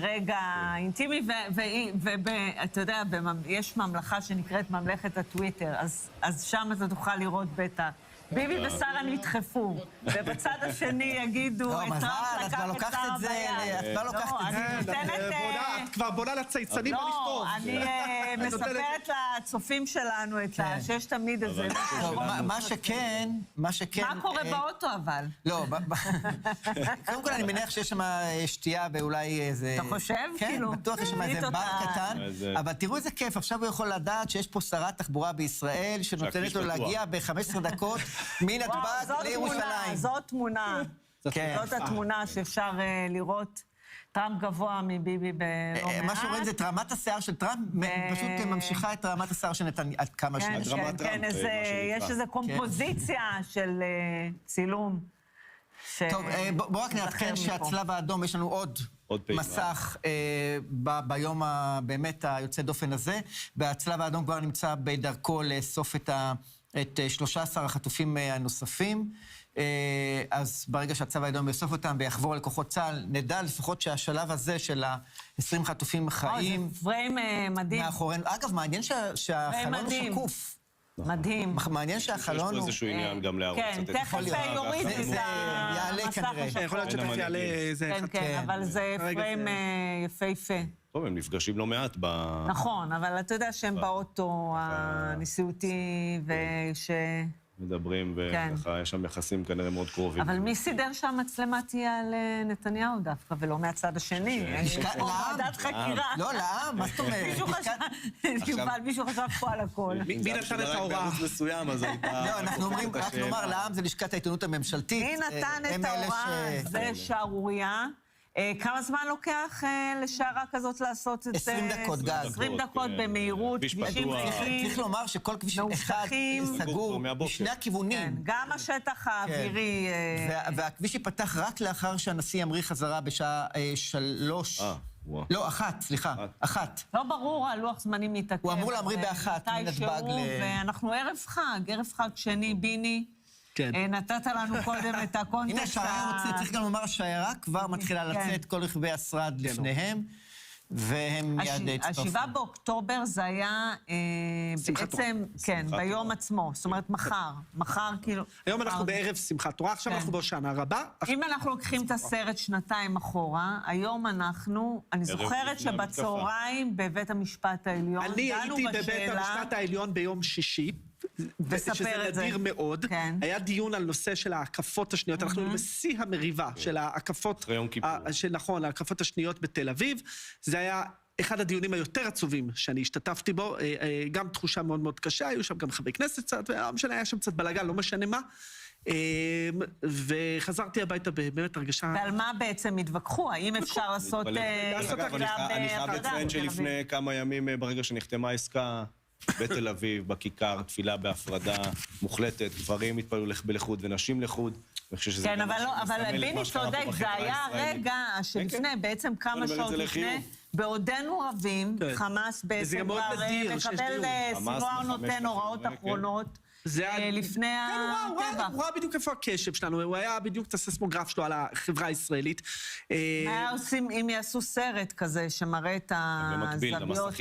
רגע אינטימי, ואתה יודע, יש ממלכה שנקראת ממלכת הטוויטר, אז שם אתה תוכל לראות בטח. ביבי ושרה נדחפו, ובצד השני יגידו, את כבר לוקחת את זה, את כבר לוקחת את זה. את כבר בונה לצייצנים לא לכתוב. אני מספרת לצופים שלנו שיש תמיד איזה... מה שכן... מה קורה באוטו אבל? לא, קודם כל אני מניח שיש שם שתייה ואולי איזה... אתה חושב? כן, בטוח יש שם איזה בר קטן, אבל תראו איזה כיף, עכשיו הוא יכול לדעת שיש פה שרת תחבורה בישראל, שנותנת לו להגיע ב-15 דקות מנתב"ג לירושלים. זאת תמונה. זאת התמונה שאפשר לראות. טראמפ גבוה מביבי בלא מעט. מה שרואים זה את רמת השיער של טראמפ, פשוט ממשיכה את רמת השיער של נתניהו, עד כמה ש... כן, יש איזו קומפוזיציה של צילום. טוב, בואו רק נעדכן שהצלב האדום, יש לנו עוד מסך ביום באמת היוצא דופן הזה, והצלב האדום כבר נמצא בדרכו לאסוף את 13 החטופים הנוספים, אז ברגע שהצלב האדום יאסוף אותם ויחבור על כוחות צה"ל, נדע לפחות שהשלב הזה של ה-20 חטופים חיים... זה פריים מדהים. מאחורינו. אגב, מעניין שהחלון הוא שקוף. מדהים. מעניין שהחלון הוא... יש פה איזשהו עניין גם להראות. כן, תכף יוריד את המסך השחור. יכול להיות שתכף יעלה איזה... כן, אבל זה פריים יפהפה. טוב, הם נפגשים לא מעט נכון, אבל אתה יודע שהם באוטו הנשיאותי, מדברים, וככה יש שם יחסים כנראה מאוד קרובים. אבל מי סידר שהמצלמה תהיה על נתניהו דווקא, ולא מהצד השני? ועדת חקירה. לא, לעם, מה זאת אומרת? מישהו חשב פה על הכל. מי נתן את ההוראה? לא, אנחנו אומרים, רק נאמר, לעם זה לשכת העיתונות הממשלתית. מי נתן את ההוראה? זה שערוריה. כמה זמן לוקח לשערה כזאת לעשות את זה? 20 דקות גג. 20 דקות במהירות, כבישים ריקים. צריך לומר שכל כביש אחד סגור בשני הכיוונים. גם השטח האווירי. והכביש ייפתח רק לאחר שהנשיא ימריא חזרה בשעה 3. לא, 1, סליחה, 1. לא ברור, הלוח זמנים מתעכב. הוא אמור להמריא ב1 מנתב"ג ואנחנו ערב חג שני, ביני. נתת לנו קודם את הקונטקסט. הנה, צריך גם לומר, השיירה כבר מתחילה לצאת, כל רכבי השרד לפניהם, והם מיד הצטרפו. 7 באוקטובר זה היה בעצם, כן, ביום עצמו, זאת אומרת מחר כאילו... היום אנחנו בערב שמחת תורה, עכשיו אנחנו בהושענא רבה. אם אנחנו לוקחים את הסרט שנתיים אחורה, היום אני זוכרת שבצהריים בבית המשפט העליון, אני הייתי בבית המשפט העליון ביום שישי, שזה נדיר מאוד. היה דיון על נושא של ההקפות השניות. אנחנו בשיא המריבה של ההקפות, נכון, ההקפות השניות בתל אביב. זה היה אחד הדיונים היותר עצובים שאני השתתפתי בו, גם תחושה מאוד מאוד קשה, היו שם גם חברי כנסת קצת, היה שם קצת בלגן, לא משנה מה. וחזרתי הביתה באמת הרגשה... ועל מה בעצם התווכחו? האם אפשר לעשות... אני חייב לציין שלפני כמה ימים, ברגע שנחתמה העסקה, בתל אביב, בכיכר, תפילה בהפרדה מוחלטת, גברים התפללו בלחוד ונשים לחוד. כן, אבל ביני צודק, זה היה רגע שלפני, בעצם כמה שעות לפני, בעודנו רבים, חמאס בעצם כבר מקבל סינואר נותן הוראות אחרונות, לפני הטבח. הוא ראה בדיוק איפה הקשב שלנו, הוא היה בדיוק את הססמוגרף שלו על החברה הישראלית. מה עושים אם יעשו סרט כזה שמראה את הזוויות,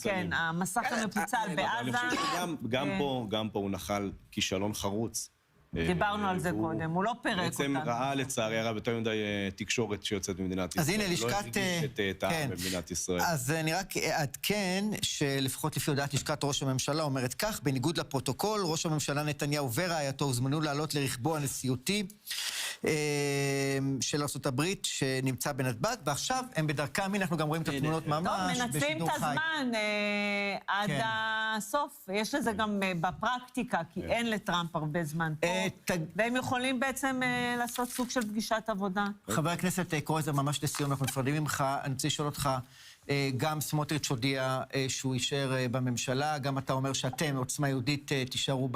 כן, המסך המפוצל בעזה. גם פה הוא נחל כישלון חרוץ. דיברנו על זה קודם, הוא לא פירק אותנו. בעצם ראה לצערי הרב יותר מדי תקשורת שיוצאת במדינת ישראל. אז הנה, לשכת... לא הרגיש את העם במדינת ישראל. אז אני רק אעדכן שלפחות לפי הודעת לשכת ראש הממשלה אומרת כך, בניגוד לפרוטוקול, ראש הממשלה נתניהו ורעייתו הוזמנו לעלות לרכבו הנשיאותי של ארצות הברית שנמצא בנתב"ג, ועכשיו הם בדרכם, אנחנו גם רואים את התמונות ממש בשידור חי. מנצלים את הזמן עד הסוף, יש לזה גם בפרקטיקה, כי אין לטראמפ הרבה זמן פה. והם יכולים בעצם לעשות סוג של פגישת עבודה. חבר הכנסת קרויזר, ממש לסיום, אנחנו נפרדים ממך. אני רוצה לשאול אותך, גם סמוטריץ' הודיע שהוא יישאר בממשלה, גם אתה אומר שאתם, עוצמה יהודית, תישארו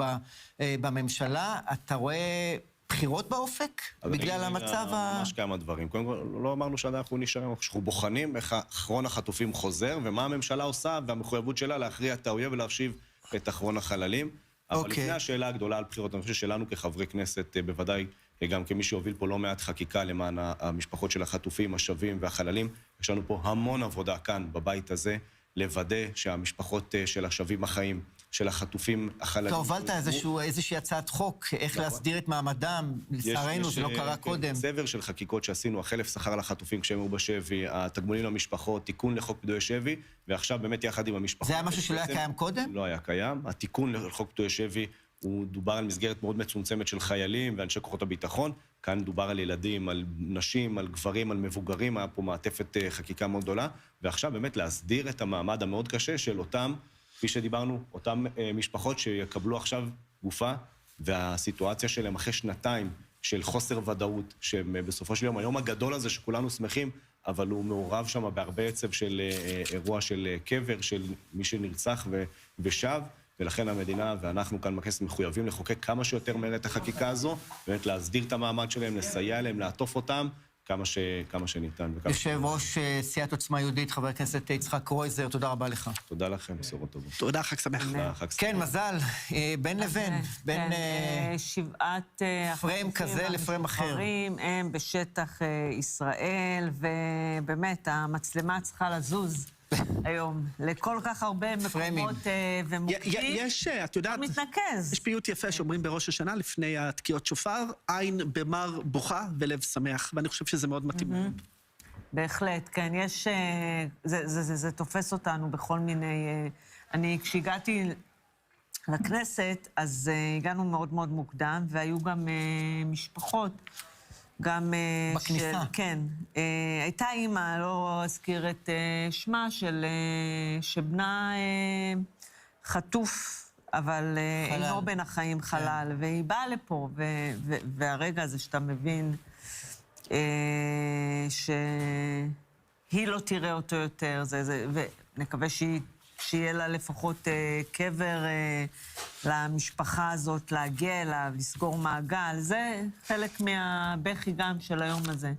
בממשלה. אתה רואה בחירות באופק? בגלל המצב ממש כמה דברים. קודם כל, לא אמרנו שאנחנו נשאר, אנחנו בוחנים איך אחרון החטופים חוזר, ומה הממשלה עושה, והמחויבות שלה להכריע את האויב ולהשיב את אחרון החללים. אבל לפני השאלה הגדולה על בחירות, אני חושב שלנו כחברי כנסת, בוודאי גם כמי שהוביל פה לא מעט חקיקה למען המשפחות של החטופים, השבים והחללים, יש לנו פה המון עבודה כאן בבית הזה, לוודא שהמשפחות של השבים החיים, של החטופים החללים... אתה הובלת איזושהי הצעת חוק, איך להסדיר את מעמדם, לצערנו, זה לא קרה קודם. סבר של חקיקות שעשינו, החלף שכר לחטופים כשהם היו בשבי, התגמולים למשפחות, תיקון לחוק פדויי שבי, ועכשיו באמת יחד עם המשפחות... זה היה משהו שלא היה קיים קודם? לא היה קיים. התיקון לחוק פדויי שבי, הוא דובר על מסגרת מאוד מצומצמת של חיילים ואנשי כוחות הביטחון. כאן דובר על ילדים, על נשים, על גברים, על מבוגרים, היה פה מעטפת חקיקה מאוד גדולה, ועכשיו באמת להסדיר את המעמד המאוד קשה של אותם, כפי שדיברנו, אותם משפחות שיקבלו עכשיו גופה, והסיטואציה שלהם אחרי שנתיים של חוסר ודאות, שבסופו של יום, היום הגדול הזה שכולנו שמחים, אבל הוא מעורב שם בהרבה עצב של אירוע של קבר, של מי שנרצח ושב, ולכן המדינה ואנחנו כאן בכנסת מחויבים לחוקק כמה שיותר מהר את החקיקה הזו, באמת להסדיר את המעמד שלהם, לסייע להם, לעטוף אותם, כמה שניתן. יושב ראש סיעת עוצמה יהודית, חבר הכנסת יצחק קרויזר, תודה רבה לך. תודה לכם, בשורות טובות. תודה, חג שמח. כן, מזל, בין לבין, בין שבעת פריים כזה לפריים אחר. הם בשטח ישראל, ובאמת, המצלמה צריכה לזוז. היום, לכל כך הרבה מקומות ומוקדים, יש, את יודעת, מתנקז. יש פיוט יפה שאומרים בראש השנה, לפני התקיעות שופר, עין במר בוכה ולב שמח, ואני חושב שזה מאוד מתאים. בהחלט, כן, יש, זה תופס אותנו בכל מיני, אני כשהגעתי לכנסת, אז הגענו מאוד מאוד מוקדם, והיו גם משפחות, גם בכניסה. כן. הייתה אימא, לא אזכיר את שמה, שבנה חטוף, אבל אינו בין החיים חלל, והיא באה לפה, והרגע הזה שאתה מבין שהיא לא תראה אותו יותר, ונקווה שיהיה לה לפחות קבר למשפחה הזאת, להגיע אליו, לסגור מעגל, זה חלק מהבכי גם של היום הזה.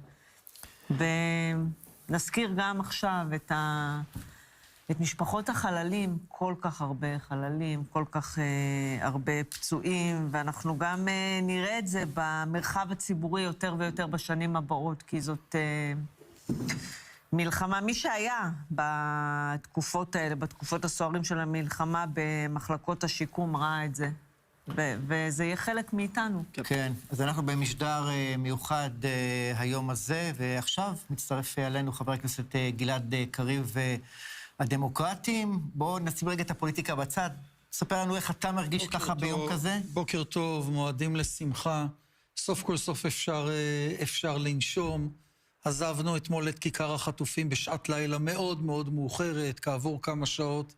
ונזכיר גם עכשיו את משפחות החללים, כל כך הרבה חללים, כל כך הרבה פצועים, ואנחנו גם נראה את זה במרחב הציבורי יותר ויותר בשנים הבאות, כי זאת מלחמה. מי שהיה בתקופות האלה, בתקופות הסוערים של המלחמה במחלקות השיקום, ראה את זה. וזה יהיה חלק מאיתנו. כן, אז אנחנו במשדר מיוחד היום הזה, ועכשיו מצטרף אלינו חבר הכנסת גלעד קריב והדמוקרטים. בואו נשים רגע את הפוליטיקה בצד. ספר לנו איך אתה מרגיש ככה ביום כזה. בוקר טוב, מועדים לשמחה. סוף כל סוף אפשר לנשום. עזבנו אתמול את כיכר החטופים בשעת לילה מאוד מאוד מאוחרת, כעבור כמה שעות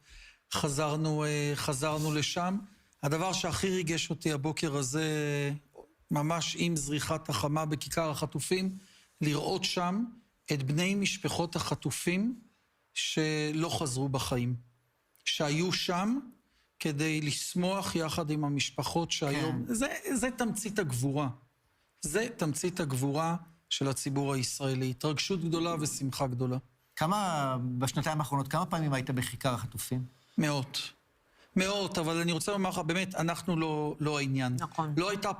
חזרנו לשם. הדבר שהכי ריגש אותי הבוקר הזה, ממש עם זריחת החמה בכיכר החטופים, לראות שם את בני משפחות החטופים שלא חזרו בחיים, שהיו שם כדי לשמוח יחד עם המשפחות שהיום... זה תמצית הגבורה. זה תמצית הגבורה של הציבור הישראלי. התרגשות גדולה ושמחה גדולה. בשנתיים האחרונות, כמה פעמים היית בכיכר החטופים? מאות, אבל אני רוצה לומר לך, באמת, אנחנו לא העניין. נכון. לא הייתה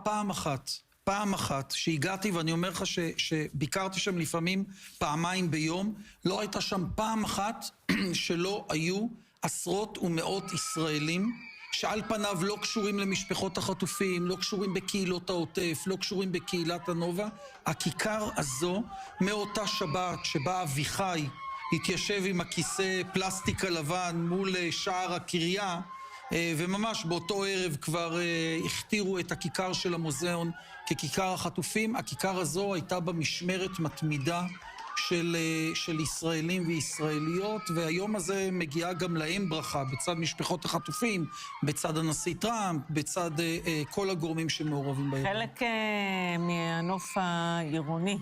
פעם אחת שהגעתי, ואני אומר לך שביקרתי שם לפעמים פעמיים ביום, לא הייתה שם פעם אחת שלא היו עשרות ומאות ישראלים, שעל פניו לא קשורים למשפחות החטופים, לא קשורים בקהילות העוטף, לא קשורים בקהילת הנובה. הכיכר הזו, מאותה שבת שבה אביחי התיישב עם הכיסא פלסטיק הלבן מול שער הקריה, וממש באותו ערב כבר הכתירו את הכיכר של המוזיאון ככיכר החטופים. הכיכר הזו הייתה במשמרת מתמידה של ישראלים וישראליות, והיום הזה מגיעה גם להם ברכה, בצד משפחות החטופים, בצד הנשיא טראמפ, בצד כל הגורמים שמעורבים באירוע. חלק מהנוף העירוני.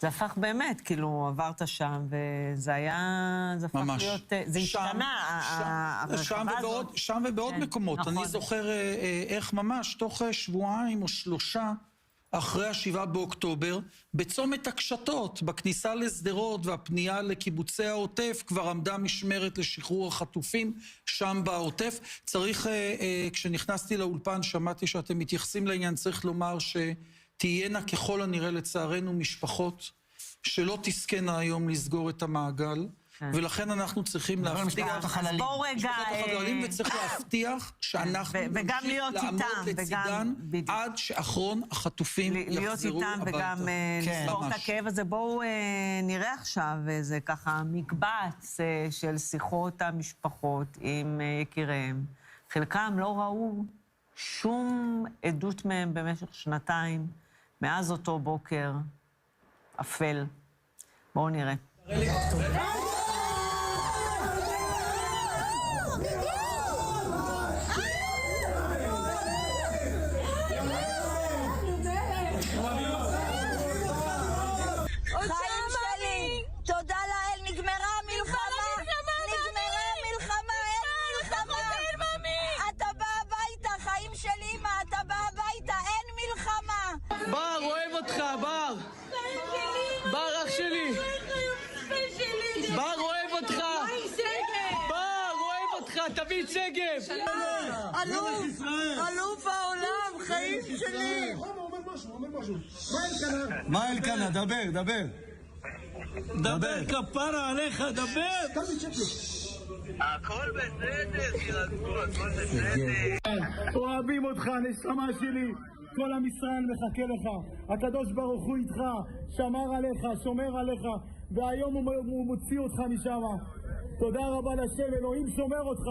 זה הפך באמת, כאילו, עברת שם, וזה היה... זה הפך להיות... זה השתנה, הרחבה הזאת. שם ובעוד מקומות. אני זוכר איך ממש, תוך שבועיים או 3 אחרי 7 באוקטובר, בצומת הקשתות, בכניסה לשדרות והפנייה לקיבוצי העוטף, כבר עמדה משמרת לשחרור החטופים שם בעוטף. צריך, כשנכנסתי לאולפן, שמעתי שאתם מתייחסים לעניין, צריך לומר שתהיינה ככל הנראה לצערנו משפחות שלא תזכנה היום לסגור את המעגל, ולכן אנחנו צריכים להבטיח... בואו רגע... וצריך להבטיח שאנחנו נמשיך לעמוד לצידן עד שאחרון החטופים יחזרו הביתה. להיות איתם וגם לספור את הכאב הזה. בואו נראה עכשיו איזה ככה מקבץ של שיחות המשפחות עם יקיריהם. חלקם לא ראו שום עדות מהם במשך 2 מאז אותו בוקר אפל. בואו נראה. בר אח שלי, בר אוהב אותך, בר אוהב אותך, תביא את שגב, אלוף העולם, חיים שלי. מה אלקנה? דבר כפרה עליך, דבר. הכל בסדר, תירגעו, הכל בסדר. אוהבים אותך, נשמה שלי. כל עם ישראל מחכה לך, הקדוש ברוך הוא איתך, שמר עליך, שומר עליך, והיום הוא מוציא אותך משם. תודה רבה לשם, אלוהים שומר אותך.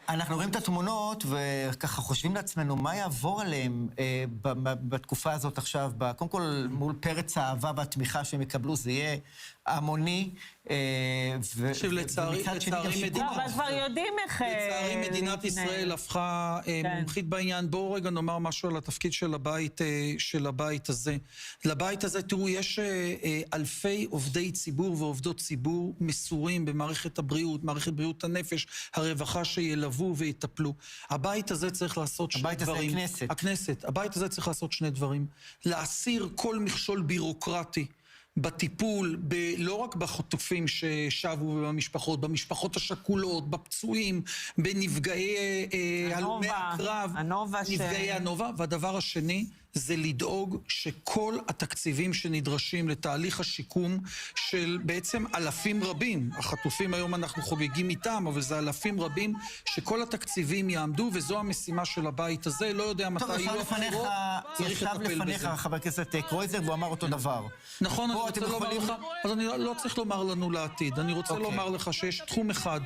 אנחנו רואים את התמונות וככה חושבים לעצמנו מה יעבור עליהם בתקופה הזאת עכשיו. קודם כל, מול פרץ האהבה והתמיכה שהם יקבלו, זה יהיה המוני. לצערי מדינת ישראל הפכה מומחית בעניין. בואו רגע נאמר משהו על התפקיד של הבית הזה. לבית הזה, תראו, יש אלפי עובדי ציבור ועובדות ציבור מסורים במערכת הבריאות, מערכת בריאות הנפש, הרווחה שילוו ויטפלו. הבית הזה צריך לעשות שני דברים. הבית הזה, הכנסת. הבית הזה צריך לעשות שני דברים. להסיר כל מכשול בירוקרטי בטיפול, לא רק בחטופים ששבו במשפחות, במשפחות השכולות, בפצועים, בנפגעי הלומי הקרב, נפגעי הנובה, והדבר השני זה לדאוג שכל התקציבים שנדרשים לתהליך השיקום של בעצם אלפים רבים, החטופים היום אנחנו חוגגים איתם, אבל זה אלפים רבים, שכל התקציבים יעמדו, וזו המשימה של הבית הזה, לא יודע מתי יהיו הבחירות, צריך לטפל בזה. חבר הכנסת קרויזר, והוא אמר אותו דבר. נכון, אני רוצה לומר לך, אז אני לא צריך לומר לנו לעתיד, אני רוצה לומר לך שיש תחום אחד,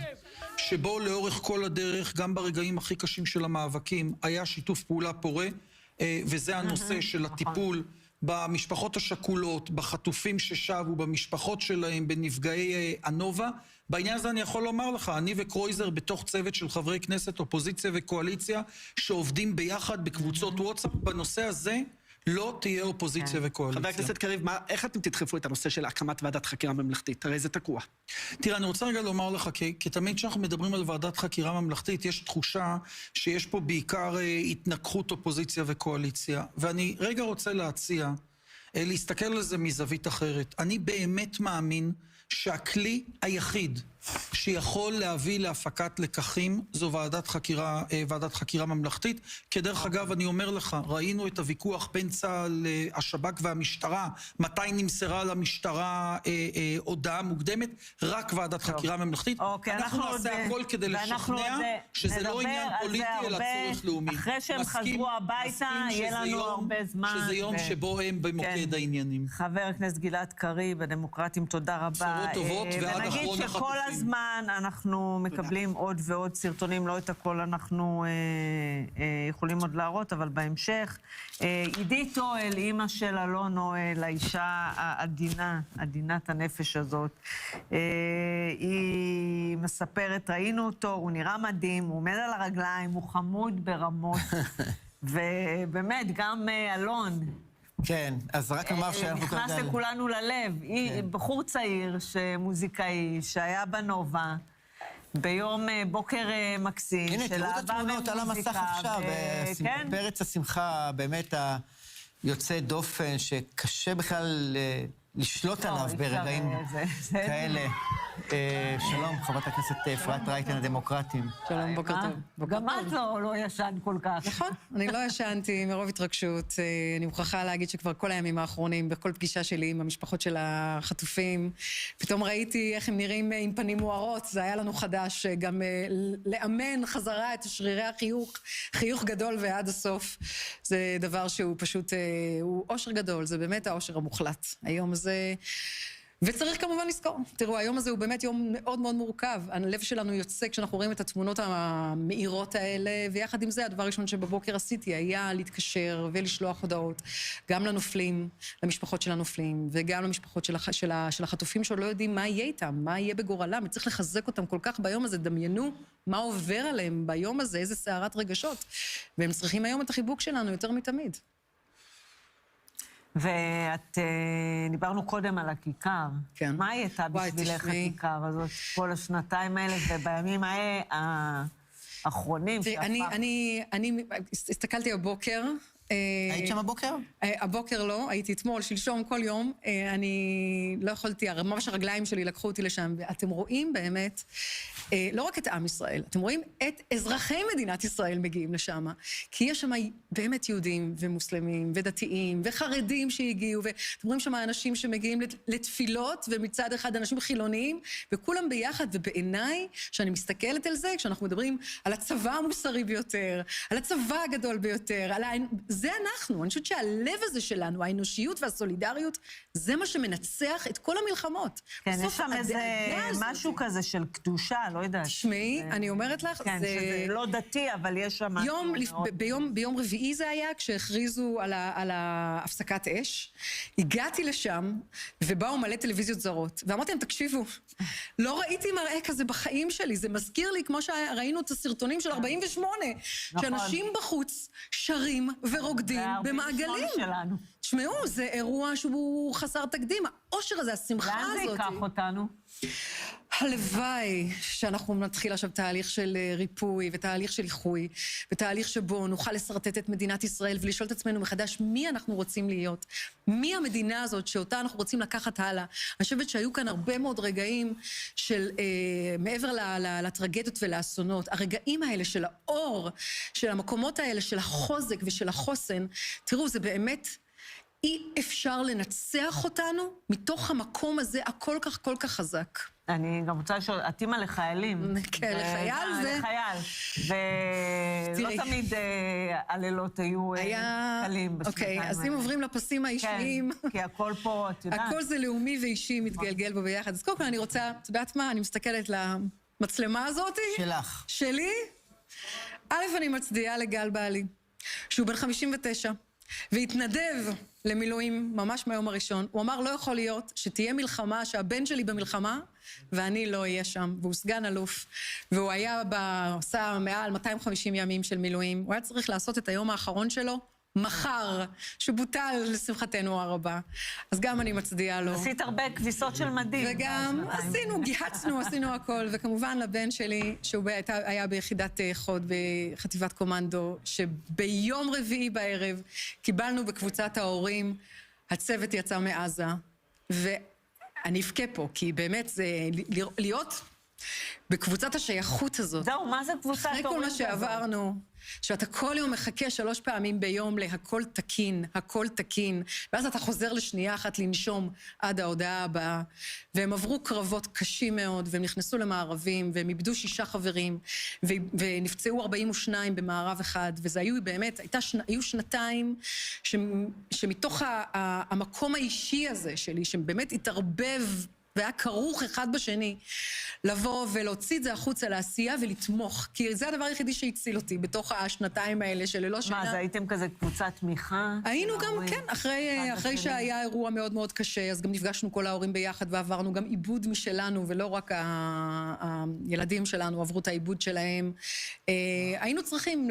שבו לאורך כל הדרך, גם ברגעים הכי קשים של המאבקים, היה שיתוף פעולה פורה, וזה הנושא של הטיפול במשפחות השכולות, בחטופים ששבו, במשפחות שלהם, בנפגעי הנובה. בעניין הזה אני יכול לומר לך, אני וקרויזר בתוך צוות של חברי כנסת, אופוזיציה וקואליציה, שעובדים ביחד בקבוצות וואטסאפ, בנושא הזה לא תהיה אופוזיציה וקואליציה. חבר הכנסת קריב, איך אתם תדחפו את הנושא של הקמת ועדת חקירה ממלכתית? הרי זה תקוע. תראה, אני רוצה רגע לומר לך, כי תמיד כשאנחנו מדברים על ועדת חקירה ממלכתית, יש תחושה שיש פה בעיקר התנגחות אופוזיציה וקואליציה. ואני רגע רוצה להציע, להסתכל על זה מזווית אחרת. אני באמת מאמין שהכלי היחיד שיכול להביא להפקת לקחים זו ועדת חקירה ממלכתית. כדרך אגב, אני אומר לך, ראינו את הוויכוח בין צה"ל, השב"כ והמשטרה, מתי נמסרה למשטרה הודעה מוקדמת, רק ועדת חקירה ממלכתית. אנחנו נעשה הכל כדי לשכנע שזה לא עניין פוליטי, אלא צורך לאומי. אחרי שהם חזרו הביתה, יהיה לנו הרבה זמן. שזה יום שבו הם במוקד העניינים. חבר הכנסת גלעד קריב, הדמוקרטים, תודה רבה. בשורות טובות ועד אחרון החטופים. הזמן אנחנו מקבלים עוד ועוד סרטונים, לא את הכל אנחנו יכולים עוד להראות, אבל בהמשך. עידית אוהל, אימא של אלון אוהל, האישה העדינה, עדינת הנפש הזאת, היא מספרת, ראינו אותו, הוא נראה מדהים, הוא עומד על הרגליים, הוא חמוד ברמות, ובאמת, גם אלון, כן, אז רק אמר שאנחנו נכנס לכולנו ללב. בחור צעיר, מוזיקאי, שהיה בנובה, ביום בוקר מקסים, הנה, תראו את התמונות על המסך עכשיו, פרץ השמחה, באמת היוצא דופן, שקשה בכלל לשלוט עליו ברגעים כאלה. שלום, חברת הכנסת אפרת רייטן, הדמוקרטים. שלום, בוקר טוב. גם את לא ישן כל כך. נכון, אני לא ישנתי מרוב התרגשות. אני מוכרחה להגיד שכבר כל הימים האחרונים, בכל פגישה שלי עם המשפחות של החטופים, פתאום ראיתי איך הם נראים עם פנים מוארות. זה היה לנו חדש, גם לאמן חזרה את שרירי החיוך, חיוך גדול ועד הסוף. זה דבר שהוא פשוט, הוא אושר גדול, זה באמת האושר המוחלט. היום הזה... וצריך כמובן לזכור. תראו, היום הזה הוא באמת יום מאוד מאוד מורכב. הלב שלנו יוצא כשאנחנו רואים את התמונות המאירות האלה, ויחד עם זה, הדבר הראשון שבבוקר עשיתי היה להתקשר ולשלוח הודעות, גם לנופלים, למשפחות של הנופלים, וגם למשפחות של החטופים שלא יודעים מה יהיה איתם, מה יהיה בגורלם, וצריך לחזק אותם כל כך ביום הזה. דמיינו מה עובר עליהם ביום הזה, איזה סערת רגשות. והם צריכים היום את החיבוק שלנו יותר מתמיד. ואת, דיברנו קודם על הכיכר. כן. מה הייתה בשבילך הכיכר הזאת? כל השנתיים האלה, ובימים האחרונים שהפך. אני הסתכלתי הבוקר. היית שם הבוקר? הבוקר לא, הייתי אתמול, שלשום, כל יום. אני לא יכולתי, ממש הרגליים שלי לקחו אותי לשם, ואתם רואים באמת, לא רק את עם ישראל, אתם רואים את אזרחי מדינת ישראל מגיעים לשם, כי יש שם באמת יהודים ומוסלמים ודתיים וחרדים שהגיעו, ואתם רואים שם אנשים שמגיעים לתפילות, ומצד אחד אנשים חילוניים, וכולם ביחד, ובעיניי, שאני מסתכלת על זה, כשאנחנו מדברים על הצבא המוסרי ביותר, על הצבא הגדול ביותר, זה אנחנו. אני חושבת שהלב הזה שלנו, האנושיות והסולידריות, זה מה שמנצח את כל המלחמות. כן, יש שם איזה משהו כזה של קדושה, לא יודעת. תשמעי, אני אומרת לך, כן, שזה לא דתי, אבל יש שם משהו מאוד... ביום רביעי זה היה, כשהכריזו על ההפסקת אש, הגעתי לשם, ובאו מלא טלוויזיות זרות, ואמרתי להם, תקשיבו, לא ראיתי מראה כזה בחיים שלי, זה מזכיר לי כמו שראינו את הסרטונים של 48, שאנשים בחוץ שרים ורוקדים במעגלים. תשמעו, זה אירוע שהוא חסר תקדים, האושר הזה, השמחה הזאת. לאן זה ייקח אותנו? הלוואי שאנחנו נתחיל עכשיו תהליך של ריפוי ותהליך של איחוי, ותהליך שבו נוכל לסרטט את מדינת ישראל ולשאול את עצמנו מחדש מי אנחנו רוצים להיות, מי המדינה הזאת שאותה אנחנו רוצים לקחת הלאה. אני חושבת שהיו כאן הרבה מאוד רגעים של, מעבר לטרגדיות ולאסונות, הרגעים האלה של האור, של המקומות האלה, של החוזק ושל החוסן, תראו, זה באמת... אי אפשר לנצח אותנו מתוך המקום הזה הכל כך כל כך חזק. אני גם רוצה לשאול, את אימא לחיילים. כן, לחייל זה... לחייל. ולא תמיד הלילות היו קלים בשנתיים. אוקיי, אז אם עוברים לפסים האישיים... כן, כי הכל פה, את יודעת. הכל זה לאומי ואישי מתגלגל בו ביחד. אז קודם כל אני רוצה, את יודעת מה? אני מסתכלת למצלמה הזאת. שלך. שלי. א', אני מצדיעה לגל בעלי, שהוא בן 59. והתנדב למילואים ממש מהיום הראשון. הוא אמר, לא יכול להיות שתהיה מלחמה, שהבן שלי במלחמה, ואני לא אהיה שם. והוא סגן אלוף, והוא עשה מעל 250 ימים של מילואים. הוא היה צריך לעשות את היום האחרון שלו, מחר, שבוטל לשמחתנו הרבה. אז גם אני מצדיעה לו. עשית הרבה כביסות של מדים. וגם עשינו, גיהצנו, עשינו הכל. וכמובן לבן שלי, שהוא היה ביחידת חוד, בחטיבת קומנדו, שביום רביעי בערב קיבלנו בקבוצת ההורים, הצוות יצא מעזה, ואני אבכה פה, כי באמת זה להיות בקבוצת השייכות הזאת. זהו, מה זה קבוצת ההורים? אחרי כל מה שעברנו, שאתה כל יום מחכה 3 פעמים ביום להכל תקין, הכל תקין, ואז אתה חוזר לשנייה אחת לנשום עד ההודעה הבאה, והם עברו קרבות קשים מאוד, והם נכנסו למערבים, והם איבדו 6 חברים, ונפצעו 42 במערב אחד, וזה היו באמת, היו שנתיים שמתוך המקום האישי הזה שלי, שבאמת התערבב, והיה כרוך אחד בשני, לבוא ולהוציא את זה החוצה לעשייה ולתמוך, כי זה הדבר היחידי שהציל אותי בתוך השנתיים האלה שללא שינה. מה, אז הייתם כזה קבוצת תמיכה? היינו גם, כן, אחרי שהיה אירוע מאוד מאוד קשה, אז גם נפגשנו כל ההורים ביחד ועברנו גם עיבוד משלנו, ולא רק הילדים שלנו עברו את העיבוד שלהם. היינו צריכים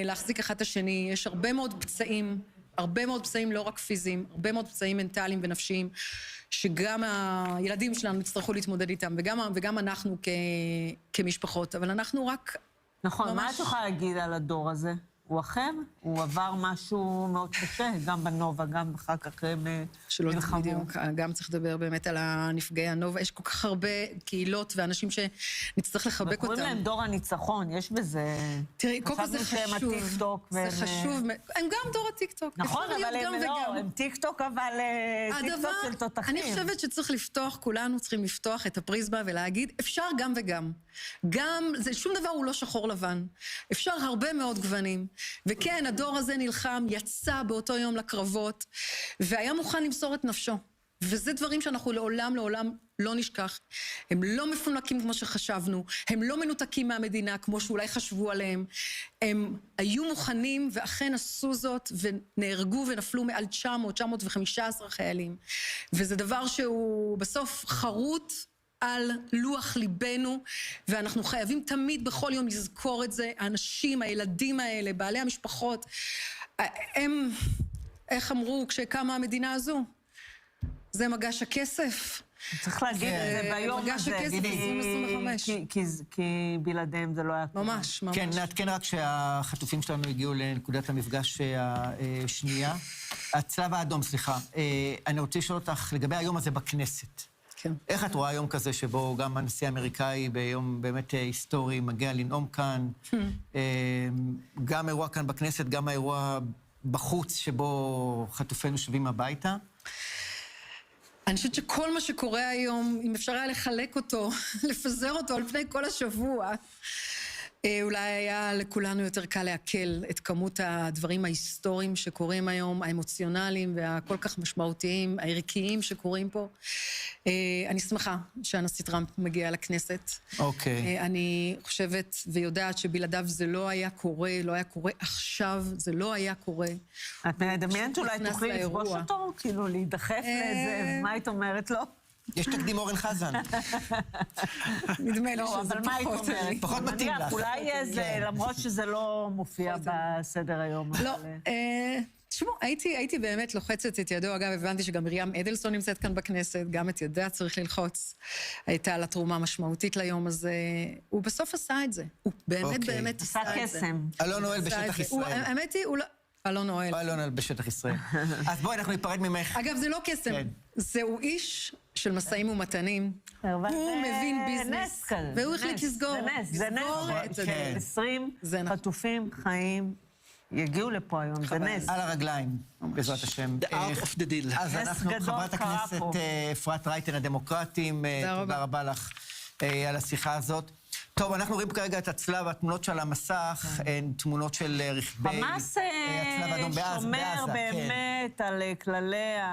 להחזיק אחד את השני, יש הרבה מאוד פצעים לא רק פיזיים, הרבה מאוד פצעים מנטליים ונפשיים, שגם הילדים שלנו יצטרכו להתמודד איתם, וגם אנחנו כמשפחות, אבל אנחנו רק... נכון, מה את יכולה להגיד על הדור הזה? הוא אחר? הוא עבר משהו מאוד קשה, גם בנובה, גם אחר כך מלחמו. בדיוק, גם צריך לדבר באמת על הנפגעי הנובה. יש כל כך הרבה קהילות ואנשים שנצטרך לחבק אותם. וקוראים להם דור הניצחון, יש בזה... תראי, כל כך זה חשוב. זה חשוב. הם גם דור הטיקטוק. נכון, אבל הם לא, הם טיקטוק, אבל טיקטוק של תותחים. אני חושבת שצריך לפתוח, כולנו צריכים לפתוח את הפריזמה ולהגיד, אפשר גם וגם. גם, שום דבר הוא לא שחור לבן. אפשר הרבה מאוד גוונים. וכן, הדור הזה נלחם, יצא באותו יום לקרבות, והיה מוכן למסור את נפשו. וזה דברים שאנחנו לעולם לא נשכח. הם לא מפונקים כמו שחשבנו, הם לא מנותקים מהמדינה כמו שאולי חשבו עליהם. הם היו מוכנים ואכן עשו זאת, ונהרגו ונפלו מעל 915 חיילים. וזה דבר שהוא בסוף חרוט על לוח ליבנו, ואנחנו חייבים תמיד בכל יום לזכור את זה. האנשים, הילדים האלה, בעלי המשפחות, הם, איך אמרו כשקמה המדינה הזו? זה מגש הכסף. צריך להגיד את זה ביום הזה. מגש הכסף 2025. כי בלעדיהם זה לא היה קורה. ממש. כן, נעדכן רק שהחטופים שלנו הגיעו לנקודת המפגש השנייה. הצלב האדום, סליחה. אני רוצה לשאול אותך לגבי היום הזה בכנסת. כן. איך את רואה יום כזה שבו גם הנשיא האמריקאי ביום באמת היסטורי מגיע לנאום כאן, גם אירוע כאן בכנסת, גם האירוע בחוץ שבו חטופינו שבים הביתה? אני חושבת שכל מה שקורה היום, אם אפשר היה לחלק אותו, לפזר אותו על פני כל השבוע, אולי היה לכולנו יותר קל לעכל את כמות הדברים ההיסטוריים שקורים היום, האמוציונליים והכל כך משמעותיים, הערכיים שקורים פה. אני שמחה שהנשיא טראמפ מגיע לכנסת. אוקיי. אני חושבת ויודעת שבלעדיו זה לא היה קורה, לא היה קורה עכשיו, זה לא היה קורה. את מדמיינת אולי תוכלי לפגוש אותו? כאילו להידחף לאיזה, מה היית אומרת לו? יש תקדים אורן חזן. נדמה לי שזה פחות מתאים לך. אולי זה, למרות שזה לא מופיע בסדר היום. לא, תשמעו, הייתי באמת לוחצת את ידו. אגב, הבנתי שגם מרים אדלסון נמצאת כאן בכנסת, גם את ידיה צריך ללחוץ. הייתה לה תרומה משמעותית ליום הזה. הוא בסוף עשה את זה. הוא באמת באמת עשה את זה. קסם. אלון אוהל בשטח ישראל. האמת היא, הוא לא... אלון אוהל. אלון אוהל בשטח ישראל. אז בואי, אנחנו ניפרד ממך. אגב, זה לא קסם. זהו איש של משאים ומתנים. הוא מבין ביזנס. והוא החליט לסגור. זה נס. 20 חטופים חיים יגיעו לפה היום. זה נס. על הרגליים, בעזרת השם. The art of the deal. אז אנחנו, חברת הכנסת אפרת רייטן הדמוקרטים, תודה רבה לך על השיחה הזאת. טוב, אנחנו רואים כרגע את הצלב, התמונות של המסך, הן תמונות של רכבי הצלב האדום בעזה. חמאס שומר באמת על כללי